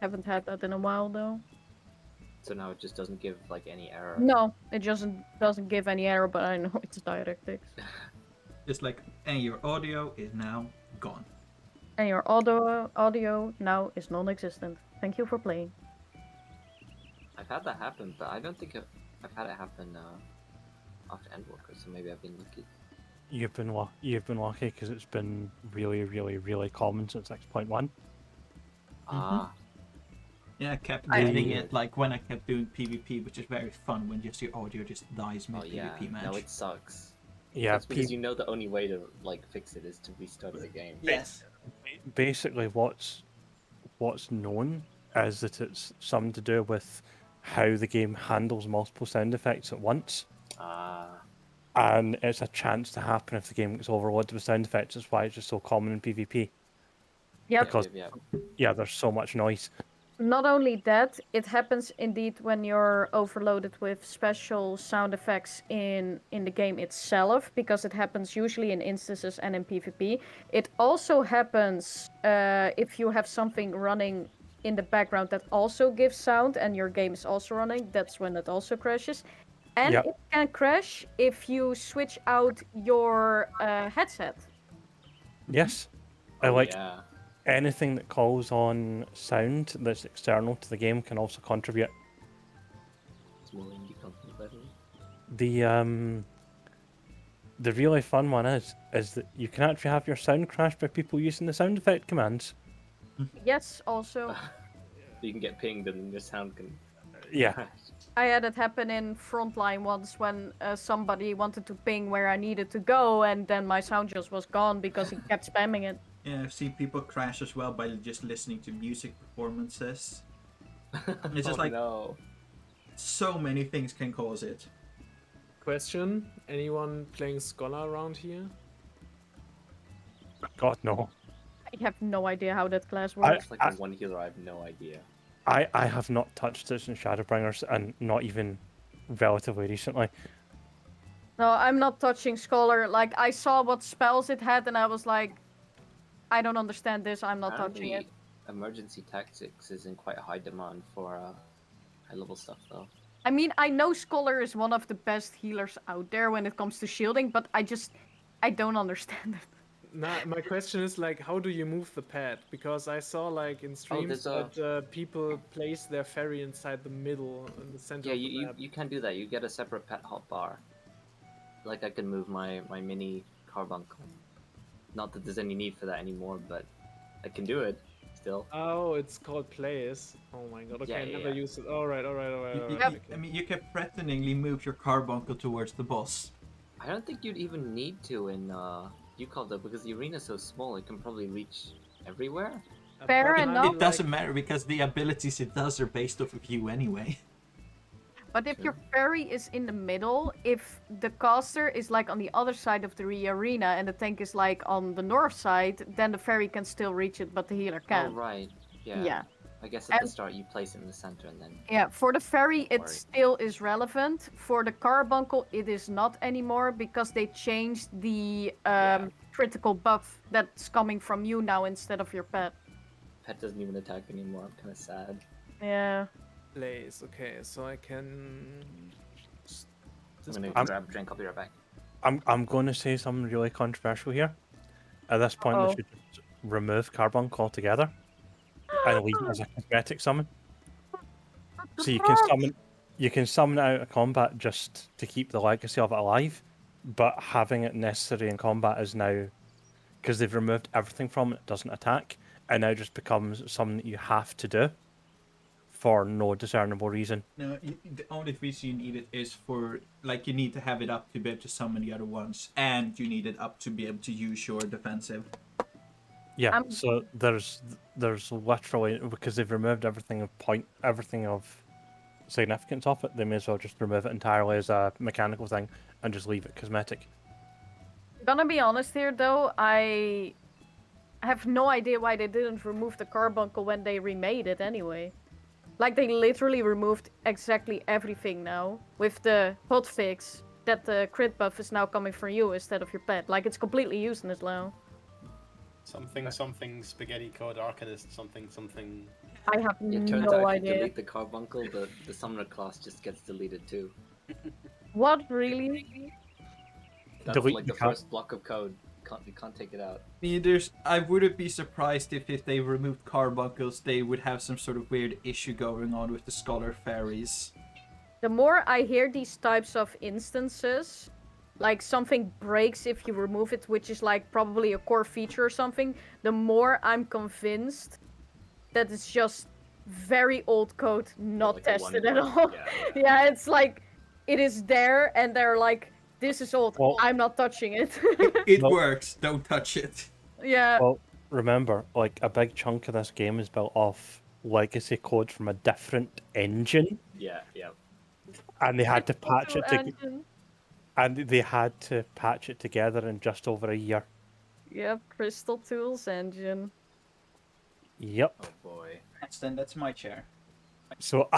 Haven't had that in a while though. So now it just doesn't give like any error. No, it doesn't give any error, but I know it's DirectX. Just like, and your audio is now gone. And your audio now is non-existent. Thank you for playing. I've had that happen, but I don't think I've had it happen after Endwalker, so maybe I've been lucky. You've been lucky because it's been really, really, really common since 6.1. Ah, Yeah, I kept I- getting it like when I kept doing PvP, which is very fun when just your audio just dies mid oh yeah. PvP match. No, it sucks. Yeah, That's because you know the only way to like fix it is to restart the game. Yes. basically what's known is that it's something to do with how the game handles multiple sound effects at once, Ah, and it's a chance to happen if the game gets overloaded with sound effects. That's why it's just so common in PvP. Yep. Because yeah. yeah, there's so much noise. Not only that, it happens indeed when you're overloaded with special sound effects in the game itself, because it happens usually in instances and in PvP. It also happens if you have something running in the background that also gives sound and your game is also running. That's when it also crashes. And Yep. it can crash if you switch out your headset. Yes, I Oh, like yeah. anything that calls on sound that's external to the game can also contribute. Small indie company, by the way. The really fun one is that you can actually have your sound crash by people using the sound effect commands. Yes, also. You can get pinged and your sound can Yeah, crash. I had it happen in Frontline once when somebody wanted to ping where I needed to go, and then my sound just was gone because he kept spamming it. Yeah, I've seen people crash as well by just listening to music performances. It's just Oh, like no. so many things can cause it. Question: anyone playing Scholar around here? God no. I have no idea how that class I- works. It's like the one healer, I have no idea. I have not touched it in Shadowbringers, and not even relatively recently. No, I'm not touching Scholar. Like, I saw what spells it had, and I was like, I don't understand this. I'm not touching it. Apparently, emergency tactics is in quite high demand for high level stuff, though. I mean, I know Scholar is one of the best healers out there when it comes to shielding, but I don't understand it. Nah, my question is like, how do you move the pad? Because I saw like in streams there's that people place their ferry inside the middle, in the center Yeah, of the you map. you can do that. You get a separate pet hotbar. Like I can move my mini carbuncle. Not that there's any need for that anymore, but I can do it still. Oh, it's called place. Oh my god. Okay, Yeah, I yeah, never yeah. used it. Alright. I mean, you can threateningly move your carbuncle towards the boss. I don't think you'd even need to in you called it because the arena's so small. It can probably reach everywhere. Fair But enough. It doesn't matter because the abilities it does are based off of you anyway. But if True. your ferry is in the middle, if the caster is like on the other side of the arena and the tank is like on the north side, then the ferry can still reach it, but the healer Oh can't. right, yeah. Yeah. I guess at the And- start you place it in the center and then. Yeah, for the ferry, Don't it worry. still is relevant. For the carbuncle, it is not anymore because they changed the critical buff that's coming from you now instead of your pet. Pet doesn't even attack anymore. I'm kind of sad. Yeah. place. Okay, so I can. I'm gonna I'm- grab a drink. I'll be right back. I'm going to say something really controversial here. At this point, Uh-oh. they should just remove Carbuncle altogether and leave it as a cosmetic summon. So you can summon it out of combat just to keep the legacy of it alive, but having it necessary in combat is now, because they've removed everything from it, it doesn't attack, and now just becomes something that you have to do for no discernible reason. No, the only reason you need it is for, like, you need to have it up to be able to summon the other ones, and you need it up to be able to use your defensive. Yeah, so there's literally, because they've removed everything of significance off it, they may as well just remove it entirely as a mechanical thing and just leave it cosmetic. Gonna be honest here though, I have no idea why they didn't remove the carbuncle when they remade it anyway. Like, they literally removed exactly everything now with the hotfix that the crit buff is now coming from you instead of your pet. Like, it's completely useless now. Something spaghetti code arcanist something. I have It turns no out if you idea. delete the carbuncle, the summoner class just gets deleted too. What, really? That's Delete like the the car- first block of code can't take it out. I wouldn't be surprised if they removed carbuncles, they would have some sort of weird issue going on with the scholar fairies. The more I hear these types of instances, like something breaks if you remove it, which is like probably a core feature or something, the more I'm convinced that it's just very old code, not Like tested one at bug. all. Yeah. Yeah, it's like it is there and they're like, this is old, Well- I'm not touching it. It Nope. works, don't touch it. Yeah. Well, remember, like, a big chunk of this game is built off legacy code from a different engine, Yeah. and they had to patch it Engine. and they had to patch it together in just over a year. Yep, Crystal Tools engine. Yep. Oh boy. That's my chair. So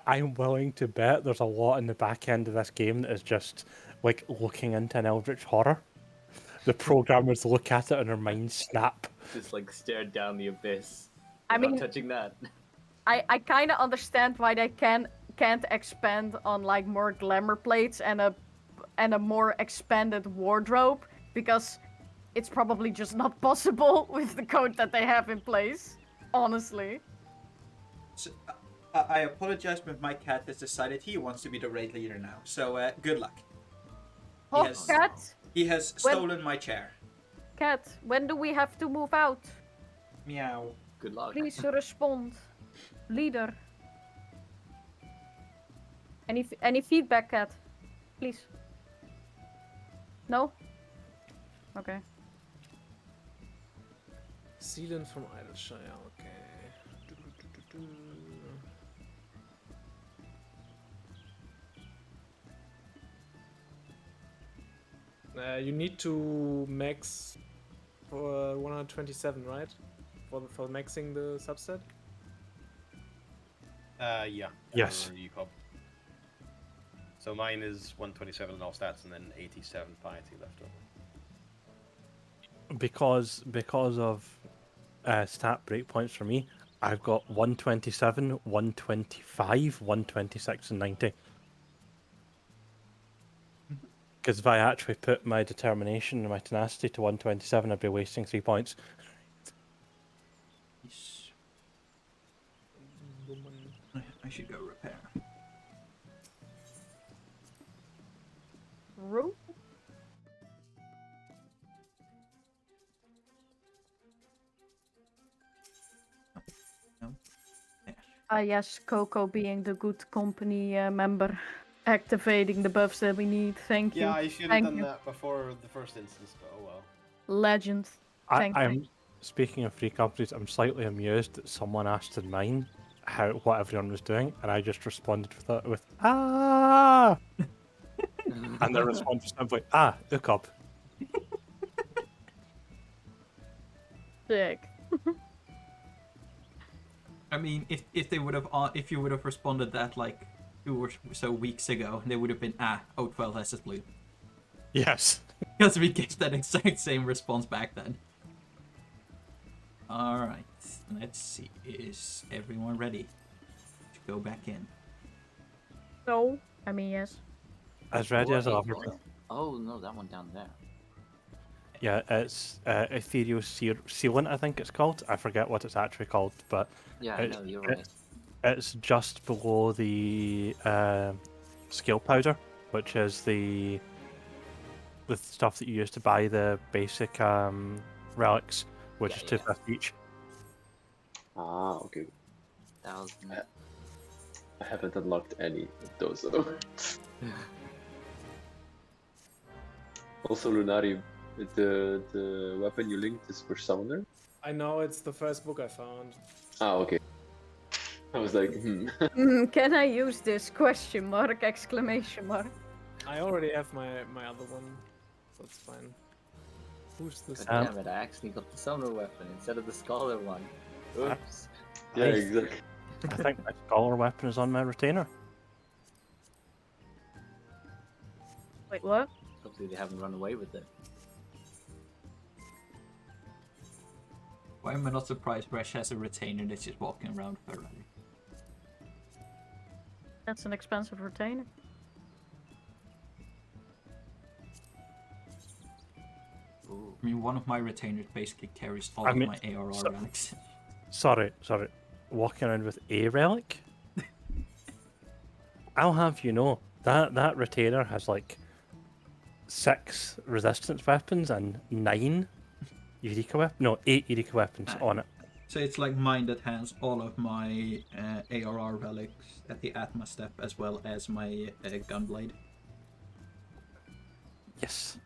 I'm willing to bet there's a lot in the back end of this game that is just like looking into an eldritch horror. The programmers look at it and their minds snap. Just like stared down the abyss. I Not mean, touching that. I kind of understand why they can't expand on like more glamour plates and a more expanded wardrobe, because it's probably just not possible with the code that they have in place. Honestly. So, I apologize, but my cat has decided he wants to be the raid leader now. So good luck. Oh, has- cat, He has stolen my chair. cat, when do we have to move out? Meow. Good luck. Please respond, leader. Any feedback, cat? Please. No. Okay. Sealant from Idleshire, okay. You need to max for 127, right? For maxing the subset? Yeah. Yes. for UCOB. So mine is 127 in all stats and then 87 piety left over. Because of stat breakpoints for me, I've got 127, 125, 126, and 90. Because if I actually put my determination and my tenacity to 127, I'd be wasting 3 points. I should go repair. Rope? No. There. Ah, yes, Coco being the good company member, activating the buffs that we need. Thank you. Yeah, I should have Thank done you. that before the first instance, but oh well. Legend. Thank you. I'm speaking of free companies. I'm slightly amused that someone asked in mine what everyone was doing, and I just responded with ah, and their response was simply UCOB. Sick. I mean, if they would have if you would have responded that like 2 or so weeks ago, they would have been O12 SS blue. Yes. Because we gave that exact same response back then. Alright, let's see. Is everyone ready to go back in? No. I mean, yes. As ready as What? ever. Oh no, that one down there. Yeah, it's Ethereal Sealant, I think it's called. I forget what it's actually called, but Yeah, I know, you're right. it's just below the skill powder, which is the stuff that you use to buy the basic relics, which Yeah, is 250 each. Ah, okay. 1,000. I haven't unlocked any of those though. Also, Lunari, the weapon you linked is for Summoner? I know, it's the first book I found. Ah, okay. I was like, Can I use this? Question mark, exclamation mark. I already have my other one, so it's fine. Who's this? God damn it, I actually got the summoner weapon instead of the scholar one. Oops. Yeah, Nice. exactly. I think my scholar weapon is on my retainer. Wait, what? Hopefully they haven't run away with it. Why am I not surprised Resh has a retainer that's just walking around with her already? That's an expensive retainer. Ooh. I mean, one of my retainers basically carries all I of mean, my ARR so- relics. Sorry. Walking around with a relic? I'll have you know, that retainer has like 6 resistance weapons and 9 Eureka weapons. No, 8 Eureka weapons on it. So it's like mine that has all of my ARR relics at the Atma step, as well as my gunblade. Yes.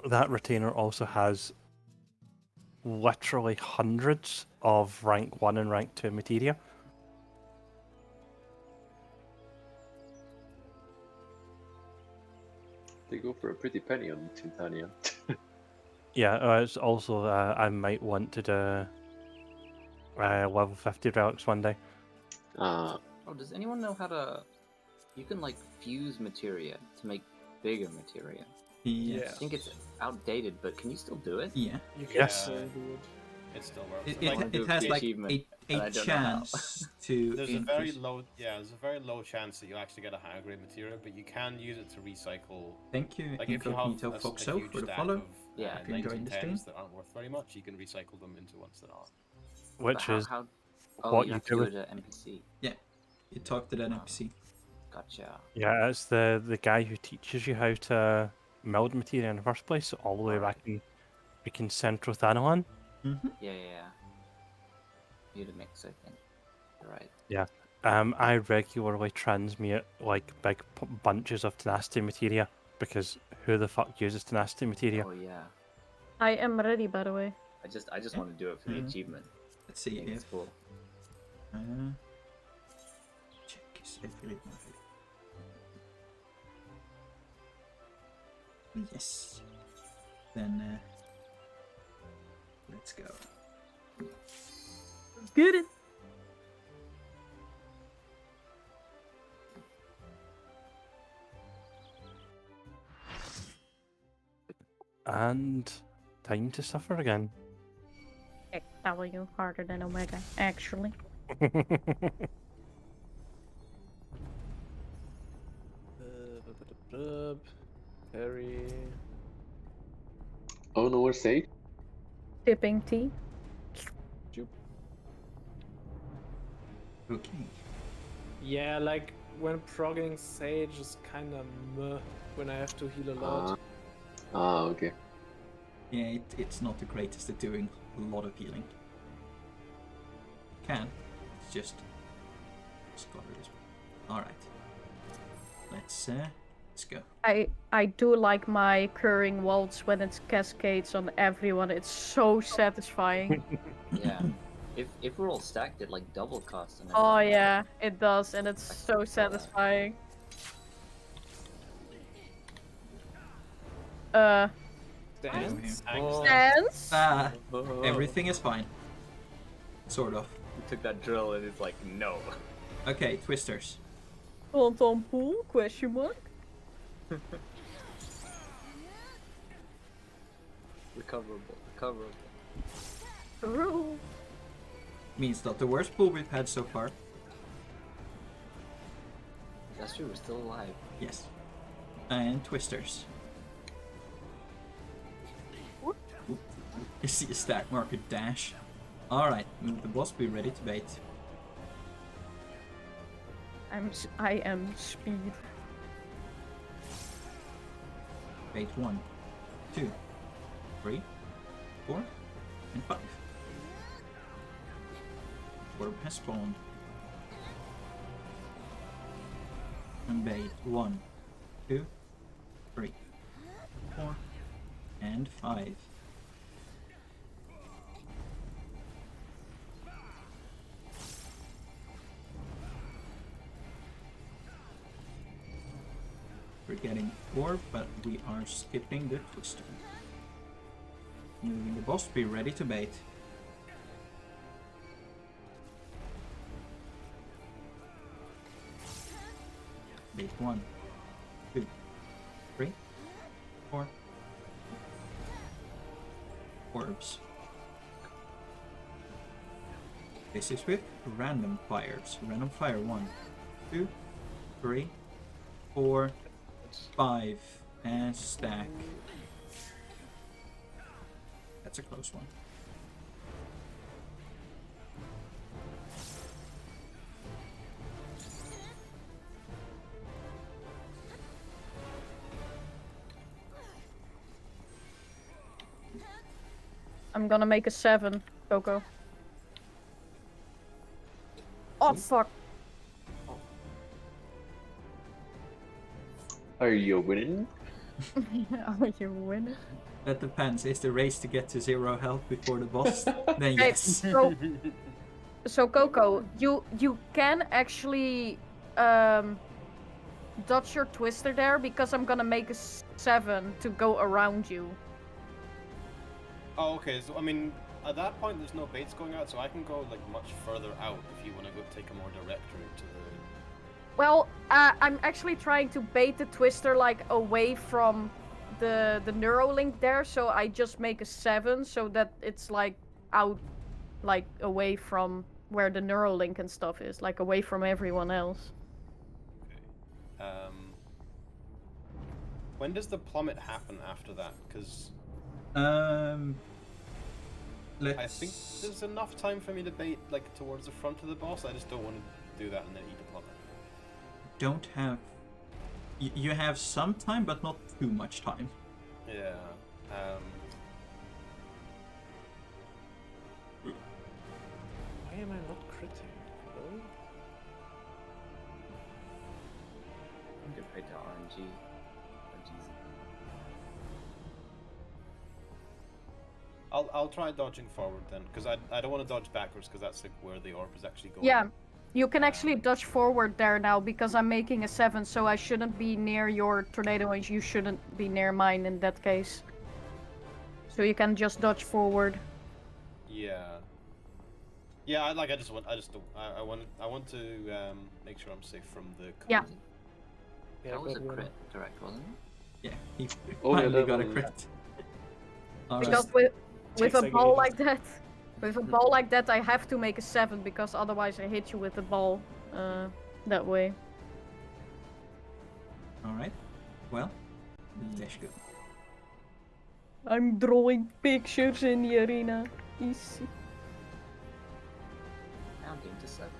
That retainer also has literally hundreds of rank 1 and rank 2 materia. They go for a pretty penny on Tintania. Yeah, it's also I might want to do level 50 relics one day. Ah, Oh, does anyone know how to? You can like fuse materia to make bigger materia. Yes. I think it's outdated, but can you still do it? Yeah. You can Yes. still do it. It still works. It, And, like, it, wanna do it has the like achievement, and I a don't know how. chance to there's a increase. there's a very low chance that you'll actually get a higher grade material, but you can use it to recycle. Thank you, Like if you have Incognito a Foxo, huge for the stack follow. of Yeah, you're enjoying the stream. 1910s that aren't worth very much, you can recycle them into ones that are. But Which how, is how? Oh, what you you have to do do with- it at NPC. You talk to that NPC. Gotcha. yeah, it's the guy who teaches you how to meld materia in the first place, all the way Alright. back in Central Thanalan. Mm-hmm. Yeah. You to mix, I think. You're right. I regularly transmute like big bunches of tenacity materia because who the fuck uses tenacity materia? Oh yeah. I am ready, by the way. I just want to do it for the Mhm. achievement. Let's I see think if it's cool. check his affiliate market. Yes. Then let's go. Get it. And time to suffer again. XW harder than Omega, actually. Parry. oh no, we're safe. Tipping T. Okay. Yeah, like when progging Sage is kinda meh when I have to heal a lot. Okay. Yeah, it's not the greatest at doing a lot of healing. Can. It's just scholars. Alright. Let's go. I do like my curring waltz when it cascades on everyone. It's so satisfying. Yeah. If we're all stacked, it like double costs. And Oh everything. yeah, it does, and it's I so saw that. satisfying. Dance? Oh. Dance? Ah, everything is fine. Sort of. You took that drill and it's like no. Okay, twisters. Phantom pool? Question mark? Recoverable. True. Means not the worst pool we've had so far. That's true. We're still alive. Yes. And twisters. Oop. You see a stack marker dash. Alright, move the boss, be ready to bait. I am speed. Bait 1, 2, 3, 4, and 5. Orb has spawned. And bait 1, 2, 3, 4, and 5. We're getting orb, but we are skipping the twister. Moving the boss, be ready to bait. Bait 1, 2, 3, 4. Orbs. This is with random fires. Random fire 1, 2, 3, 4, 5, and stack. That's a close one. I'm gonna make a 7, Coco. Oh fuck. Are you winning? Are you winning? That depends. Is the race to get to 0 health before the boss? Then Okay, yes. so Coco, you can actually dodge your twister there because I'm gonna make a 7 to go around you. Oh, okay. So I mean, at that point, there's no baits going out, so I can go like much further out if you want to go take a more direct route to the. Well, I'm actually trying to bait the twister like away from the Neuralink there, so I just make a 7 so that it's like out, like away from where the Neuralink and stuff is, like away from everyone else. Okay. When does the plummet happen after that? Because Let's... I think there's enough time for me to bait like towards the front of the boss. I just don't want to do that and then eat the plummet. Don't have... You have some time, but not too much time. Yeah. Why am I not critting? Hello? I'm gonna pray to RNG. I'll try dodging forward then, because I don't want to dodge backwards, because that's like where the orb is actually going. Yeah, you can actually dodge forward there now because I'm making a 7, so I shouldn't be near your tornado and you shouldn't be near mine in that case. So you can just dodge forward. Yeah. Yeah, I want to make sure I'm safe from the. Yeah. That was a crit, correct, wasn't it? Yeah, he Oh, yeah, finally that got a was- crit. Alright. Because with a Checks ball again. like that, I have to make a 7 because otherwise I hit you with the ball that way. Alright. Well, let's go. I'm drawing pictures in the arena. Easy. Now I'm getting to 7.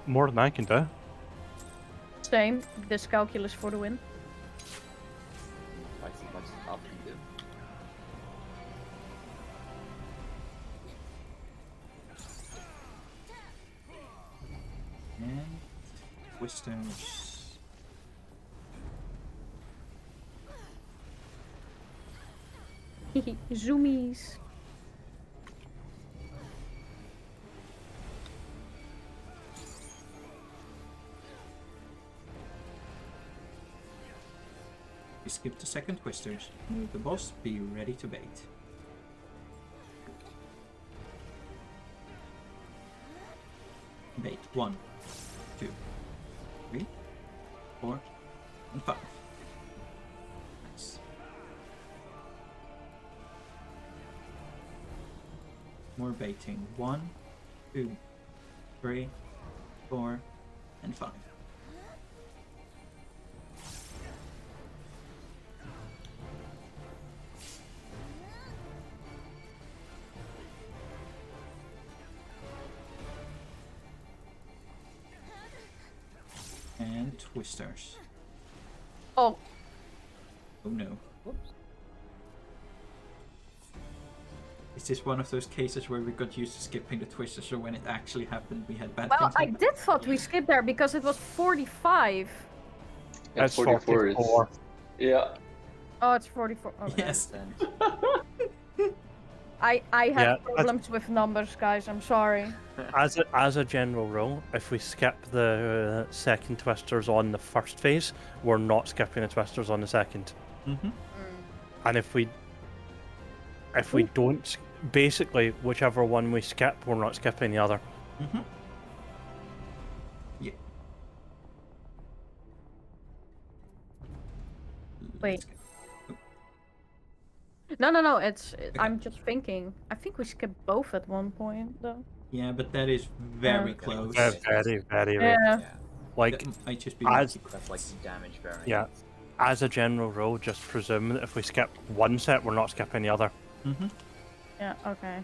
More than I can do. Same. Dyscalculus for the win. Twice as much as up can do. And... Twisters. Zoomies. We skip the second twisters. The boss, be ready to bait. Bait. 1, 2, 3, 4, and 5. Nice. More baiting. 1, 2, 3, 4, and 5. And twisters. Oh, Oh no. Whoops. Is this one of those cases where we got used to skipping the twisters, so when it actually happened we had bad well, things I happen? did thought we skipped there because it was 45. It's That's 44. It's... 44. Yeah. Oh, it's 44. Okay. Yes. Then I have Yeah, problems with numbers, guys. I'm sorry. As a general rule, if we skip the second twisters on the first phase, we're not skipping the twisters on the second. Mm-hmm. And if we don't, basically whichever one we skip, we're not skipping the other. Mm-hmm. Yeah. Wait. No. I'm just thinking. I think we skipped both at one point, though. Yeah, but that is very close. Very, very, very. Yeah. Like, That might just be as- lucky. That's like damage variance. Yeah. as a general rule, just presume that if we skip one set, we're not skipping the other. Mm-hmm. Yeah, okay.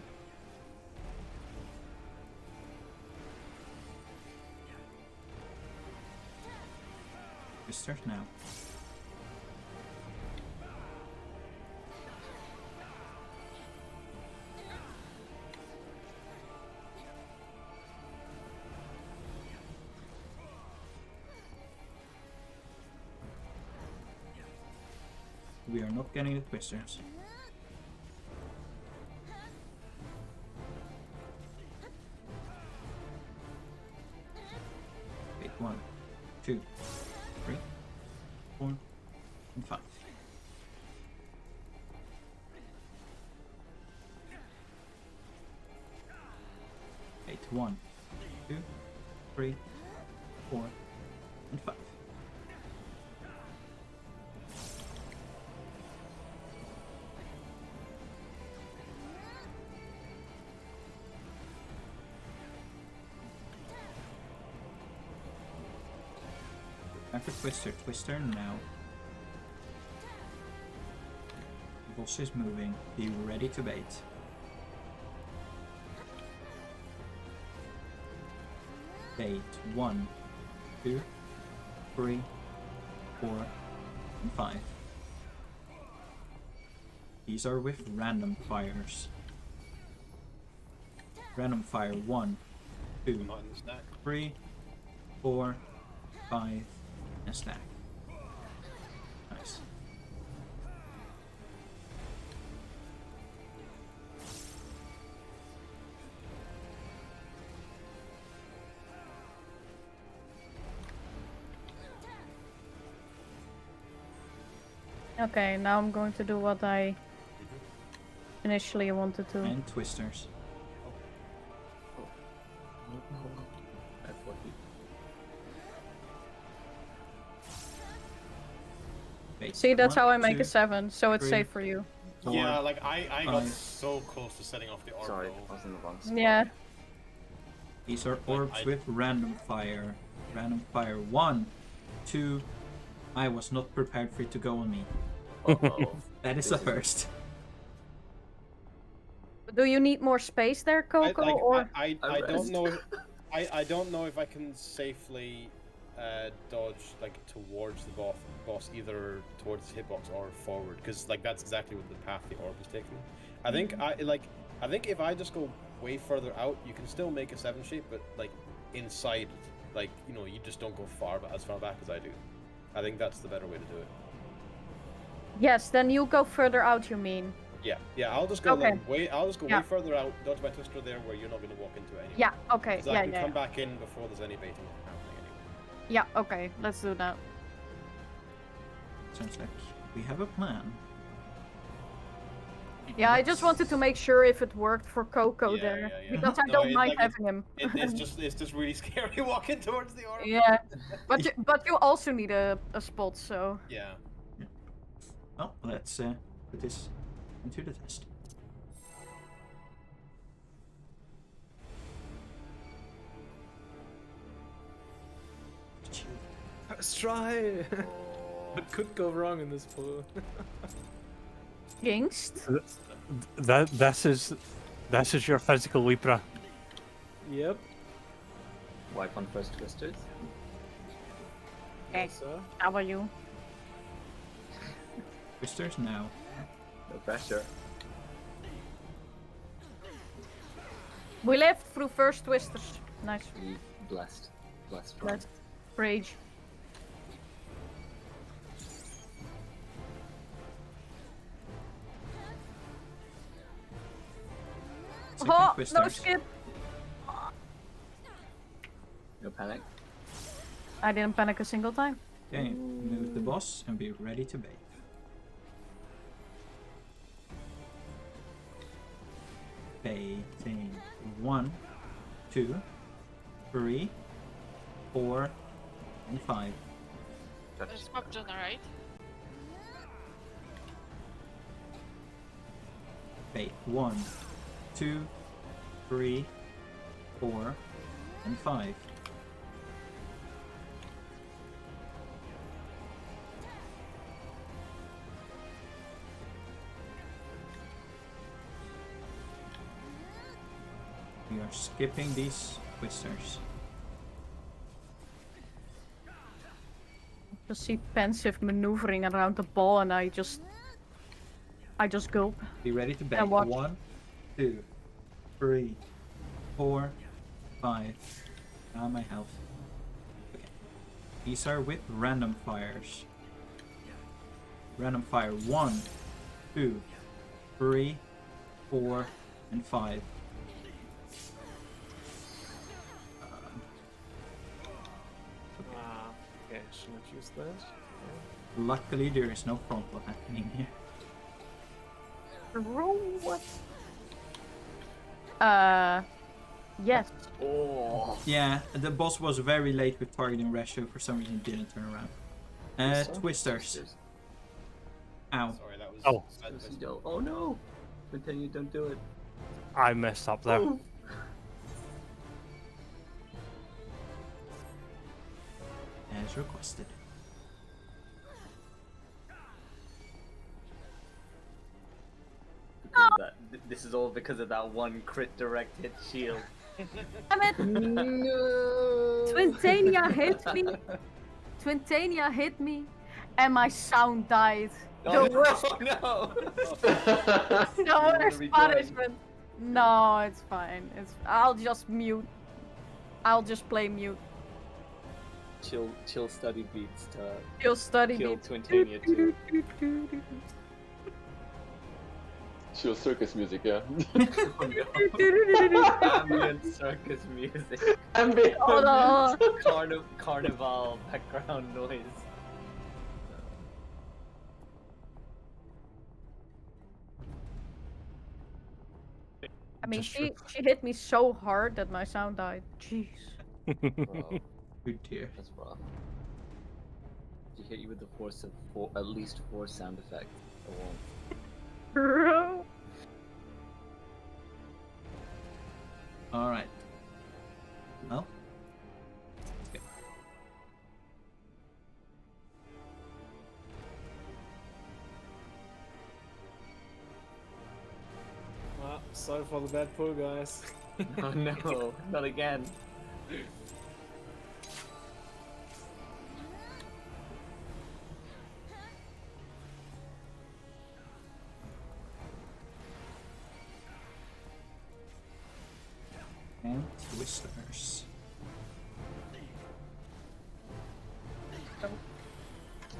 We start now. We are not getting the twisters. Wait, 1, 2, 3, 4, and 5. Wait, 1, 2, 3, 4, and 5. After Twister now. Boss is moving. Be ready to bait. Bait 1, 2, 3, 4, and 5. These are with random fires. Random fire 1, 2, Not in the stack. 3, 4, 5, and stack. Nice. Okay, now I'm going to do what I initially wanted to. And twisters. That's what he. Bait See, that's 1, how I make 2, a 7, so it's 3, safe for you. 4, Yeah, like I got 5. so close to setting off the orb. Sorry, though. I was in the wrong spot. Yeah. These are orbs with random fire. Random fire 1, 2. I was not prepared for it to go on me. Uh-oh. That is a first. Do you need more space there, Coco, or? I I don't rest. know. I don't know if I can safely dodge like towards the boss, either towards the hitbox or forward, because like that's exactly what the path the orb is taking. I think I think if I just go way further out, you can still make a 7 shape, but like inside, like you just don't go as far back as I do. I think that's the better way to do it. Yes, then you go further out, you mean? Yeah, I'll just go Okay. I'll just go Yeah. way further out, dodge my twister there, where you're not going to walk into it anyway. Yeah, okay, So yeah, I can yeah. come back in before there's any baiting happening anyway. Yeah, okay, let's do that. Sounds like we have a plan. Yeah, I just wanted to make sure if it worked for Coco Yeah, there. yeah. Because I No, don't it's mind like having him. It's just really scary walking towards the orb. Yeah, but you also need a spot, so... Yeah. Well, let's put this into the test. Let's try. What could go wrong in this pool? Jinxed? This is your physical Libra. Yep. Wipe on first twisters. Okay, So, how about you? Twisters now. No pressure. We lived through first twisters. Nice. Be blessed. Blessed. Let's rage. Second Oh, no twisters. skip! No panic. I didn't panic a single time. Okay, move the boss and be ready to bait. Baiting 1, 2, 3, 4, and 5. There's pop generate. Bait 1, 2, 3, 4, and 5. skipping these twisters. Just see pensive maneuvering around the ball, and I just gulp. Be ready to bait. And watch. 1, 2, 3, 4, 5. My health. Okay. These are with random fires. Random fire 1, 2, 3, 4, and 5. Okay, should not use that. Luckily, there is no frontal happening here. What? Yes. Oh. Yeah, the boss was very late with targeting ratio. For some reason, didn't turn around. Twisters. Ow. Sorry, that was. Oh. Oh no! Continue, don't do it. I messed up there. Oh. As requested. Because of that, this is all because of that one crit direct hit shield. Damn it! No. Twintania hit me. Twintania hit me, and my sound died. Oh, The worst, no! the worst punishment. No, it's fine. I'll just mute. I'll just play mute. Chill study beats to You'll study kill beats. Twintania too. Chill circus music, yeah. Oh no. Ambient circus music. Ambient. Oh no. Carnival background noise. I mean, Just she hit me so hard that my sound died. Jeez. Bro, Good dear. that's rough. She hit you with the force of at least 4 sound effects. It won't. Bro. Alright. Well. Let's go. Well, sorry for the bad pull, guys. Oh no, not again. And twisters.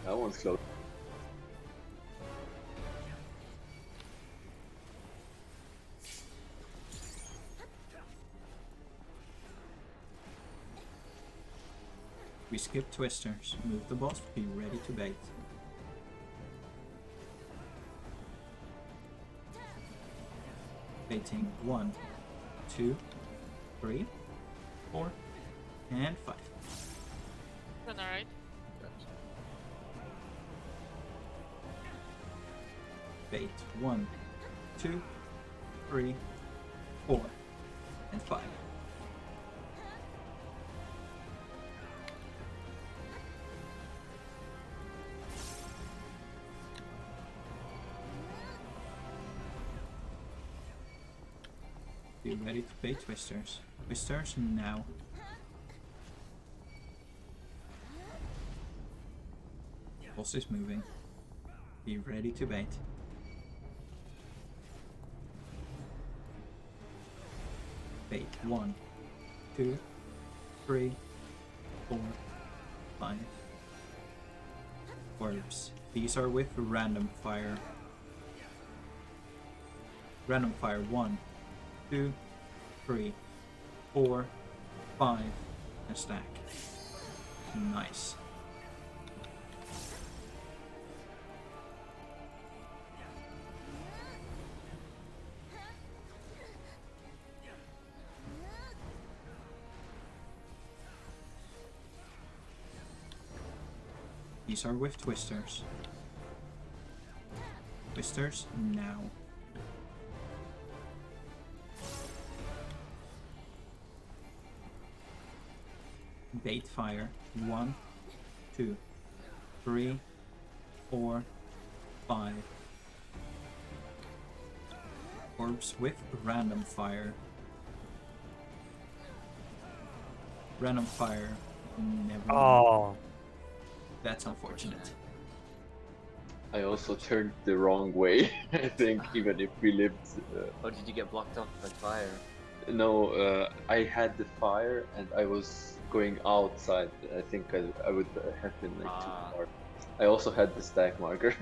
That one's close. We skip twisters. Move the boss. Be ready to bait. Baiting 1, 2, 3, 4, and 5. Alright. Bait 1, 2, 3, 4, and 5. Be ready to bait twisters. Twisters now. Boss is moving. Be ready to bait. Bait 1, 2, 3, 4, 5. Orbs. These are with random fire. Random fire 1, 2, 3, 4, 5, and stack. Nice. These are with twisters. Twisters now. Bait fire 1, 2, 3, 4, 5. Orbs with random fire Random fire. Never mind. Oh, That's unfortunate. I also turned the wrong way. I think even if we lived. Oh, did you get blocked off by fire? No, I had the fire and I was going outside. I think I would have been like too far. I also had the stack marker.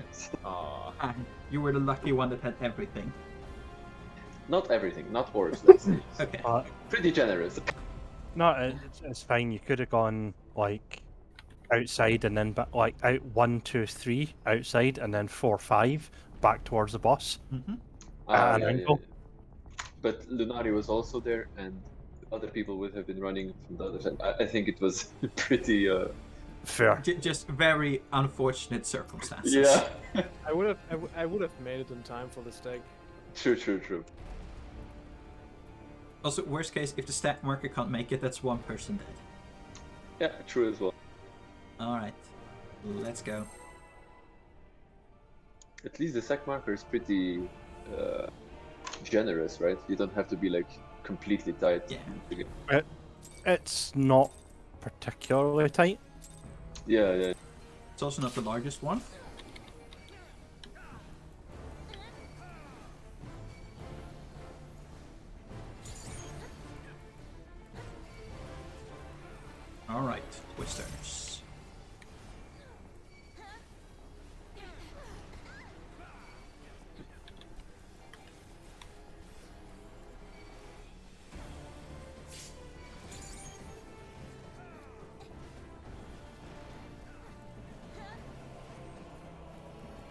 Aw. You were the lucky one that had everything. Not everything, not orbs, let's say. Okay. Pretty generous. no, it's fine. You could have gone like outside and then like out 1, 2, 3 outside and then 4, 5 back towards the boss. Mm-hmm. An angle. But Lunari was also there, and other people would have been running from the other side. I think it was pretty. Fair. Just very unfortunate circumstances. Yeah. I would have made it in time for the stag. True. Also, worst case, if the stack marker can't make it, that's one person dead. Yeah, true as well. Alright, let's go. At least the sack marker is pretty generous, right? You don't have to be like completely tight. Yeah. It's not particularly tight. Yeah. It's also not the largest one. Alright, Twisters.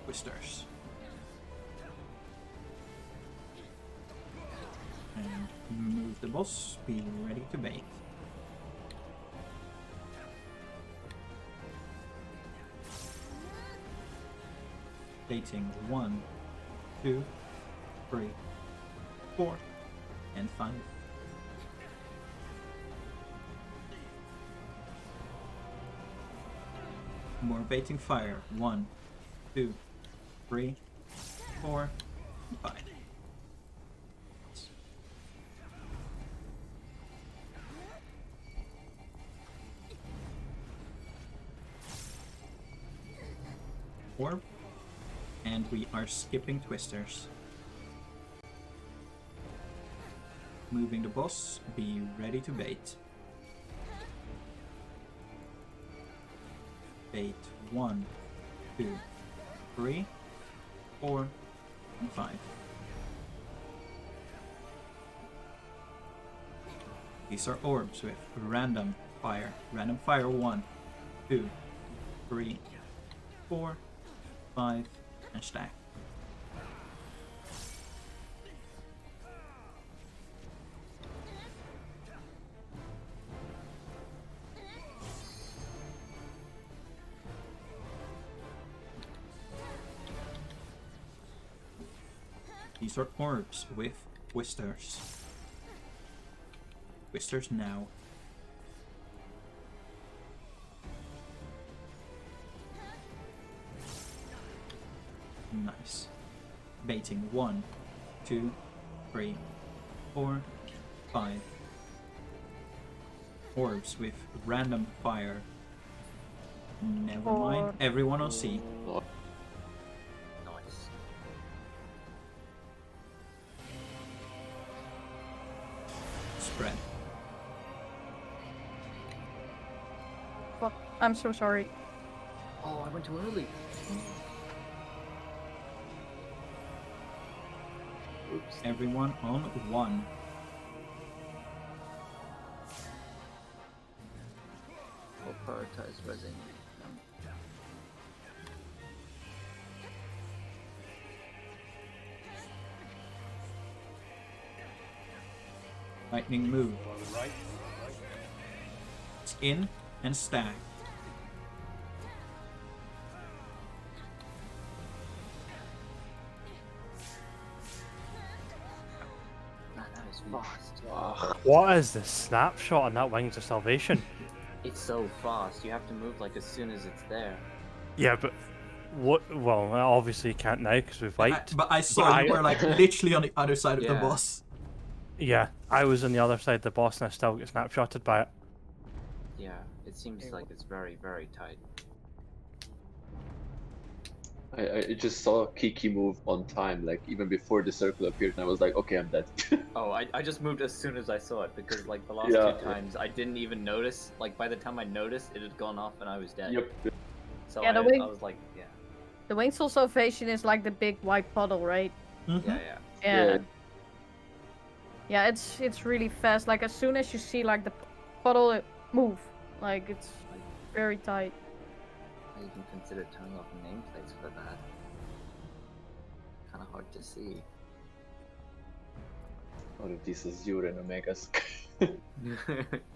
Twisters. And move the boss, be ready to bait. Baiting 1, 2, 3, 4, and 5. More baiting fire. 1, 2, 3, 4, 5. Orb. And we are skipping Twisters. Moving the boss, be ready to bait. Bait 1, 2, 3, 4, and 5. These are orbs with random fire. Random fire 1, 2, 3, 4, 5, and stack. These are orbs with Twisters. Twisters now. Nice. Baiting 1, 2, 3, 4, 5. Orbs with random fire. Never mind. Everyone on C. Nice. Spread. Fuck, I'm so sorry. Oh, I went too early. Oops. Everyone on 1. We'll prioritize resin. Lightning move. On the right. It's in and stack. Man, that is fast. What is the snapshot on that Wings of Salvation? It's so fast. You have to move like as soon as it's there. Yeah, but what? Well, obviously you can't now because we've wiped. But I saw you were like literally on the other side of the Yeah. boss. Yeah, I was on the other side of the boss and I still get snapshotted by it. Yeah, it seems like it's very, very tight. I just saw Kiki move on time, like even before the circle appeared, and I was like, okay, I'm dead. Oh, I just moved as soon as I saw it because like the last Yeah, two times I didn't even notice. Like by the time I noticed, it had gone off and I was dead. Yep. So Yeah, the I wing- was like, yeah, The winged soul salvation is like the big white puddle, right? Mm-hmm. yeah. Yeah. Yeah, it's really fast. Like as soon as you see like the puddle move, like it's very tight. I even considered turning off nameplates for that. Kind of hard to see. One of these Azure and Omegas.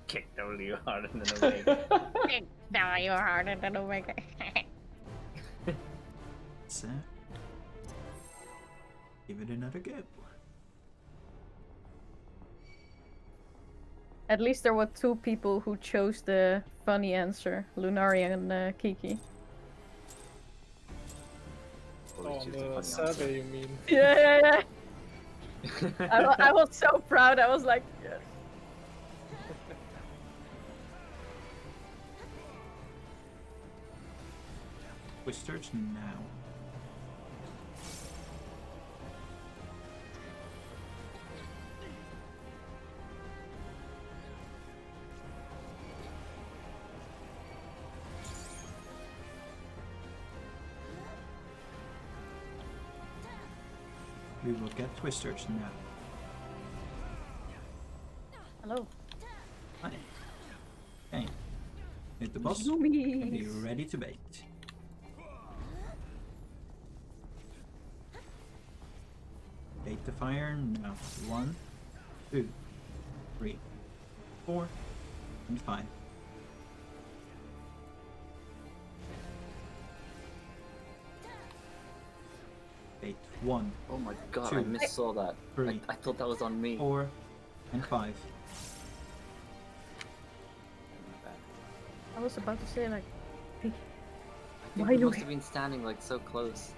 Kick W harder than Omega. Now you're harder than Omega. So, give it another go. At least there were two people who chose the funny answer, Lunaria and Kiki. Always Oh, choose the the funny survey, you mean? Yeah. answer. I was so proud. I was like, yes. Twisters now. We will get twisters now. Hello. Hi. Okay. Hit the boss. And be Zoomies. ready to bait. Bait the fire now. 1, 2, 3, 4, and 5. Bait 1, Oh my god, I Two. missaw that. 3, I thought that was on me. 4, and 5. My bad. I was about to say like, I think Why we you- must have been standing like so close.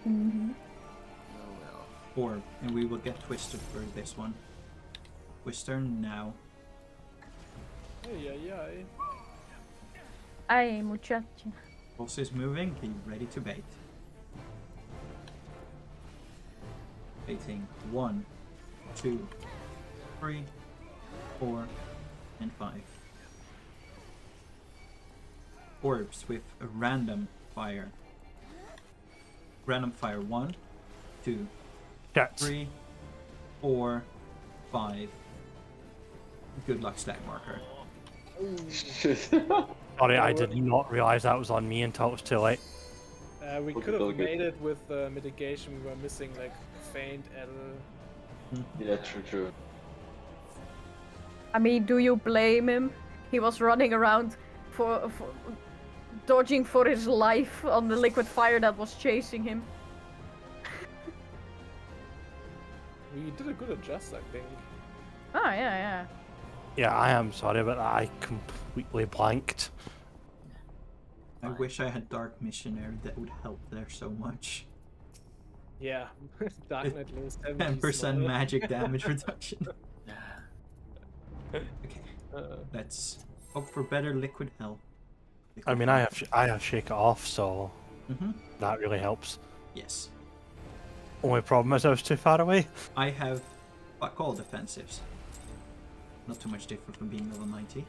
mm-hmm. Oh well. 4, and we will get twisted for this one. Twister now. Ay, ay, ay. Ay, muchacha. Boss is moving, be ready to bait. Baiting 1, 2, 3, 4, and 5. Orbs with a random fire. Random fire 1, 2, Cats. 3, 4, 5. Good luck, stack marker. Sorry, I did not realize that was on me until it was too late. We Okay, could have okay. made it with mitigation. We were missing like faint L. Yeah, true. I mean, do you blame him? He was running around for dodging for his life on the liquid fire that was chasing him. We did a good adjust, I think. Oh yeah. Yeah, I am sorry about that. I completely blanked. I wish I had Dark Missionary, that would help there so much. Yeah, Dark Knight level 70 10% magic damage reduction. Okay, Uh, let's hope for better liquid health. I mean, I have Shake It Off, so Mm-hmm. that really helps. Yes. Only problem is I was too far away. I have fuck all defensives. Not too much different from being level 90.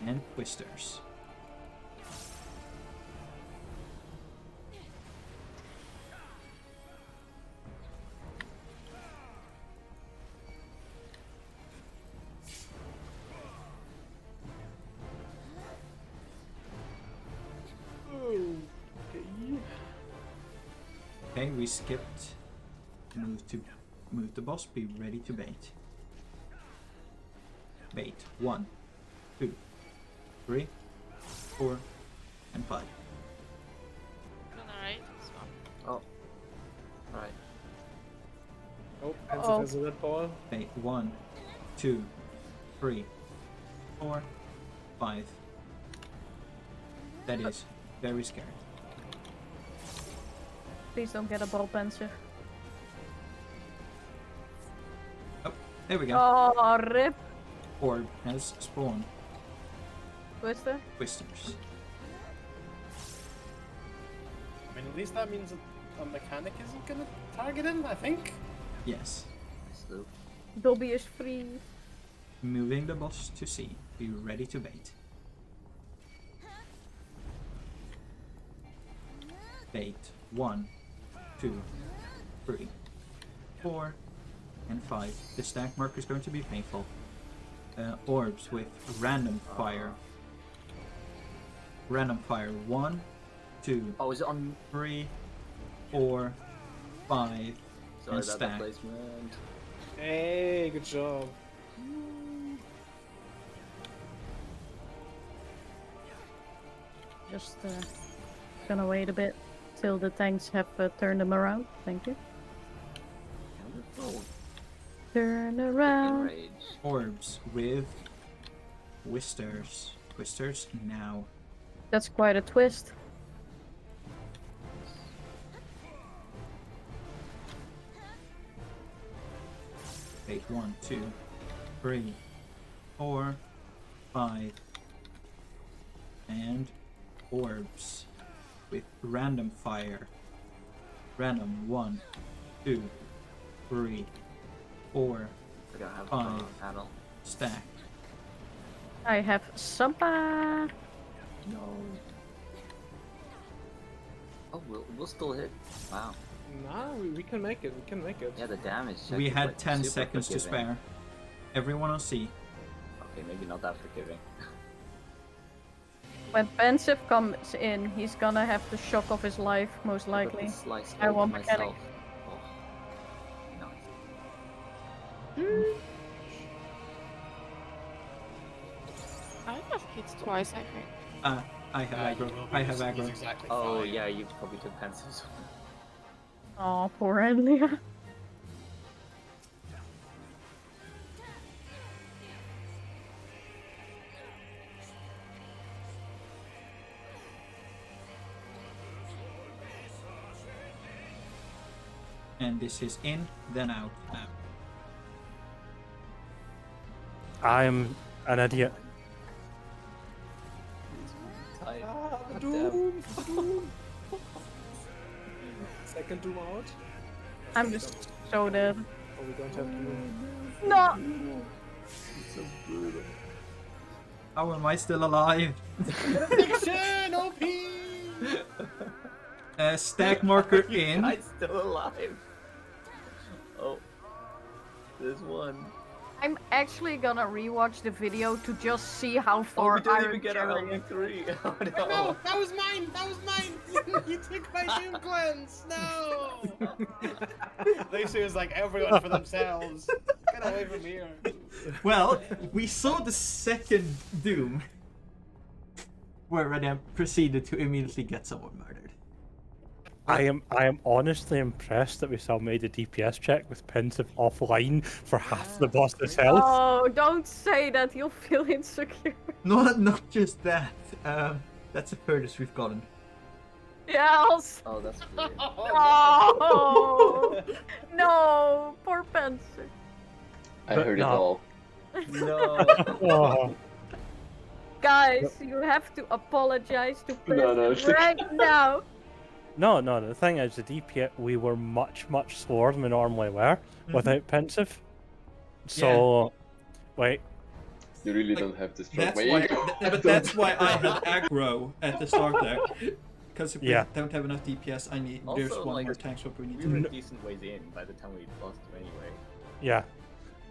And twisters. okay. Okay, we skipped. Move the boss. Be ready to bait. Bait 1, 2, 3, 4, and 5. Alright, this one. Oh. Right. Oh, Pensive Uh-oh. has a red ball. Bait 1, 2, 3, 4, 5. That is very scary. Please don't get a ball pensive. Oh, there we go. Oh, rip. Orb has spawned. Twister? Twisters. I mean, at least that means a mechanic isn't gonna target him, I think. Yes. Nice loop. Dobby is free. Moving the boss to C. Be ready to bait. Bait. 1, 2, 3, 4, and 5. The stack marker is going to be painful. Orbs with random fire. Random fire. 1, 2, Oh, is it on? 3, 4, 5, Sorry and about stack. that placement. Hey, good job. Just gonna wait a bit till the tanks have turned them around. Thank you. Wonderful. Turn Freaking around. rage. Orbs with twisters. Twisters now. That's quite a twist. Bait 1, 2, 3, 4, 5, and orbs with random fire. Random 1, 2, 3, 4, I don't have a 5. paddle. Stack. I have Sampa. No. Oh, we'll still hit. Wow. Nah, we can make it. We can make it. Yeah, the damage. check We is, had like, 10 super seconds to forgiving. spare. Everyone on C. Okay, maybe not that forgiving. When Pensive comes in, he's gonna have the shock of his life, most But likely. the slice I open want mechanic. myself. Oh. Nice. I just hit twice, I think. I have You aggro. will be I have just- aggro. it's exactly Oh fine. yeah, you probably took pencils. Oh, poor Enlia. And this is in, then out. I'm an idiot. Tight. Ah, God Doom! Doom! Second Doom out. I'm just so dead. Oh, we don't have Doom. No! So brutal. How am I still alive? Fiction, OP! Stack marker You in. guys still alive? Oh, there's one. I'm actually gonna rewatch the video to just see how Oh, far we didn't Iron even get our Chariot- LV3. Oh no. No, that was mine! That was mine! You took my Doom cleanse! No! Lucy was like, everyone for themselves. Get away from here. Well, we saw the second Doom, where I then proceeded to immediately get someone murdered. I am honestly impressed that we still made a DPS check with Pensive offline for half the boss's health. Oh, don't say that. You'll feel insecure. Not just that. That's the furthest we've gotten. Yeah, also. Oh, that's weird. Oh! No, poor Pensive. I But heard it no. all. No. Oh, Guys, you have to apologize to No, no, Pensive right now. no, the thing is, the DPS, we were much slower than we normally were without Pensive. So, wait, You really don't have to struggle. But that's why I had aggro at the start there. Because if Yeah. we don't have enough DPS, there's Also, one like, more tank swap we need We to were do. a decent ways in by the time we lost him anyway. yeah,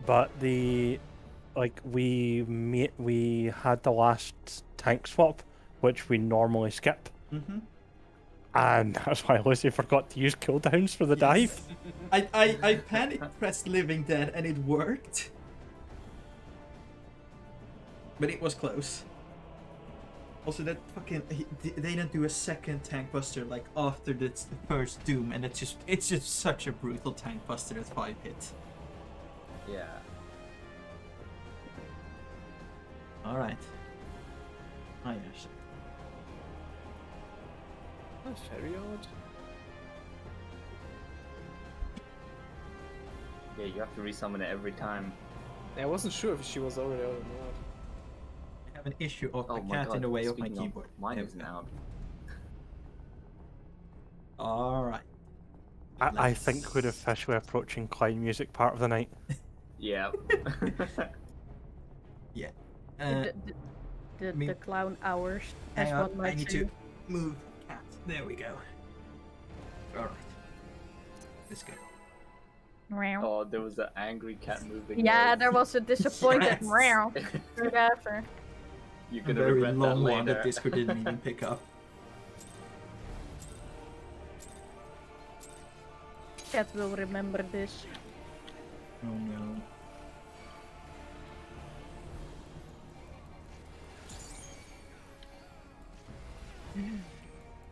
but we had the last tank swap, which we normally skip, Mm-hmm. and that's why Lucy forgot to use cooldowns for the dive. I panic pressed Living Dead and it worked. But it was close. Also, that fucking they didn't do a second tank buster like after the first Doom, and it's just such a brutal tank buster at 5 hits. Yeah. All right. Ah, yes. That's very odd. Yeah, you have to resummon it every time. I wasn't sure if she was already out or not. I have an issue of Oh the my cat god, in the way of my speaking keyboard. mine There we isn't go. out. Alright. I think we're officially approaching clown music part of the night. Yeah. Yeah. The clown hours, as Hang on, one might I need say. to move cat. There we go. Alright. Let's go. Meow. Oh, there was an angry cat moving. Yeah, noise. there was a disappointed Yes. meow right after. You're A gonna very regret that long later. one that Discord didn't even pick up. Cat will remember this. Oh no.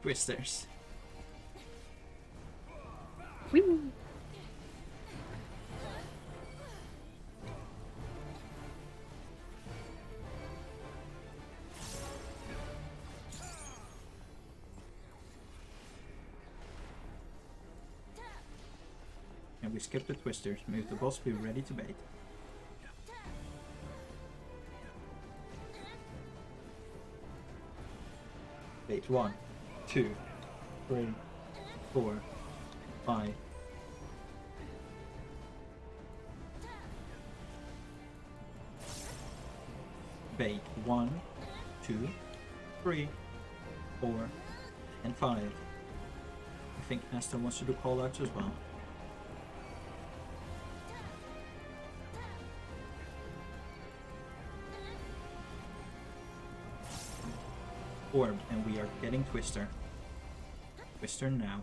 Twisters. Whee! And we skip the twisters. Move the boss, be ready to bait. Bait 1, 2, 3, 4, 5. Bait 1, 2, 3, 4, and 5. I think Aston wants to do callouts as well. Orb, and we are getting Twister. Twister now.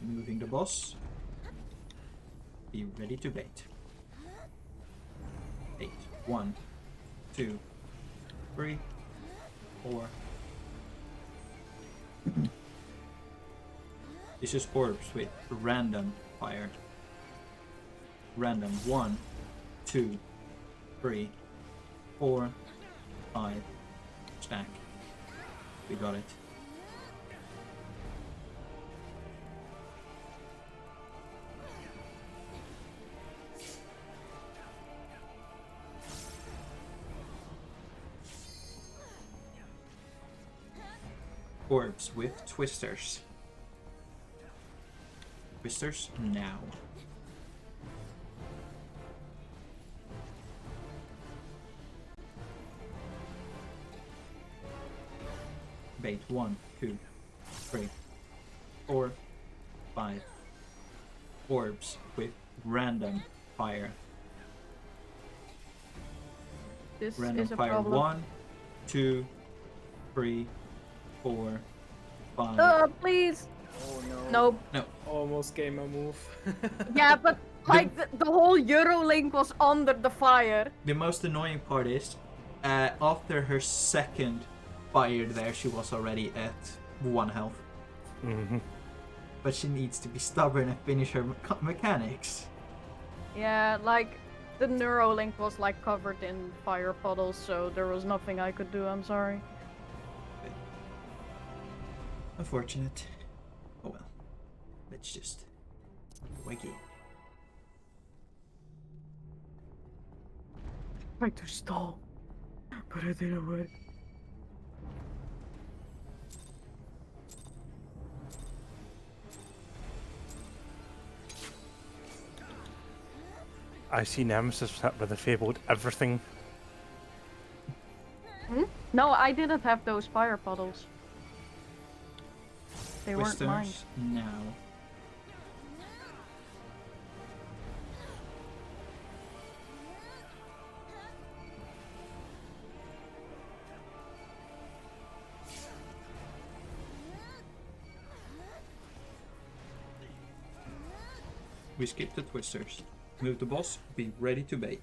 Moving the boss. Be ready to bait. Bait. 1, 2, 3, 4. This is orbs with random fire. Random. 1, 2, 3, 4, 5. Stack. We got it. Orbs with twisters. Twisters now. Bait 1, 2, 3, 4, 5. Orbs with random fire. This Random is a fire problem. 1, 2, 3, 4, 5. Please! Oh no. Nope. No, Almost gamer move. Yeah, but like the whole Eurolink was under the fire. the most annoying part is, after her second fire there, she was already at 1 health. Mm-hmm. But she needs to be stubborn and finish her mechanics. Yeah, like the Neuralink was like covered in fire puddles, so there was nothing I could do. I'm sorry. Unfortunate. Oh well. Let's just wake it. Tried to stall, but it didn't work. I see Nemesis hit with the fabled everything. No, I didn't have those fire puddles. They weren't mine. Twisters now. We skip the twisters. Move the boss, be ready to bait.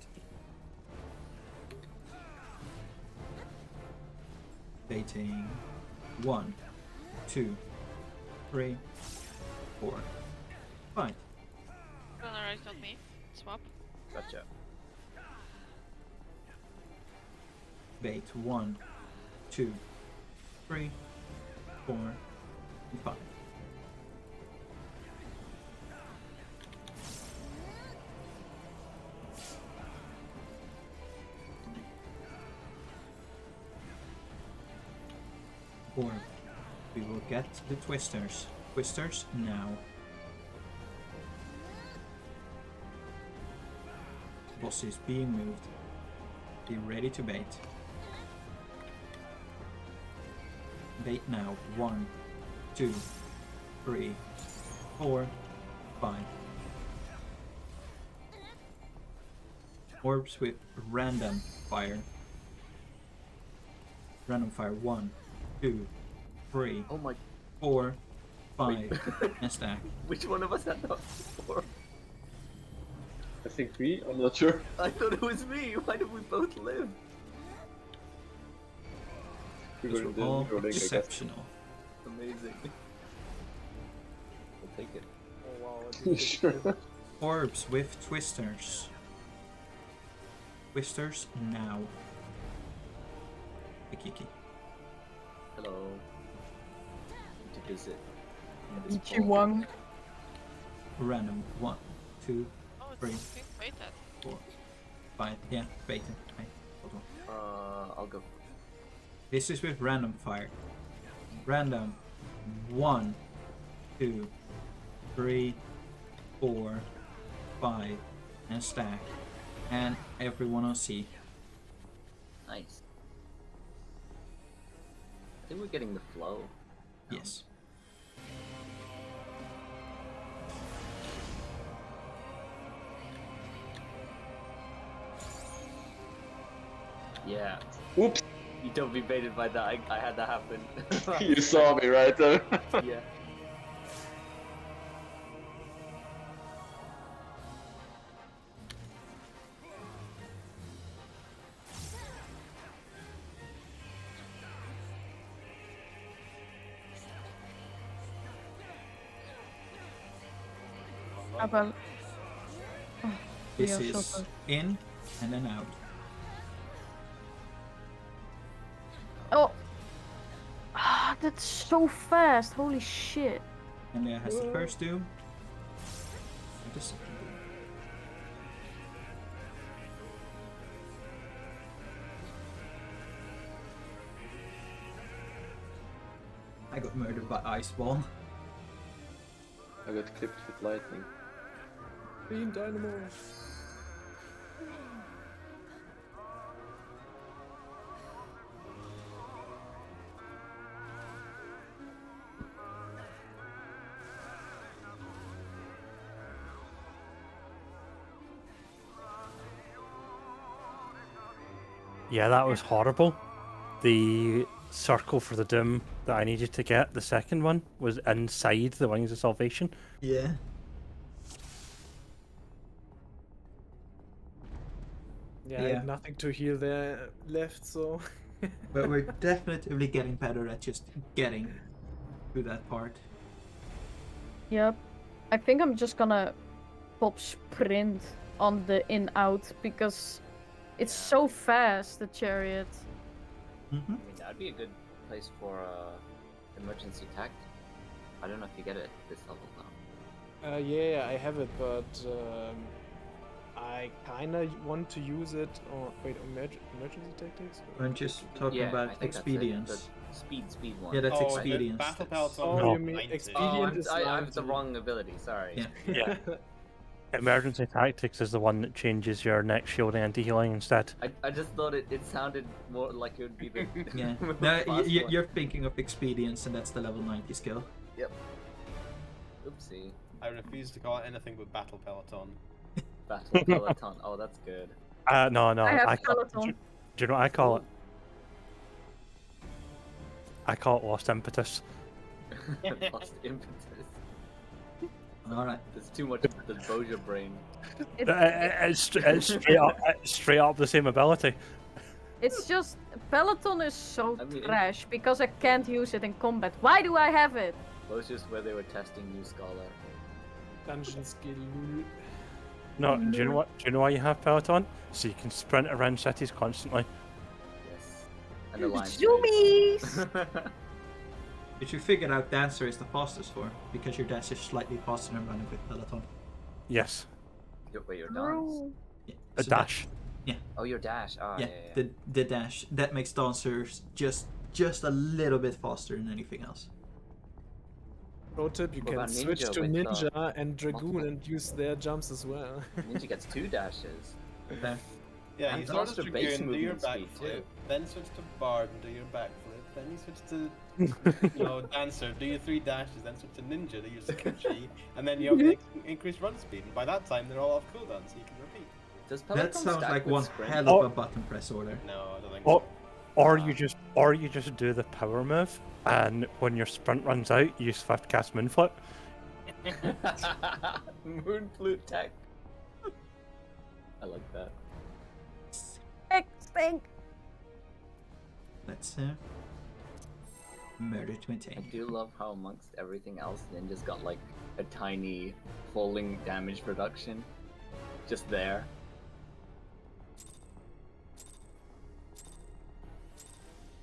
Baiting 1, 2, 3, 4, 5. Gonna right on me. Swap. Gotcha. Bait 1, 2, 3, 4, and 5. orb. We will get the twisters. Twisters now. Boss is being moved. Be ready to bait. Bait now. 1, 2, 3, 4, 5. Orbs with random fire. Random fire. 1, 2, 3, Oh my. 4, 5, and stack. Which one of us had that before? I think we. I'm not sure. I thought it was me. Why did we both live? We Those were in were the all rolling, I guess. exceptional. Amazing. We'll take it. Oh wow. it did Sure. good. Orbs with twisters. Twisters now. Kiki. Hello. To visit. Ichiwang. Random. 1, 2, Oh, it's Three. being waited. 4, 5. Yeah, bait it. Right. Hold on. I'll go. This is with random fire. Random. 1, 2, 3, 4, 5, and stack. And everyone on C. Nice. I think we're getting the flow. Yes. Yeah. Oops. You don't be baited by that. I had that happen. You saw me, right? Yeah. About. Oh, we This are so is close. in and then out. Oh! Ah, that's so fast. Holy shit. And there has the first doom. And the second doom. I got murdered by Ice Ball. I got clipped with lightning. Beam Dynamo. Yeah, that was horrible. The circle for the doom that I needed to get, the second one, was inside the Wings of Salvation. Yeah. Yeah, I Yeah. had nothing to heal there left, so. But we're definitely getting better at just getting through that part. Yep. I think I'm just gonna pop sprint on the in-out because it's so fast, the chariot. Mm-hmm. I mean, that'd be a good place for emergency tact. I don't know if you get it at this level though. Yeah, I have it, but I kinda want to use it. Or wait, emergency tactics? I'm just talking I about think that's it. expedience. The speed one. Yeah, that's Oh, expedience. Battle That's- Peloton. Oh, No. you mean 90. expedient is I have the 90. wrong ability. Sorry. Yeah. Yeah. Emergency Tactics is the one that changes your next shielding into healing instead. I just thought it sounded more like it would be the Yeah. the No, fast one. you're thinking of expedience, and that's the level 90 skill. Oopsie. I refuse to call it anything but Battle Peloton. Battle Peloton. Oh, that's good. No, I have call, Peloton. do you know what I call it? I call it Lost Impetus. Lost impetus. Alright. There's too much of the Boja brain. It's straight up the same ability. It's just Peloton is so I mean, trash because I can't use it in combat. Why do I have it? Boja's where they were testing new Scholar. Dungeon skill. lol. No, do you know what? Do you know why you have Peloton? So you can sprint around cities constantly. Yes. And Alliance Zoomies! But you figured out Dancer is the fastest for, because your dash is slightly faster than running with Peloton. Yes, Wait, your dance. Bro. Yeah. a so dash. Oh, your dash. Ah, Yeah, yeah. the dash. That makes Dancers just just a little bit faster than anything else. Pro tip, you What can about switch Ninja to with, Ninja and Dragoon multiple? and use their jumps as well. Ninja gets 2 dashes. There. Yeah, And you start as faster base Dragoon, do your movement speed, backflip, too. then switch to Bard and do your backflip, then you switch to Dancer, do your 3 dashes, then switch to Ninja, do your Sakuchi, and then you have the increased run speed. And by that time, they're all off cooldown, so you can repeat. Does That Peloton sounds stack like with one sprint? hell of a button press order. No, I don't think Oh, so. or you just do the power move, and when your sprint runs out, you swift cast Moonflute. Moon flute tech. I like that. Stink. Let's murder I 20. do love how amongst everything else, Ninja's got like a tiny falling damage reduction. Just there.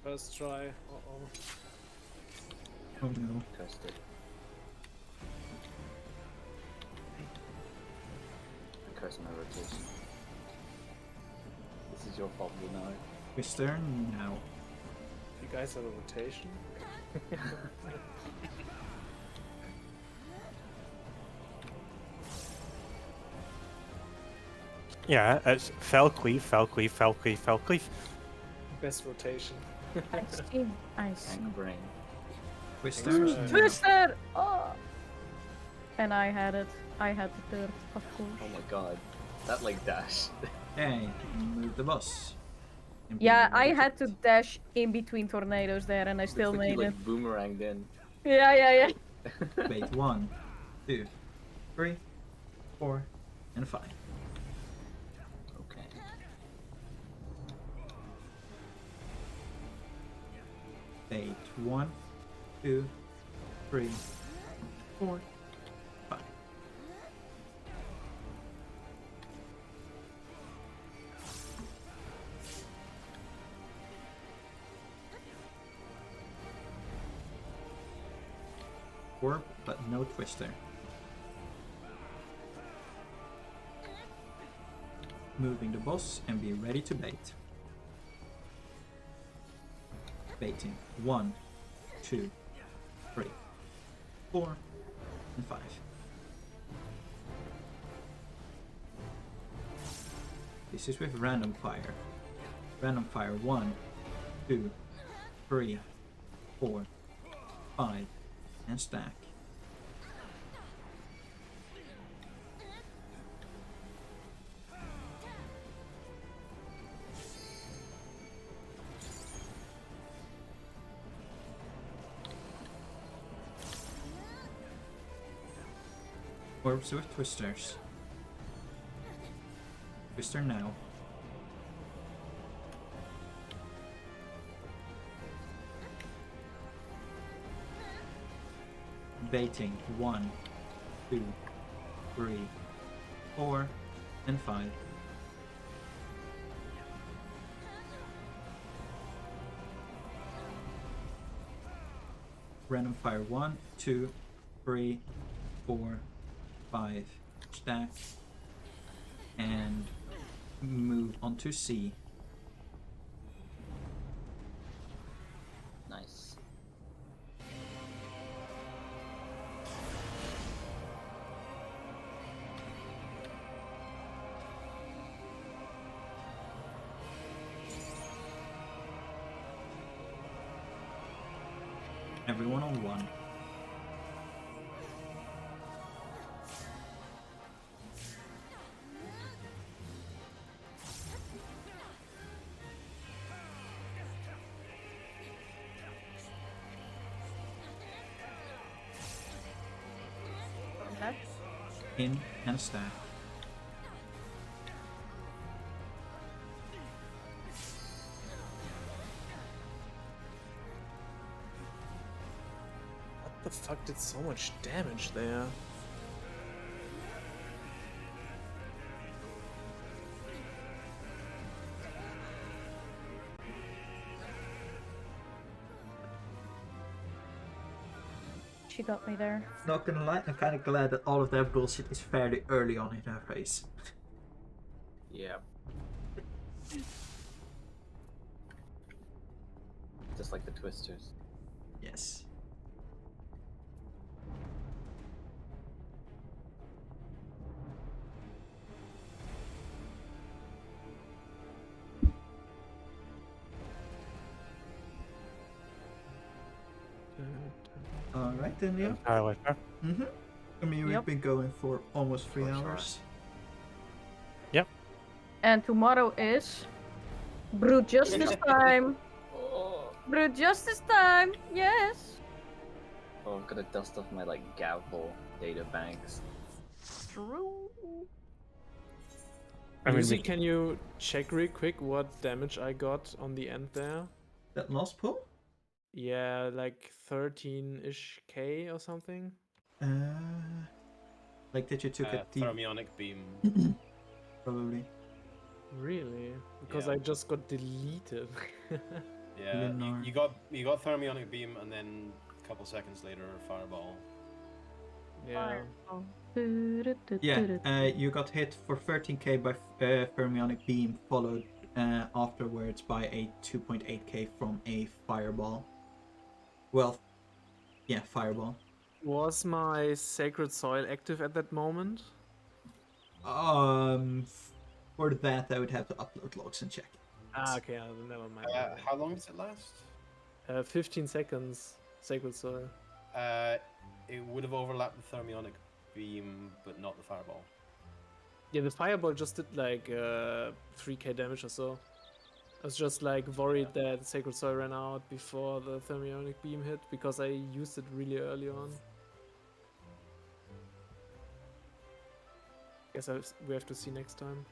First try. Uh-oh. Oh no. Cursed it. I curse my rotation. This is your fault, Lunari. Twister now. You guys have a rotation? Yeah, it's fell cleave, fell cleave, fell cleave, fell cleave. Best rotation. I see. I see. Tank brain. Twister now. Twister! Oh! And I had it. I had the third, of course. Oh my god. That like dash. Okay, move the boss. And be Yeah, I ready to had to dash in between tornadoes there, and I still Looks like made you it. like boomeranged in. Yeah. Wait, 1, 2, 3, 4, and 5. Okay. Wait, 1, 2, 3, 4, 5. Warp, but no twister. Moving the boss and be ready to bait. Baiting. 1, 2, 3, 4, and 5. This is with random fire. Random fire 1, 2, 3, 4, 5, and stack. Orbs with twisters. Twister now. Baiting 1, 2, 3, 4, and 5. Random fire 1, 2, 3, 4, 5. Stack. And move onto C. Nice. Everyone on 1. In and stack. What the fuck did so much damage there? She got me there. Not gonna lie, I'm kinda glad that all of that bullshit is fairly early on in her phase. Yeah. The just like the twisters. Yes. All right then, Leo. Entirely fair. Mm-hmm. I mean, we've Yep. been going for almost 3 For sure. hours. And tomorrow is Brute Justice time. Oh, Brute Justice time. Yes. I'm gonna dust off my like gavel data banks. True. I mean, Lucy, can you check real quick what damage I got on the end there? That last pull? Yeah, like 13-ish K or something. Like that you took a deep... Thermionic beam. Probably. Really? Because Yeah. I just got deleted. Yeah, Leonard. you got thermionic beam, and then a couple seconds later, fireball. Yeah. Yeah, you got hit for 13k by Fermionic Beam, followed afterwards by a 2.8k from a Fireball. Well, yeah, Fireball. Was my Sacred Soil active at that moment? For that I would have to upload logs and check. Ah, okay, never mind. How long does it last? 15 seconds, Sacred Soil. It would have overlapped the thermionic beam, but not the fireball. Yeah, the Fireball just did like 3k damage or so. I was just like worried that Sacred Soil ran out before the Thermionic Beam hit because I used it really early on. Guess we have to see next time.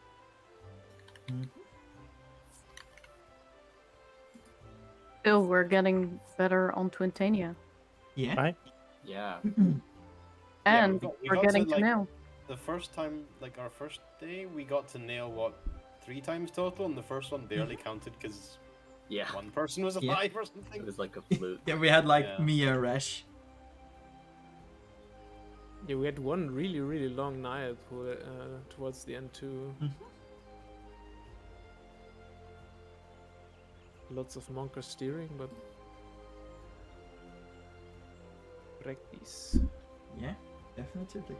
Still, we're getting better on Twintania. Yeah. Right. Yeah. And we we're got getting to, to like, nail. The first time, like our first day, we got to nail what 3 times total, and the first one barely counted because Yeah. one person was Yeah. alive or It something. was like a fluke. Yeah, we had like Yeah. Mia and Resh. Yeah, we had one really long night towards the end too. Lots of monker steering, but practice. Yeah, definitely.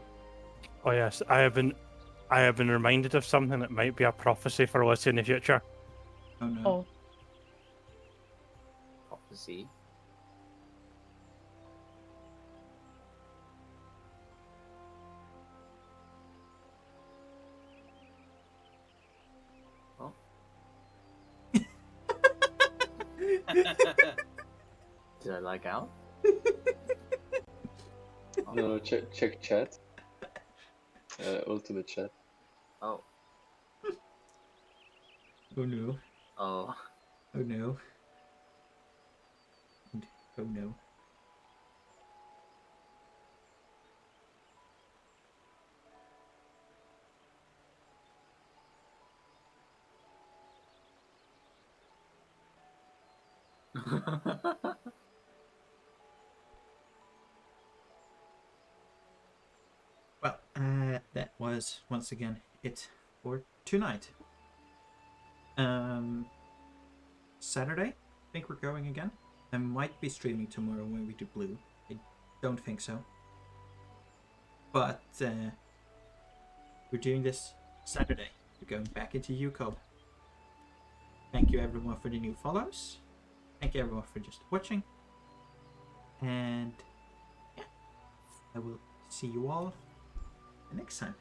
Oh yes, I have been reminded of something that might be a prophecy for us in the future. Oh no. Oh, Prophecy. Oh. Did I lag out? No, check chat. Ultimate chat. Oh. Oh no. Oh. Oh no. Oh no. Well, that was once again it for tonight. Saturday, I think we're going again. I might be streaming tomorrow when we do blue. I don't think so. But we're doing this Saturday. We're going back into UCOB. Thank you everyone for the new follows. Thank you everyone for just watching. And yeah, I will see you all next time.